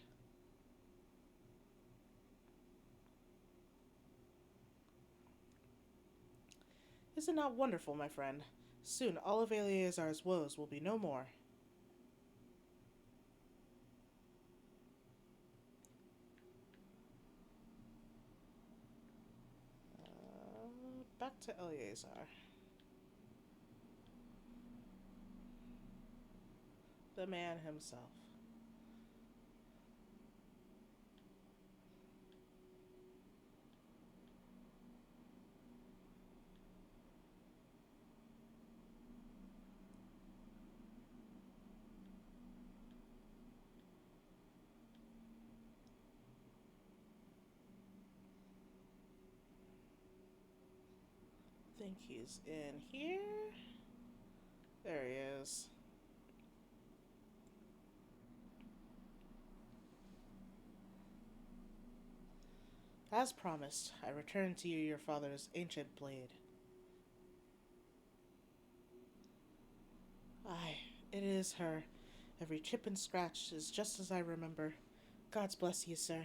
Is it not wonderful, my friend? Soon all of Eleazar's woes will be no more. Back to Eleazar. The man himself. I think he's in here. There he is. As promised, I return to you your father's ancient blade. Aye, it is her. Every chip and scratch is just as I remember. God's bless you, sir.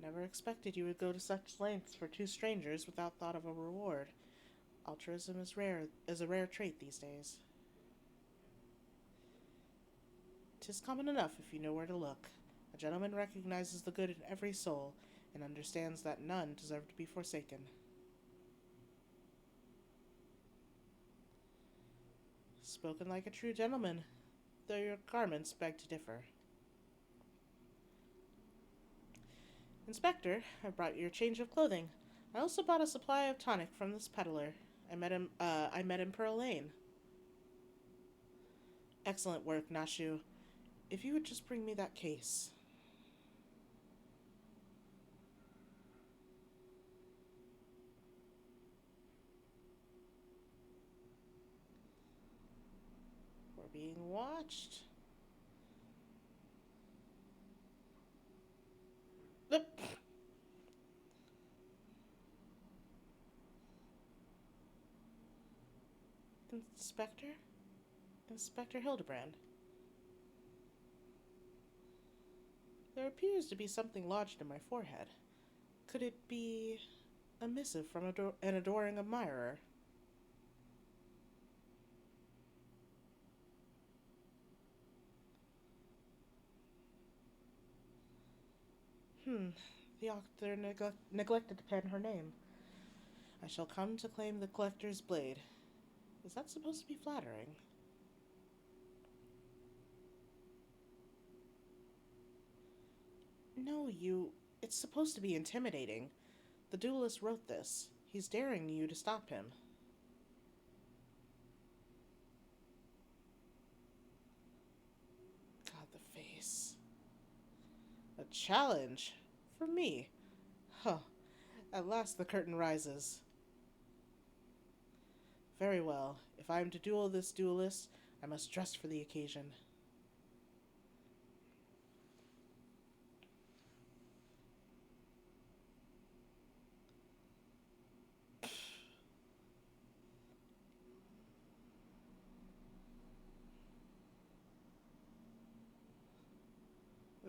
Never expected you would go to such lengths for two strangers without thought of a reward. Altruism is a rare trait these days. 'Tis common enough if you know where to look. A gentleman recognizes the good in every soul, and understands that none deserve to be forsaken. Spoken like a true gentleman, though your garments beg to differ. Inspector, I brought you your change of clothing. I also bought a supply of tonic from this peddler. I met in Pearl Lane. Excellent work, Nashu. If you would just bring me that case. We're being watched. Inspector? Inspector Hildebrand. There appears to be something lodged in my forehead. Could it be a missive from an adoring admirer? The author neglected to pen her name. I shall come to claim the collector's blade. Is that supposed to be flattering? No, you. It's supposed to be intimidating. The duelist wrote this. He's daring you to stop him. God, the face. A challenge? For me? Huh. At last the curtain rises. Very well. If I am to duel this duelist, I must dress for the occasion.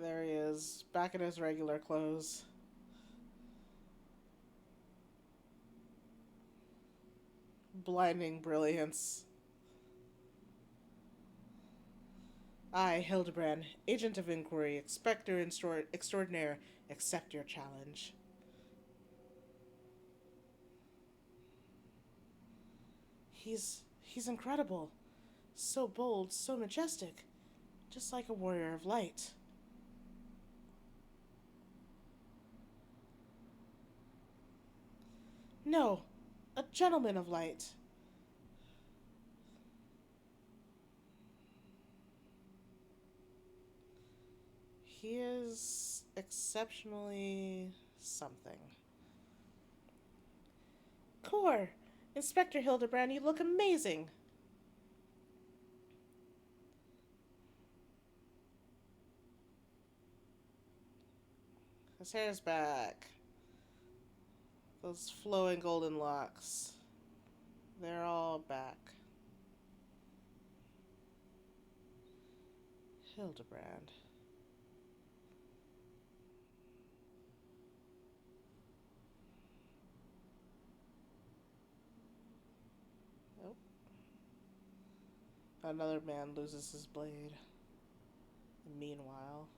There he is, back in his regular clothes. Blinding brilliance. I, Hildebrand, agent of inquiry, inspector extraordinaire, accept your challenge. He's incredible. So bold, so majestic. Just like a warrior of light. No, a gentleman of light. He is exceptionally something. Core! Inspector Hildebrand, you look amazing! His hair's back. Those flowing golden locks. They're all back. Hildebrand. Nope. Another man loses his blade. Meanwhile,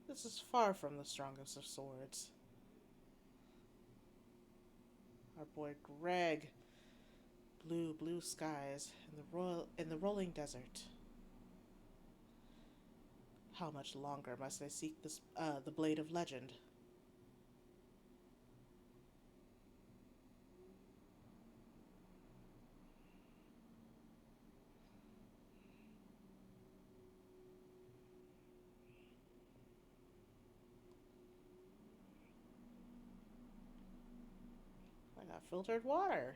this is far from the strongest of swords. Our boy Greg. Blue skies in the rolling desert. How much longer must I seek the blade of legend? I got filtered water.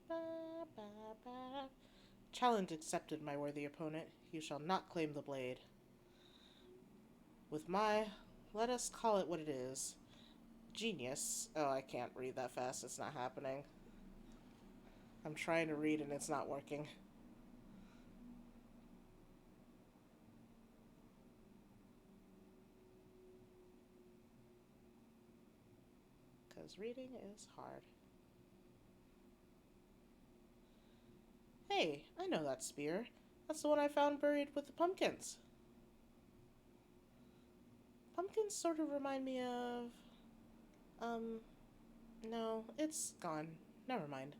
Ba, ba, ba. Challenge accepted, my worthy opponent. You shall not claim the blade. With my, let us call it what it is, genius. Oh, I can't read that fast. It's not happening. I'm trying to read and it's not working. because reading is hard. Hey, I know that spear. That's the one I found buried with the pumpkins. Pumpkins sort of remind me of... no, it's gone. Never mind.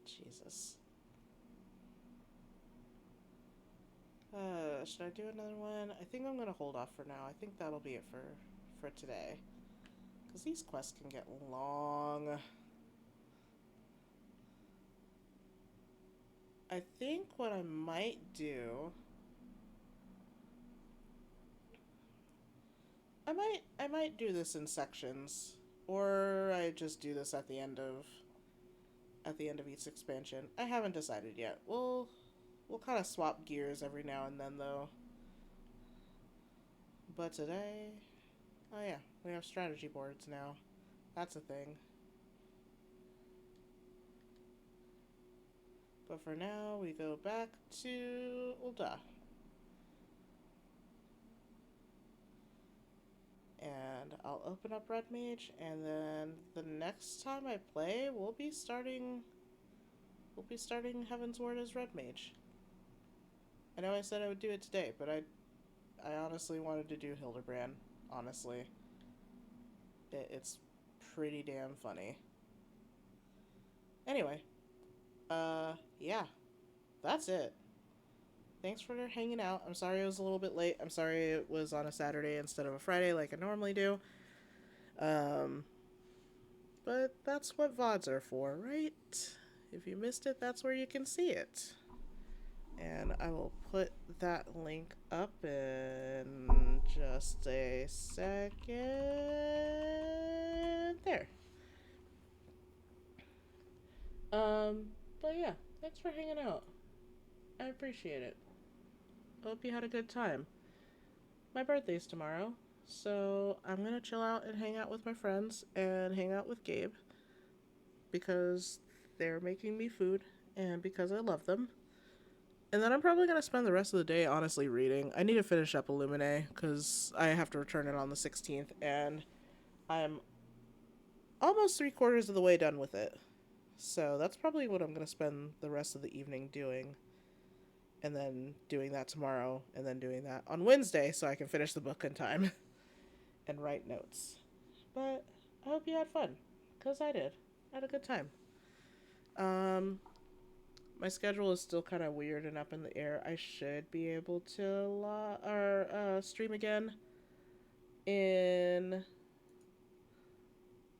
Jesus. Should I do another one? I think I'm gonna hold off for now. I think that'll be it for today. Because these quests can get long. I think what I might do... I might do this in sections. Or I just do this at the end of each expansion. I haven't decided yet. We'll kind of swap gears every now and then though. But today, oh yeah, we have strategy boards now. That's a thing. But for now, we go back to Ul'dah. And I'll open up Red Mage, and then the next time I play, we'll be starting Heaven's Ward as Red Mage. I know I said I would do it today, but I honestly wanted to do Hildebrand, honestly. It's pretty damn funny. Anyway, yeah, that's it. Thanks for hanging out. I'm sorry it was a little bit late. I'm sorry it was on a Saturday instead of a Friday like I normally do. But that's what VODs are for, right? If you missed it, that's where you can see it. And I will put that link up in just a second. There. But yeah, thanks for hanging out. I appreciate it. Hope you had a good time. My birthday's tomorrow, so I'm gonna chill out and hang out with my friends and hang out with Gabe because they're making me food and because I love them. And then I'm probably gonna spend the rest of the day honestly reading. I need to finish up Illuminae because I have to return it on the 16th, and I'm almost 3/4 of the way done with it. So that's probably what I'm gonna spend the rest of the evening doing. And then doing that tomorrow, and then doing that on Wednesday so I can finish the book in time and write notes. But I hope you had fun, because I did. I had a good time. My schedule is still kind of weird and up in the air. I should be able to stream again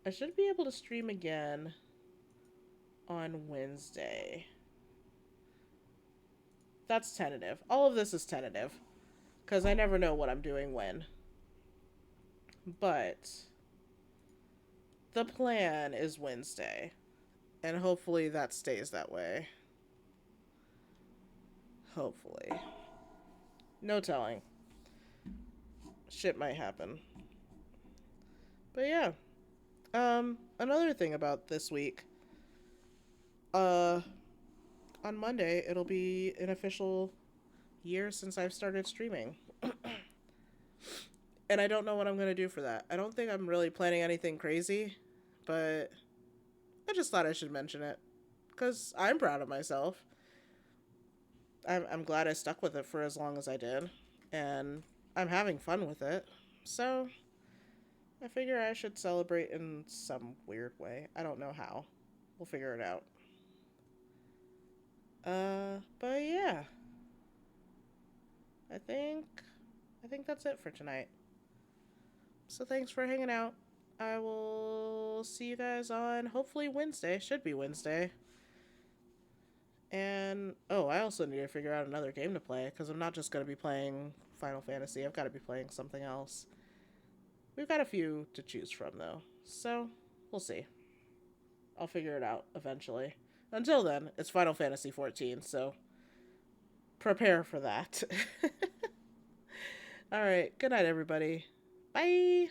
I should be able to stream again on Wednesday. That's tentative. All of this is tentative. Because I never know what I'm doing when. But the plan is Wednesday. And hopefully that stays that way. Hopefully. No telling. Shit might happen. But yeah. Another thing about this week. On Monday, it'll be an official year since I've started streaming. And I don't know what I'm going to do for that. I don't think I'm really planning anything crazy, but I just thought I should mention it because I'm proud of myself. I'm glad I stuck with it for as long as I did, and I'm having fun with it. So I figure I should celebrate in some weird way. I don't know how. We'll figure it out. But yeah. I think that's it for tonight. So thanks for hanging out. I will see you guys on hopefully Wednesday. Should be Wednesday. And, I also need to figure out another game to play, because I'm not just going to be playing Final Fantasy. I've got to be playing something else. We've got a few to choose from, though. So, we'll see. I'll figure it out eventually. Until then, it's Final Fantasy 14, so prepare for that. Alright, good night, everybody. Bye!